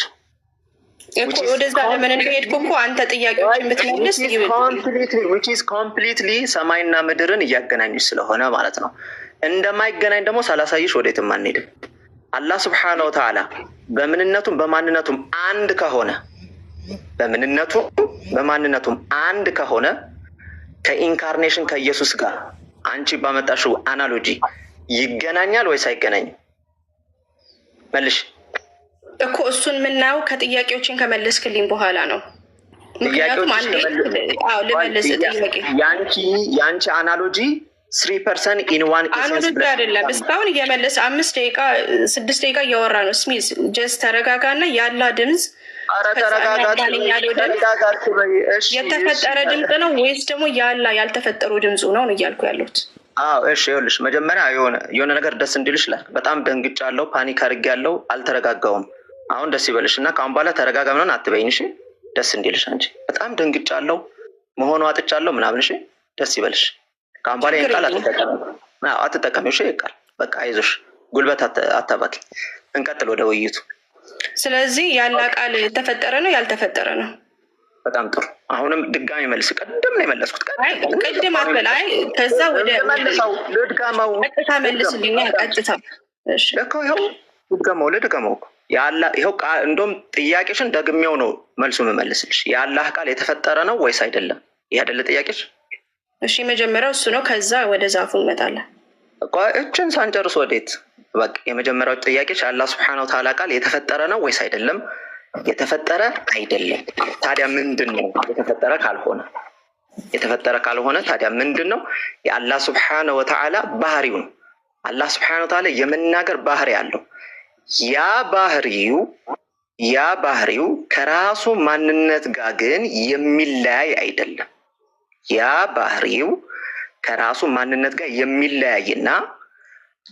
ወደዛ ለምን እንደሄድኩ እኮ አንተ ጥያቄዎችን ብትመልስ ኮምፕሊትሊ ሰማይና ምድርን እያገናኙ ስለሆነ ማለት ነው። እንደማይገናኝ ደግሞ ሳላሳይሽ ወዴትም አንሄድም። አላህ ስብሐነሁ ወተዓላ በምንነቱም በማንነቱም አንድ ከሆነ በማንነቱም አንድ ከሆነ ከኢንካርኔሽን ከኢየሱስ ጋር አንቺ ባመጣሽው አናሎጂ ይገናኛል ወይስ አይገናኝም? መልሽ እኮ እሱን የምናየው ከጥያቄዎችን ከመለስክልኝ በኋላ ነው። ምክንያቱም ልመልስ ጥያቄ የአንቺ አናሎጂ 3% ኢን ዋን አናሎጂ አይደለም። እስካሁን እየመለስ 5 ደቂቃ 6 ደቂቃ እያወራ ነው። ስሚዝ ጀስት ተረጋጋና ያላ ድምፅ የተፈጠረ ድምፅ ነው ወይስ ደግሞ ያላ ያልተፈጠሩ ድምፁ ነው እያልኩ ያለሁት? እሺ ይኸውልሽ፣ መጀመሪያ የሆነ ነገር ደስ እንዲልሽ በጣም ደንግጫለሁ፣ ፓኒክ አድርጌያለሁ፣ አልተረጋጋውም። አሁን ደስ ይበልሽ እና ከአሁን በኋላ ተረጋጋ ምናምን አትበይኝ እሺ? ደስ እንዲልሽ አንቺ በጣም ደንግጫለሁ መሆኑ አጥቻለሁ ምናምን እሺ? ደስ ይበልሽ። ከአሁን በኋላ ይሄን ቃል አትጠቀሚ እሺ? ይሄን ቃል በቃ አይዞሽ፣ ጉልበት አታባኪ። እንቀጥል ወደ ውይይቱ። ስለዚህ ያለ ቃል የተፈጠረ ነው ያልተፈጠረ ነው? በጣም ጥሩ። አሁንም ድጋሚ መልስ። ቅድም ነው የመለስኩት። ቅድም አትበል። አይ ከዛ ወደ ልድገመው። ቀጥታ መልስልኝ። ቀጥታ እሺ። ልድገመው። ይኸው እንደውም ጥያቄሽን ደግሜው ነው መልሱ የምመልስልሽ። የአላህ ቃል የተፈጠረ ነው ወይስ አይደለም? ይህ አይደለ ጥያቄሽ? እሺ መጀመሪያው እሱ ነው። ከዛ ወደ ዛፉ እንመጣለን። እችን ሳንጨርስ ወዴት? በቃ የመጀመሪያው ጥያቄሽ አላህ ሱብሓነሁ ወተዓላ ቃል የተፈጠረ ነው ወይስ አይደለም? የተፈጠረ አይደለም። ታዲያ ምንድን ነው? የተፈጠረ ካልሆነ ታዲያ ምንድን ነው? የአላህ ሱብሓነሁ ወተዓላ ባህሪው ነው። አላህ ሱብሓነሁ ወተዓላ የመናገር ባህሪ አለው። ያ ባህሪው ከራሱ ማንነት ጋር ግን የሚለያይ አይደለም። ያ ባህሪው ከራሱ ማንነት ጋር የሚለያይና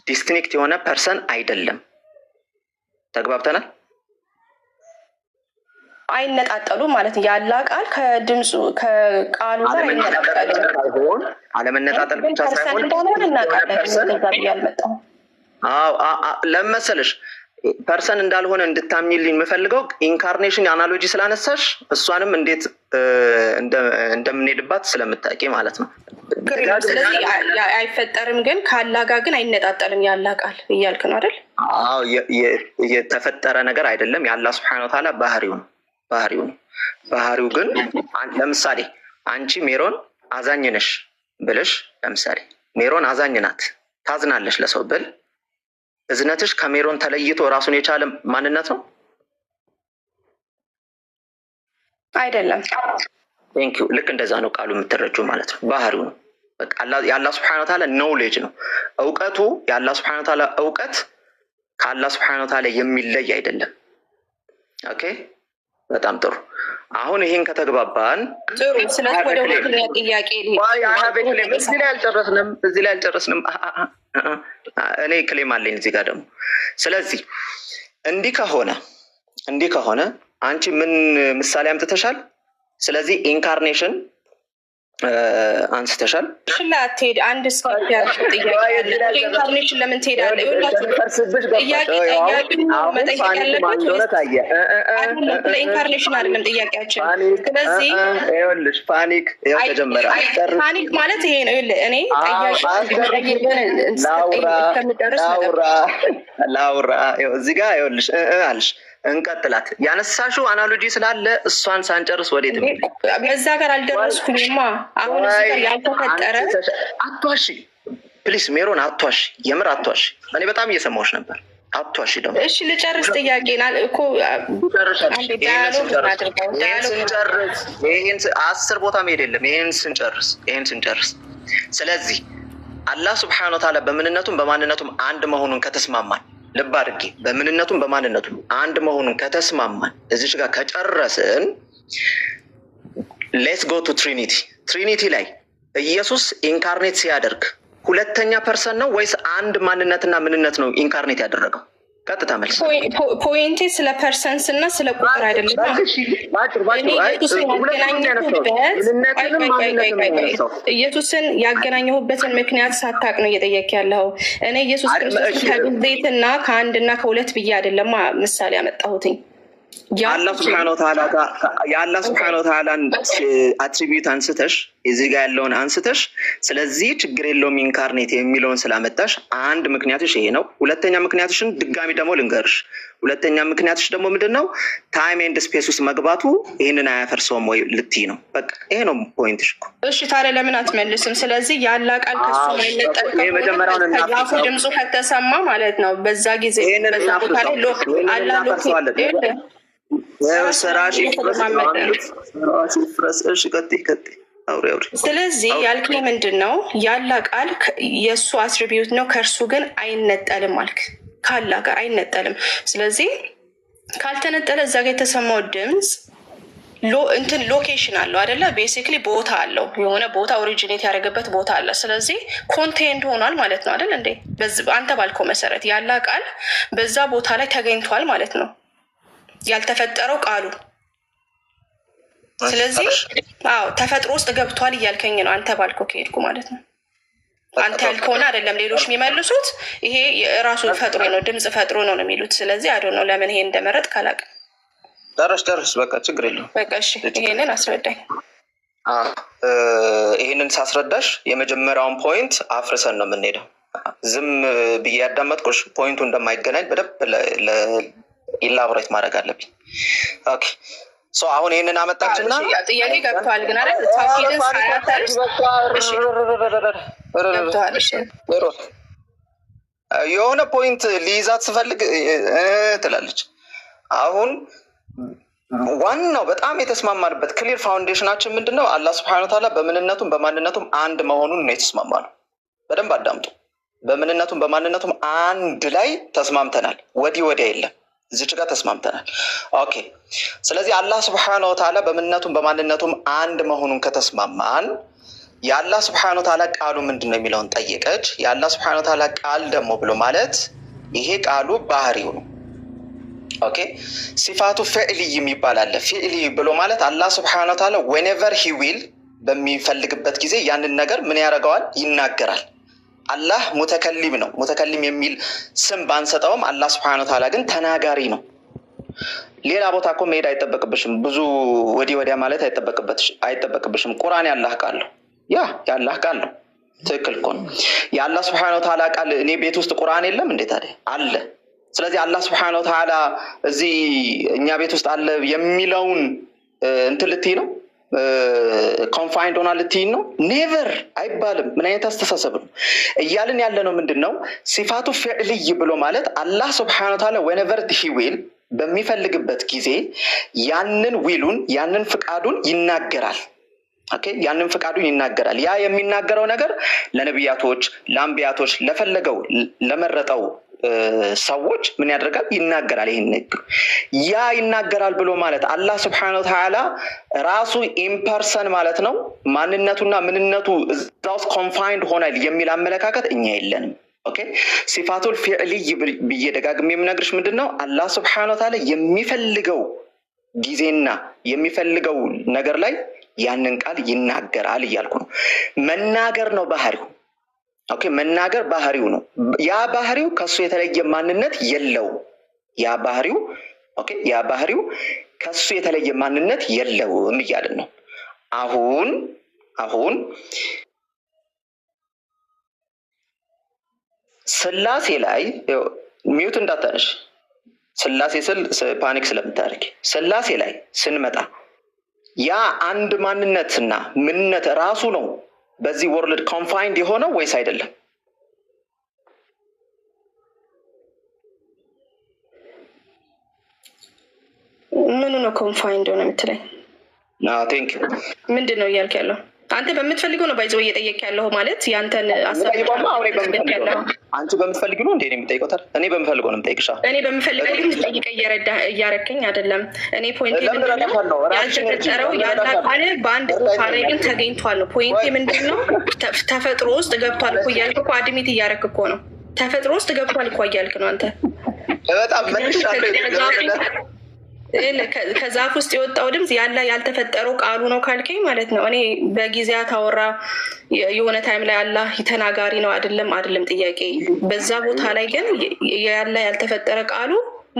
ዲስቲንክት የሆነ ፐርሰን አይደለም። ተግባብተናል? አይነጣጠሉ ማለት ነው። ያለ ቃል ከድምፁ ከቃሉ ጋር አይነጣጠሉ። አለመነጣጠል ብቻ ሳይሆን ለመሰለሽ ፐርሰን እንዳልሆነ እንድታምኝልኝ የምፈልገው ኢንካርኔሽን አናሎጂ ስላነሳሽ እሷንም እንዴት እንደምንሄድባት ስለምታውቂ ማለት ነው። ስለዚህ አይፈጠርም ግን ካላ ጋር ግን አይነጣጠልም ያላ ቃል እያልክ ነው አይደል? አዎ የተፈጠረ ነገር አይደለም። የአላህ ሱብሓነሁ ወተዓላ ባህሪው ነው። ባህሪው ግን ለምሳሌ አንቺ ሜሮን አዛኝ ነሽ ብለሽ ለምሳሌ ሜሮን አዛኝ ናት ታዝናለሽ ለሰው ብል እዝነትሽ ከሜሮን ተለይቶ ራሱን የቻለ ማንነት ነው አይደለም? ቴንክ ዩ። ልክ እንደዛ ነው ቃሉ የምትረጁ ማለት ነው። ባህሪው ነው። በቃ የአላህ ሱብሓነሁ ወተዓላ ኖውሌጅ ነው እውቀቱ። የአላህ ሱብሓነሁ ወተዓላ እውቀት ከአላህ ሱብሓነሁ ወተዓላ የሚለይ አይደለም። ኦኬ በጣም ጥሩ። አሁን ይሄን ከተግባባን ጥሩ። ስለዚህ ወደ ሁለተኛ ጥያቄ እዚህ ላይ አልጨረስንም። እኔ ክሌም አለኝ እዚህ ጋር ደግሞ። ስለዚህ እንዲህ ከሆነ አንቺ ምን ምሳሌ አምጥተሻል? ስለዚህ ኢንካርኔሽን አንስተሻል። ሽላ ትሄድ አንድ ስኪፕ ያልኩት ጥያቄ ኢንካርኔሽን ለምን ትሄዳለህ? ጥያቄ መጠየቅ ያለበት ኢንካርኔሽን አይደለም ጥያቄያችን። ስለዚህ ይኸውልሽ ፓኒክ ተጀመረ። ፓኒክ ማለት ይሄ ነው። እኔ ላውራ እዚህ ጋር ይኸውልሽ አልሽ እንቀጥላት። ያነሳሽው አናሎጂ ስላለ እሷን ሳንጨርስ ወዴት ነው? በዛ ጋር አልደረስኩኝማ። አሁን እዚህ ጋር ያልተፈጠረ አትዋሺ ፕሊስ ሜሮን አትዋሺ፣ የምር አትዋሺ። እኔ በጣም እየሰማሁሽ ነበር። አትዋሺ ደግሞ። እሺ ልጨርስ ጥያቄና እኮ ይሄን 10 ቦታ መሄድ የለም። ይሄን ስንጨርስ ስለዚህ አላህ ሱብሓነሁ ወተዓላ በምንነቱም በማንነቱም አንድ መሆኑን ከተስማማን ልብ አድርጌ በምንነቱም በማንነቱም አንድ መሆኑን ከተስማማን እዚች ጋር ከጨረስን ሌትስ ጎ ቱ ትሪኒቲ ላይ ኢየሱስ ኢንካርኔት ሲያደርግ ሁለተኛ ፐርሰን ነው ወይስ አንድ ማንነትና ምንነት ነው ኢንካርኔት ያደረገው? ቀጥታ መልስ። ፖይንቴ ስለ ፐርሰንስ እና ስለ ቁጥር አይደለም። ኢየሱስን ያገናኘሁበትን ምክንያት ሳታቅ ነው እየጠየቅ ያለው። እኔ ኢየሱስ ክርስቶስ ከብዜትና ከአንድና ከሁለት ብዬ አይደለም ምሳሌ ያመጣሁትኝ። የአላህ ሱብሓነሁ ወተዓላን አትሪቢዩት አንስተሽ እዚህ ጋር ያለውን አንስተሽ ስለዚህ ችግር የለውም ኢንካርኔት የሚለውን ስላመጣሽ አንድ ምክንያትሽ ይሄ ነው። ሁለተኛ ምክንያትሽን ድጋሚ ደግሞ ልንገርሽ። ሁለተኛ ምክንያትሽ ደግሞ ምንድን ነው? ታይም ኤንድ ስፔስ ውስጥ መግባቱ ይህንን አያፈርሰውም ወይ ልትይ ነው። በቃ ይሄ ነው ፖይንትሽ እኮ። እሺ ታዲያ ለምን አትመልስም? ስለዚህ ያለ ቃል ከሱ ማይነጠል ከዛፉ ድምፁ ከተሰማ ማለት ነው በዛ ጊዜ በዛ ቦታ ላይ ስራሽ ስለዚህ ያልከኝ ምንድን ነው? ያላ ቃል የእሱ አትሪቢዩት ነው፣ ከእርሱ ግን አይነጠልም አልክ። ካላ ጋር አይነጠልም። ስለዚህ ካልተነጠለ እዛ ጋር የተሰማው ድምፅ እንትን ሎኬሽን አለው አይደለ? ቤሲክሊ ቦታ አለው፣ የሆነ ቦታ ኦሪጂኔት ያደረገበት ቦታ አለ። ስለዚህ ኮንቴንት ሆኗል ማለት ነው አይደል እንዴ? አንተ ባልከው መሰረት ያላ ቃል በዛ ቦታ ላይ ተገኝቷል ማለት ነው፣ ያልተፈጠረው ቃሉ። ስለዚህ አዎ ተፈጥሮ ውስጥ ገብቷል እያልከኝ ነው አንተ ባልከው ከሄድኩ ማለት ነው። አንተ ያልከውን አይደለም ሌሎች የሚመልሱት። ይሄ ራሱ ፈጥሮ ነው ድምጽ ፈጥሮ ነው የሚሉት። ስለዚህ አዶ ነው ለምን ይሄ እንደመረጥ ካላቅ ደረስ በቃ ችግር የለውም። በቃ እሺ ይሄንን አስረዳኝ። ይሄንን ሳስረዳሽ የመጀመሪያውን ፖይንት አፍርሰን ነው የምንሄደው። ዝም ብዬ ያዳመጥኩሽ ፖይንቱ እንደማይገናኝ በደንብ ኢላቦሬት ማድረግ አለብኝ። ኦኬ ሶ አሁን ይሄንን አመጣችና ጥያቄ ገብቷል ግን አይደል? ታውቂድን ሳያታርስ የሆነ ፖይንት ሊይዛት ስፈልግ ትላለች። አሁን ዋናው በጣም የተስማማንበት ክሊር ፋውንዴሽናችን ምንድነው? አላህ Subhanahu Wa Ta'ala በምንነቱም በማንነቱም አንድ መሆኑን ነው የተስማማነው። በደንብ አዳምጡ። በምንነቱም በማንነቱም አንድ ላይ ተስማምተናል። ወዲህ ወዲያ የለም። እዚች ጋር ተስማምተናል። ኦኬ ስለዚህ አላህ Subhanahu Wa Ta'ala በምንነቱም በማንነቱም አንድ መሆኑን ከተስማማን የአላህ Subhanahu Wa Ta'ala ቃሉ ምንድነው የሚለውን ጠየቀች። የአላህ Subhanahu Wa Ta'ala ቃል ደግሞ ብሎ ማለት ይሄ ቃሉ ባህሪው ነው። ኦኬ ሲፋቱ ፊዕሊ የሚባል አለ። ፊዕሊ ብሎ ማለት አላህ Subhanahu Wa Ta'ala whenever he will በሚፈልግበት ጊዜ ያንን ነገር ምን ያደርገዋል? ይናገራል። አላህ ሙተከሊም ነው። ሙተከሊም የሚል ስም ባንሰጠውም አላህ Subhanahu Wa Ta'ala ግን ተናጋሪ ነው። ሌላ ቦታ እኮ መሄድ አይጠበቅብሽም። ብዙ ወዲያ ማለት አይጠበቅብሽም። ቁርአን ያላህ ቃል ነው። ያላህ ቃል ነው። ትክክል እኮ ነው። የአላህ Subhanahu Wa Ta'ala ቃል እኔ ቤት ውስጥ ቁርአን የለም እንዴ ታዲያ? አለ። ስለዚህ አላህ Subhanahu Wa Ta'ala እዚህ እኛ ቤት ውስጥ አለ የሚለውን እንትን ልትይ ነው ኮንፋይንድ ሆና ልትይ ነው? ኔቨር አይባልም። ምን አይነት አስተሳሰብ ነው እያልን ያለ ነው? ምንድነው ሲፋቱ ፊዕልይ ብሎ ማለት አላህ Subhanahu Wa Ta'ala whenever he will በሚፈልግበት ጊዜ ያንን ዊሉን ያንን ፍቃዱን ይናገራል። ኦኬ ያንን ፍቃዱን ይናገራል። ያ የሚናገረው ነገር ለነብያቶች ለአንቢያቶች ለፈለገው ለመረጠው ሰዎች ምን ያደርጋል? ይናገራል። ይሄን ነገር ያ ይናገራል ብሎ ማለት አላህ Subhanahu Wa Ta'ala ራሱ ኢምፐርሰን ማለት ነው። ማንነቱና ምንነቱ እዛው ኮንፋይንድ ሆናል የሚል አመለካከት እኛ የለንም። ኦኬ ሲፋቱል ፊዕሊ በየደጋግም የምነግርሽ ምንድነው? አላህ Subhanahu Wa Ta'ala የሚፈልገው ጊዜና የሚፈልገው ነገር ላይ ያንን ቃል ይናገራል እያልኩ ነው። መናገር ነው ባህሪው። ኦኬ መናገር ባህሪው ነው። ያ ባህሪው ከሱ የተለየ ማንነት የለውም። ያ ባህሪው ከሱ የተለየ ማንነት የለውም እያልን ነው። አሁን ስላሴ ላይ ሚውት እንዳታነሽ። ስላሴ ስል ፓኒክ ስለምታደርጊ ስላሴ ላይ ስንመጣ ያ አንድ ማንነትና ምንነት ራሱ ነው በዚህ ወርልድ ኮንፋይንድ የሆነው ወይስ አይደለም? ምኑ ነው ኮንፋይንድ ሆነ የምትለኝ? ቴንክ ዩ። ምንድን ነው እያልክ ያለው? አንተ በምትፈልገው ነው ባይዘው እየጠየቅ ያለው ማለት ያንተን አንቺ በምትፈልጊው ነው እንዴ የምጠይቀው? እኔ በምፈልገው ነው የምጠይቅሻ። እኔ በምፈልገው ግን ጠይቀ እያረከኝ አይደለም። እኔ ፖይንቴ ምንድነው ያልተፈጠረው ያላቃለ በአንድ ቦታ ላይ ግን ተገኝቷል ነው ፖይንቴ። ምንድነው ተፈጥሮ ውስጥ ገብቷል እኮ እያልክ እኮ አድሚት እያረክ እኮ ነው። ተፈጥሮ ውስጥ ገብቷል እኮ እያልክ ነው አንተ። በጣም መልሻለሁ። ከዛፍ ውስጥ የወጣው ድምፅ ያለ ያልተፈጠረው ቃሉ ነው ካልከኝ ማለት ነው። እኔ በጊዜያት አወራ የሆነ ታይም ላይ አላህ ተናጋሪ ነው አይደለም ጥያቄ። በዛ ቦታ ላይ ግን ያለ ያልተፈጠረ ቃሉ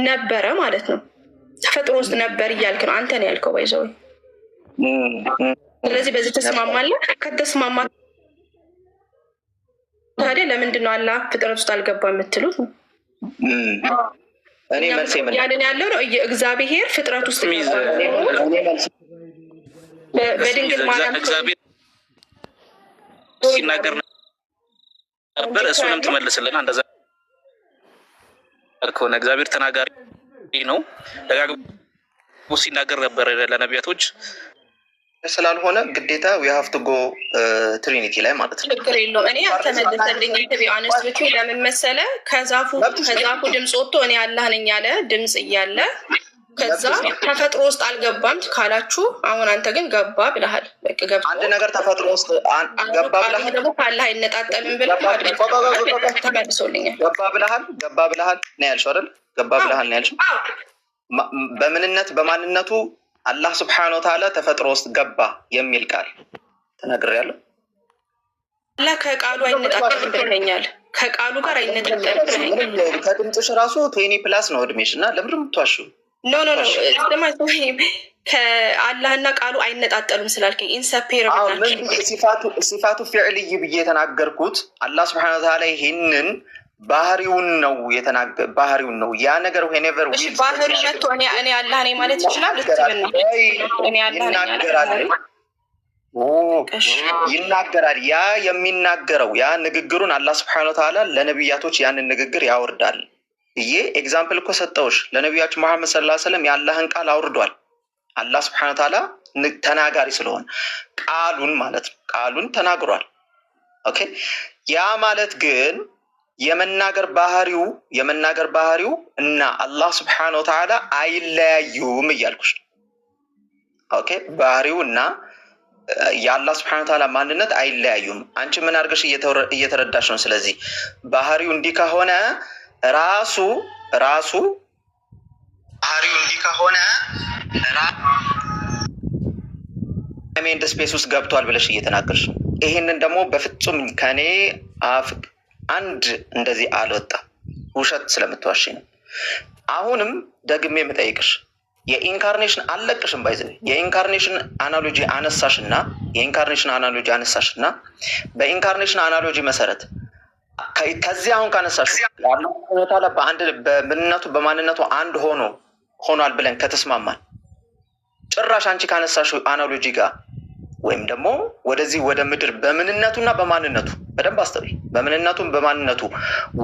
ነበረ ማለት ነው። ተፈጥሮ ውስጥ ነበር እያልክ ነው አንተ ነው ያልከው ባይዘው። ስለዚህ በዚህ ተስማማለህ? ከተስማማ ታዲያ ለምንድን ነው አላህ ፍጥረት ውስጥ አልገባ የምትሉት? እኔ መልሴ ምን ያንን ያለው ነው እግዚአብሔር ፍጥረት ውስጥ በድንግል ማርያም እግዚአብሔር ሲናገር ነበር። እሱንም ትመልስልን እንደዛ ከሆነ እግዚአብሔር ተናጋሪ ነው። ደጋግሞ ሲናገር ነበር ለነቢያቶች ስላልሆነ ግዴታ we have to go ትሪኒቲ ላይ ማለት ነው። ችግር የለውም። እኔ አልተመለሰልኝ ኢትዮጵያ አነስብቹ ለምን መሰለ ከዛፉ ድምፅ ወጥቶ እኔ አላህ ነኝ ያለ ድምፅ እያለ ከዛ ተፈጥሮ ውስጥ አልገባም ካላችሁ አሁን አንተ ግን ገባ ብለሃል። በቃ ገባ አንድ ነገር ተፈጥሮ ውስጥ ገባ ብለሃል ደግሞ ካላህ አይነጣጠልም ብለህ ተመልሶልኛል። ገባ ብለሃል ነው ያልሽው አይደል? ገባ ብለሃል ነው ያልሽው። በምንነት በማንነቱ አላህ Subhanahu Wa Ta'ala ተፈጥሮ ውስጥ ገባ የሚል ቃል ተናግሬያለሁ። አላህ ከቃሉ አይነጣጠልም ብለኸኛል። ከቃሉ ጋር አይነጣጠልም ብለኸኛል። ከድምፅሽ ራሱ 20 ፕላስ ነው እድሜሽ እና ለምንድን ነው የምትዋሺው? ኖ ከአላህና ቃሉ አይነጣጠሉም ስላልከኝ ኢንሰፔረብል ሲፋቱ ፊዕልይ ብዬ የተናገርኩት አላህ ስብሐነ ወተዓላ ይህንን ባህሪውን ነው ባህሪውን ነው ያ ነገር ዌኔቨር ዊል ባህሪ መጥቶ እኔ አላህ ነኝ ማለት ይችላል። ልትብና እኔ አላህ ነኝ ይናገራል። ያ የሚናገረው ያ ንግግሩን አላህ ስብሐነ ወተዓላ ለነቢያቶች ያንን ንግግር ያወርዳል ብዬ ኤግዛምፕል እኮ ሰጠውሽ። ለነቢያችን መሐመድ ሰለላሁ ዐለይሂ ወሰለም የአላህን ቃል አውርዷል። አላህ ስብሐነ ወተዓላ ተናጋሪ ስለሆነ ቃሉን ማለት ነው ቃሉን ተናግሯል። ኦኬ ያ ማለት ግን የመናገር ባህሪው እና አላህ ስብሐነ ወተዓላ አይለያዩም እያልኩሽ ነው። ኦኬ ባህሪው እና የአላህ ስብሐነ ወተዓላ ማንነት አይለያዩም። አንቺ ምን አድርገሽ እየተረዳሽ ነው? ስለዚህ ባህሪው እንዲህ ከሆነ ራሱ ባህሪው እንዲህ ከሆነ ሜንድ ስፔስ ውስጥ ገብቷል ብለሽ እየተናገርሽ ነው። ይሄንን ደግሞ በፍጹም ከኔ አፍ አንድ እንደዚህ አልወጣም። ውሸት ስለምትዋሽ ነው። አሁንም ደግሜ የምጠይቅሽ የኢንካርኔሽን አለቅሽም ባይዘ የኢንካርኔሽን አናሎጂ አነሳሽና በኢንካርኔሽን አናሎጂ መሰረት ከዚህ አሁን ካነሳሽ ያለው በአንድ በማንነቱ አንድ ሆኗል ብለን ከተስማማን ጭራሽ አንቺ ካነሳሽው አናሎጂ ጋር ወይም ደግሞ ወደዚህ ወደ ምድር በምንነቱና በማንነቱ በደንብ አስተውይ። በምንነቱም በማንነቱ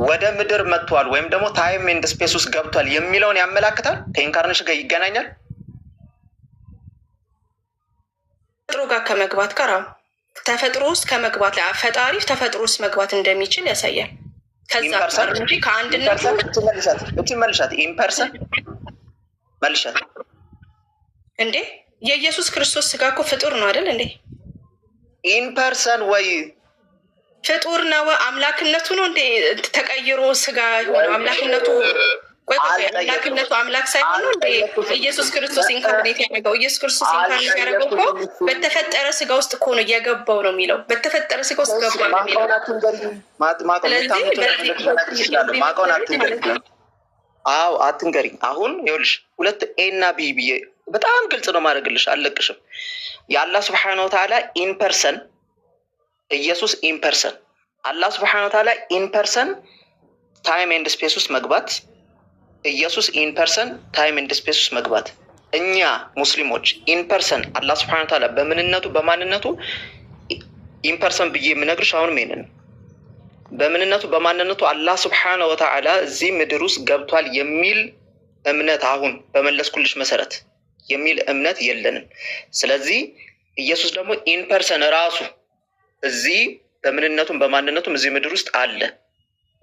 ወደ ምድር መጥቷል ወይም ደግሞ ታይም ኤንድ ስፔስ ውስጥ ገብቷል የሚለውን ያመላክታል። ከኢንካርኔሽን ጋር ይገናኛል። ተፈጥሮ ጋር ከመግባት ጋር ተፈጥሮ ውስጥ ከመግባት ላይ ፈጣሪ ተፈጥሮ ውስጥ መግባት እንደሚችል ያሳያል። ከዛ እንጂ ከአንድነቱ መልሻት ኢምፐርሰን መልሻት እንዴ የኢየሱስ ክርስቶስ ስጋ እኮ ፍጡር ነው አይደል እንዴ? ኢምፐርሰን ወይ ፍጡር ነው? አምላክነቱ ነው እንዴ ተቀይሮ ስጋ ሆነ? አምላክነቱ አምላክነቱ አምላክ ሳይሆን እንዴ ኢየሱስ ክርስቶስ ኢንካርኔት ያደረገው? ኢየሱስ ክርስቶስ ኢንካርኔት ያደረገው እኮ በተፈጠረ ስጋ ውስጥ እኮ ነው የገባው ነው የሚለው። በተፈጠረ ስጋ ውስጥ ገባ ነው የሚለው። አዎ አትንገሪ። አሁን ይኸውልሽ ሁለት ኤ እና ቢ ብዬ በጣም ግልጽ ነው ማድረግልሽ፣ አልለቅሽም። የአላህ ስብሐነ ወተዓላ ኢንፐርሰን ኢየሱስ ኢንፐርሰን አላህ ስብሐነ ወተዓላ ኢንፐርሰን ታይም ኤንድ ስፔስ ውስጥ መግባት፣ ኢየሱስ ኢንፐርሰን ታይም ኤንድ ስፔስ ውስጥ መግባት። እኛ ሙስሊሞች ኢንፐርሰን አላህ ስብሐነ ወተዓላ በምንነቱ በማንነቱ ኢንፐርሰን ብዬ የምነግርሽ አሁንም ይሄንን በምንነቱ በማንነቱ አላህ ስብሐነ ወተዓላ እዚህ ምድር ውስጥ ገብቷል የሚል እምነት አሁን በመለስኩልሽ መሰረት የሚል እምነት የለንም። ስለዚህ ኢየሱስ ደግሞ ኢንፐርሰን ራሱ እዚህ በምንነቱም በማንነቱም እዚህ ምድር ውስጥ አለ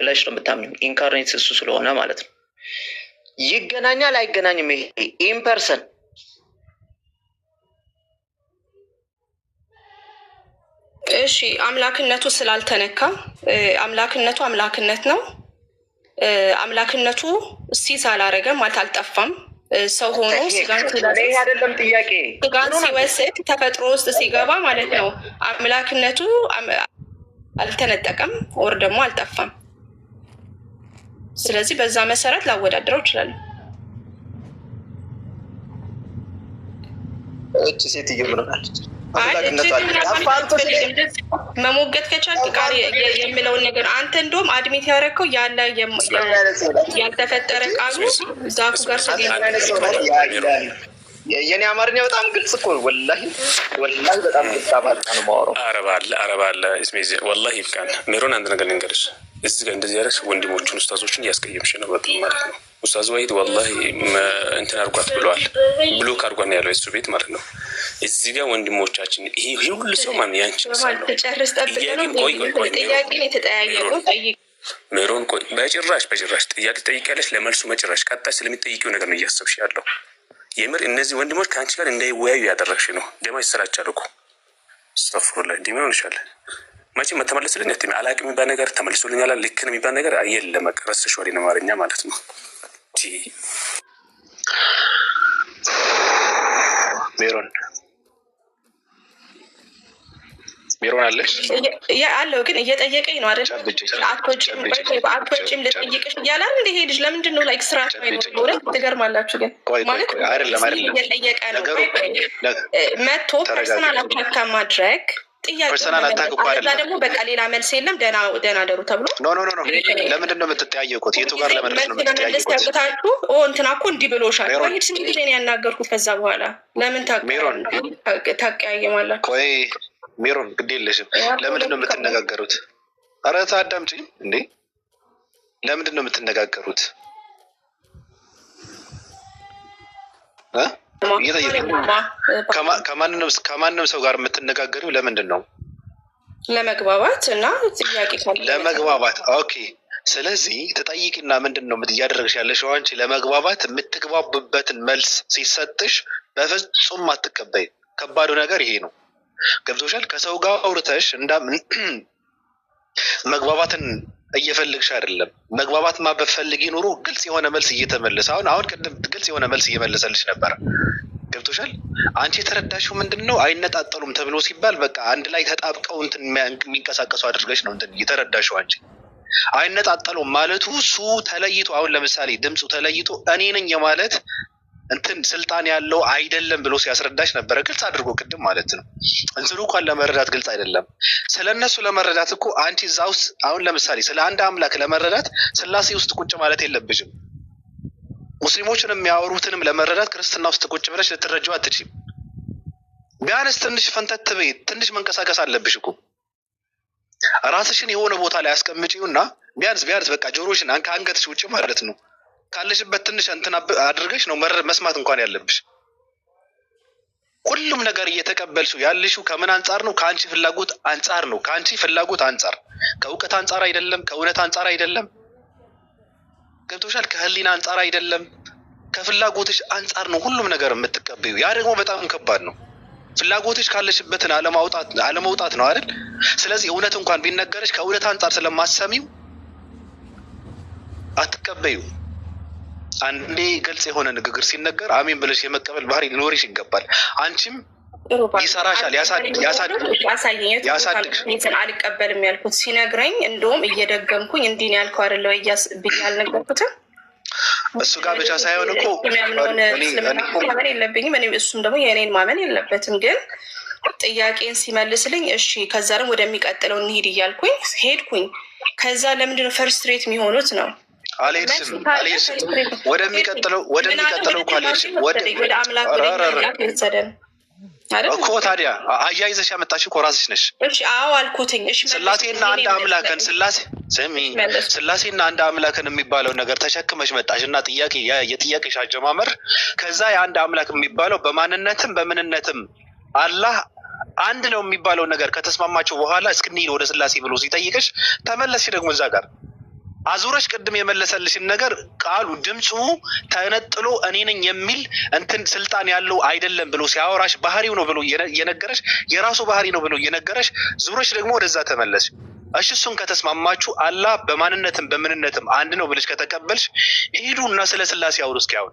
ብለሽ ነው የምታምኙ። ኢንካርኔት እሱ ስለሆነ ማለት ነው። ይገናኛል አይገናኝም? ይሄ ኢምፐርሰን እሺ አምላክነቱ ስላልተነካ አምላክነቱ አምላክነት ነው። አምላክነቱ ሲስ አላረገም ማለት አልጠፋም። ሰው ሆኖ ስጋን አይደለም ጥያቄ ስጋን ሲወስድ ተፈጥሮ ውስጥ ሲገባ ማለት ነው። አምላክነቱ አልተነጠቀም ወር ደግሞ አልጠፋም። ስለዚህ በዛ መሰረት ላወዳድረው ይችላል። እቺ ሴትዮ ምን ሆናለች? መሞገት ከቻልክ ቃል የሚለውን ነገር አንተ እንደውም አድሚት ያደረግከው ያለ ያልተፈጠረ ቃሉ ዛፉ ጋር የኔ አማርኛ በጣም ግልጽ እኮ ወላሂ በጣም ግልጽ አባል ነው የማወራው። አረባለ እስሜዚ ወላሂ ይብቃን። ሜሮን አንድ ነገር ልንገርሽ፣ እዚህ ጋር እንደዚህ ያደረግሽ ወንድሞቹን ኡስታዞችን እያስቀየምሽ ነው በጣም ማለት ነው። ኡስታዝ ወሂድ ወላሂ እንትን አድርጓት ብለዋል፣ ብሎክ አድርጓት ነው ያለው እሱ ቤት ማለት ነው። እዚህ ጋር ወንድሞቻችን ይሄ ሁሉ ሰው ማን ያንቺ ጨርስ ጠብቅ ነው ጥያቄን የተጠያየቀው ጠይቅ ሜሮን ቆይ በጭራሽ ጥያቄ ጠይቂያለሽ፣ ለመልሱ መጭራሽ ቀጣይ ስለሚጠይቂው ነገር ነው እያሰብሽ ያለው። የምር እነዚህ ወንድሞች ከአንቺ ጋር እንዳይወያዩ ያደረግሽ ነው። ደማ ይሰራቻል እኮ ስተፍሩላ እንዲህ ሆን ይሻለ መቼ መተመለስልኝ ት አላቅ የሚባል ነገር ተመልሶልኛል። ልክ ነው የሚባል ነገር የለም። መቀረስሽ ወደ አማርኛ ማለት ነው። ሜሮን አለሽ አለው ግን እየጠየቀኝ ነው አይደል? አትወጪም ልጠይቅሽ እያላል እንደ ይሄ ልጅ ለምንድን ነው ላይክ ስራ ማለት ትገርማላችሁ። ግን ማለት እየጠየቀ ነው መጥቶ ፐርሰናል አታካ ማድረግ ጥያቄ አዛ ደግሞ በቃ ሌላ መልስ የለም ደህና ደሩ ተብሎ ኖ ለምንድን ነው የምትጠያየቁት? የቱ ጋር ለመድረስ ነው የምትጠያየቁት? ያቅታችሁ እንትና እኮ እንዲህ ብሎሻል ወይ ስንት ጊዜ ነው ያናገርኩት? ከዛ በኋላ ለምን ታቀያየማላችሁ? ቆይ ሜሮን ግድ የለሽም። ለምንድን ነው የምትነጋገሩት? ኧረ ታዳምጪኝ እንዴ! ለምንድን ነው የምትነጋገሩት? ከማንም ሰው ጋር የምትነጋገሪው ለምንድን ነው? ለመግባባት እና ጥያቄ ለመግባባት። ኦኬ። ስለዚህ ተጠይቂና ምንድን ነው እያደረግሽ ያለሽው አንቺ? ለመግባባት የምትግባቡበትን መልስ ሲሰጥሽ በፍጹም አትቀበይ። ከባዱ ነገር ይሄ ነው። ገብቶሻል? ከሰው ጋር አውርተሽ መግባባትን እየፈለግሽ አይደለም። መግባባት ማበፈልጊ ኑሮ ግልጽ የሆነ መልስ እየተመለሰ አሁን ቅድም ግልጽ የሆነ መልስ እየመለሰልሽ ነበር። ገብቶሻል? አንቺ የተረዳሽው ምንድን ነው? አይነጣጠሉም ተብሎ ሲባል በቃ አንድ ላይ ተጣብቀው እንትን የሚንቀሳቀሱ አድርገሽ ነው እንትን የተረዳሽው አንቺ። አይነጣጠሉም ማለቱ እሱ ተለይቶ አሁን ለምሳሌ ድምፁ ተለይቶ እኔ ነኝ የማለት እንትን ስልጣን ያለው አይደለም ብሎ ሲያስረዳሽ ነበረ። ግልጽ አድርጎ ቅድም ማለት ነው። እንትኑ እንኳን ለመረዳት ግልጽ አይደለም። ስለ እነሱ ለመረዳት እኮ አንቺ እዛ ውስጥ አሁን ለምሳሌ ስለ አንድ አምላክ ለመረዳት ስላሴ ውስጥ ቁጭ ማለት የለብሽም። ሙስሊሞችን የሚያወሩትንም ለመረዳት ክርስትና ውስጥ ቁጭ ብለሽ ልትረጂው አትችይም። ቢያንስ ትንሽ ፈንተት በይ፣ ትንሽ መንቀሳቀስ አለብሽ እኮ። ራስሽን የሆነ ቦታ ላይ አስቀምጪውና ቢያንስ በቃ ጆሮሽን ከአንገትሽ ውጭ ማለት ነው ካለሽበት ትንሽ እንትን አድርገሽ ነው መስማት እንኳን ያለብሽ። ሁሉም ነገር እየተቀበልሽው ያልሽው ከምን አንጻር ነው? ከአንቺ ፍላጎት አንጻር ነው። ከአንቺ ፍላጎት አንጻር፣ ከእውቀት አንጻር አይደለም፣ ከእውነት አንጻር አይደለም። ገብቶሻል? ከህሊና አንጻር አይደለም፣ ከፍላጎትሽ አንጻር ነው ሁሉም ነገር የምትቀበዩ። ያ ደግሞ በጣም ከባድ ነው። ፍላጎትሽ ካለሽበትን አለመውጣት ነው አይደል? ስለዚህ እውነት እንኳን ቢነገርሽ ከእውነት አንጻር ስለማሰሚው አትቀበዩ። አንዴ ግልጽ የሆነ ንግግር ሲነገር አሜን ብለሽ የመቀበል ባህሪ ሊኖርሽ ይገባል። አንቺም ይሰራሻል፣ ያሳድግሽ። አልቀበልም ያልኩት ሲነግረኝ እንደውም እየደገምኩኝ እንዲህ ነው ያልከው አይደለ ወይ ብዬ አልነገርኩትም። እሱ ጋር ብቻ ሳይሆን እኮ ማመን የለብኝም እሱም ደግሞ የእኔን ማመን የለበትም። ግን ጥያቄን ሲመልስልኝ እሺ ከዛ ደግሞ ወደሚቀጥለው እንሂድ እያልኩኝ ሄድኩኝ። ከዛ ለምንድነው ፈርስትሬት የሚሆኑት ነው? አልሄድሽም ወደሚቀጥለው እኮ አልሄድሽም። ወደ አምላክ ወደሚቀጥለው እኮ ታዲያ አያይዘሽ ያመጣሽው እኮ ራስሽ ነሽ። እሺ አዎ አልኩትኝ። እሺ ስላሴና አንድ አምላክን ስላሴና አንድ አምላክን የሚባለው ነገር ተሸክመሽ መጣሽ እና የጥያቄሽ አጀማመር ከዛ የአንድ አምላክ የሚባለው በማንነትም በምንነትም አላህ አንድ ነው የሚባለው ነገር ከተስማማቸው በኋላ እስክንሄድ ወደ ስላሴ ብሎ ሲጠይቅሽ ተመለስሽ። ደግሞ እዛ ጋር አዙረሽ ቅድም የመለሰልሽን ነገር ቃሉ ድምፁ ተነጥሎ እኔ ነኝ የሚል እንትን ስልጣን ያለው አይደለም ብሎ ሲያወራሽ ባህሪው ነው ብሎ እየነገረሽ የራሱ ባህሪ ነው ብሎ እየነገረሽ ዙረሽ ደግሞ ወደዛ ተመለስሽ። እሺ እሱን ከተስማማችሁ አላህ በማንነትም በምንነትም አንድ ነው ብለሽ ከተቀበልሽ ሂዱ እና ስለ ስላሴ አውሩ። እስኪ አሁን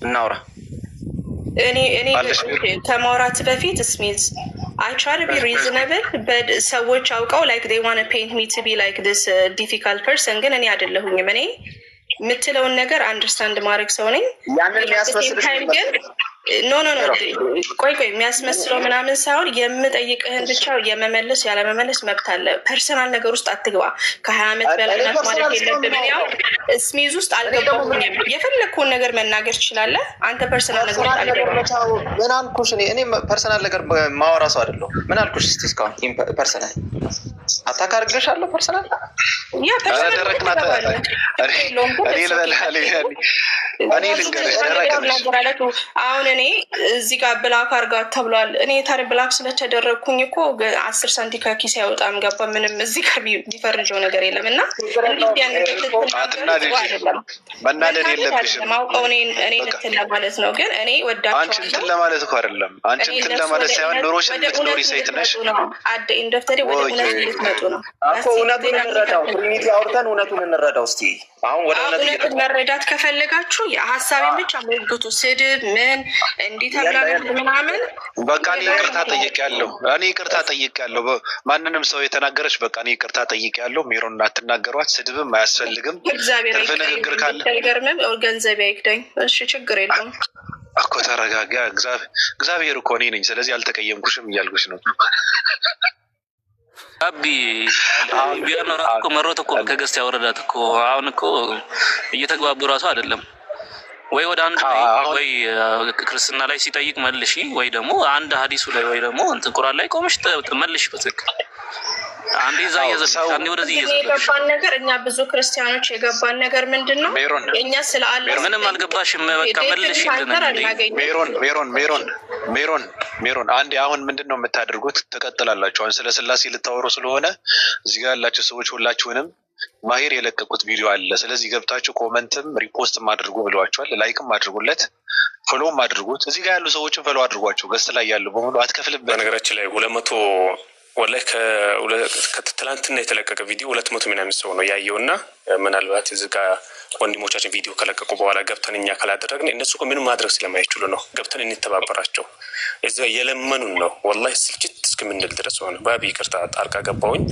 እናውራ። እኔ ከማውራት በፊት ስሚዝ I try to be reasonable, but ሰዎች አውቀው like they want to paint me to be like this difficult person ግን እኔ አይደለሁኝም። እኔ የምትለውን ነገር አንደርስታንድ ማድረግ ሰው ነኝ። ያንን የሚያስመስልሽ ግን ኖ ቆይ የሚያስመስለው ምናምን ሳይሆን የምጠይቅህን ብቻ የመመለስ ያለመመለስ መብት አለ። ፐርሰናል ነገር ውስጥ አትግባ። ከ20 ዓመት በላይ ናት ማለት የለብንም። ያው ስሚዝ ውስጥ አልገባሁም። የፈለግከውን ነገር መናገር ትችላለህ አንተ። ፐርሰናል ነገር ምን አልኩሽ? እኔ ፐርሰናል ነገር ማወራ ሰው አይደለሁም። ምን አልኩሽ? እስኪ እስካሁን ፐርሰናል አታካርግሻለሁ። ፐርሰናል ያ ፐርሰናል አሁን እኔ እዚህ ጋር ብላክ አርጋ ተብሏል። እኔ ታዲያ ብላክ ስለተደረግኩኝ እኮ 10 ሳንቲ ከኪስ አይወጣም። ገባ? ምንም እዚህ ጋር ቢፈርጀው ነገር የለም። እና መናደድ የለብሽም። ማውቀው እኔ እንትን ለማለት ነው። ግን እኔ ወዳቸዋለሁ። አንቺ እንትን ለማለት እኮ አይደለም። አንቺ እንትን ለማለት ሳይሆን ኑሮሽን የምትኖሪ ሴት ነሽ። አደ ኢንደፍተሪ ወደ እውነት ሲመጡ ነው እኮ እውነቱን እንረዳው። ትሪኒቲ አውርተን እውነቱን እንረዳው። እስቲ አሁን ወደ እውነቱን መረዳት ከፈለጋችሁ የሀሳቤን ብቻ ሞግቱ። ስድብ ምን እንዲህ ተብላ ምናምን በቃ እኔ ይቅርታ ጠይቄያለሁ። ማንንም ሰው የተናገረች በቃ እኔ ይቅርታ ጠይቄያለሁ። ሜሮን እንዳትናገሯት፣ ስድብም አያስፈልግም። እግዚአብሔር ንግግር ካለ አይገርምም። ገንዘብ አይግዳኝ። እሺ ችግር የለውም እኮ ተረጋጋ። እግዚአብሔር እኮ እኔ ነኝ። ስለዚህ አልተቀየምኩሽም እያልኩሽ ነው። አቢ ቢያኖራ እኮ መሮት እኮ ከገስት ያወረዳት እኮ አሁን እኮ እየተግባቡ ራሱ አይደለም ወይ ወደ አንድ ወይ ክርስትና ላይ ሲጠይቅ መልሺ፣ ወይ ደግሞ አንድ ሀዲሱ ላይ ወይ ደግሞ እንትን ቁርአን ላይ ቆመሽ መልሺ በትክክል። አንዴ እዛ እየዘለሽ አንዴ ወደዚህ እየዘለሽ የገባን ነገር እኛ ብዙ ክርስቲያኖች የገባን ነገር ምንድን ነው? እኛ ስለ አላህ ምንም አልገባሽም። በቃ መልሺ ሜሮን አንዴ አሁን ምንድን ነው የምታደርጉት? ትቀጥላላችሁ። አሁን ስለ ስላሴ ልታወሩ ስለሆነ እዚህ ጋር ያላችሁ ሰዎች ሁላችሁንም ማሂር የለቀቁት ቪዲዮ አለ። ስለዚህ ገብታችሁ ኮመንትም ሪፖስትም አድርጉ ብለዋቸዋል። ላይክም አድርጉለት፣ ፎሎውም አድርጉት። እዚህ ጋር ያሉ ሰዎችን ፎሎ አድርጓቸው። ገስት ላይ ያሉ በሙሉ አትከፍልበት። በነገራችን ላይ 200 ወላሂ ከትላንትና የተለቀቀ ቪዲዮ 200 ምናምን ሰው ነው ያየው እና ምናልባት እዚህ ጋር ወንድሞቻችን ቪዲዮ ከለቀቁ በኋላ ገብተን እኛ ካላደረግን እነሱ እኮ ምንም ማድረግ ስለማይችሉ ነው። ገብተን እንተባበራቸው። እዛ የለመኑን ነው ወላሂ ስልችት እስከምንል ድረስ ሆነ። ባቢ ይቅርታ ጣልቃ ገባሁኝ።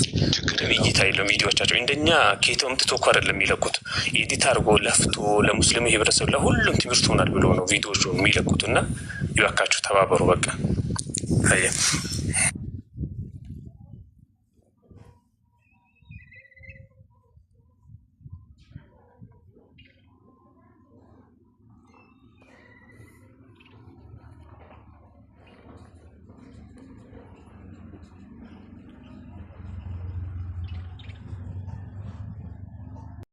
እይታ የለውም ቪዲዮቻቸው እንደኛ ኬቶ ምትቶ እኮ አይደለም የሚለቁት። ኤዲት አድርጎ ለፍቶ ለሙስሊሙ ህብረተሰብ ለሁሉም ትምህርት ሆናል ብሎ ነው ቪዲዮቹ የሚለቁት እና ይባካችሁ ተባበሩ። በቃ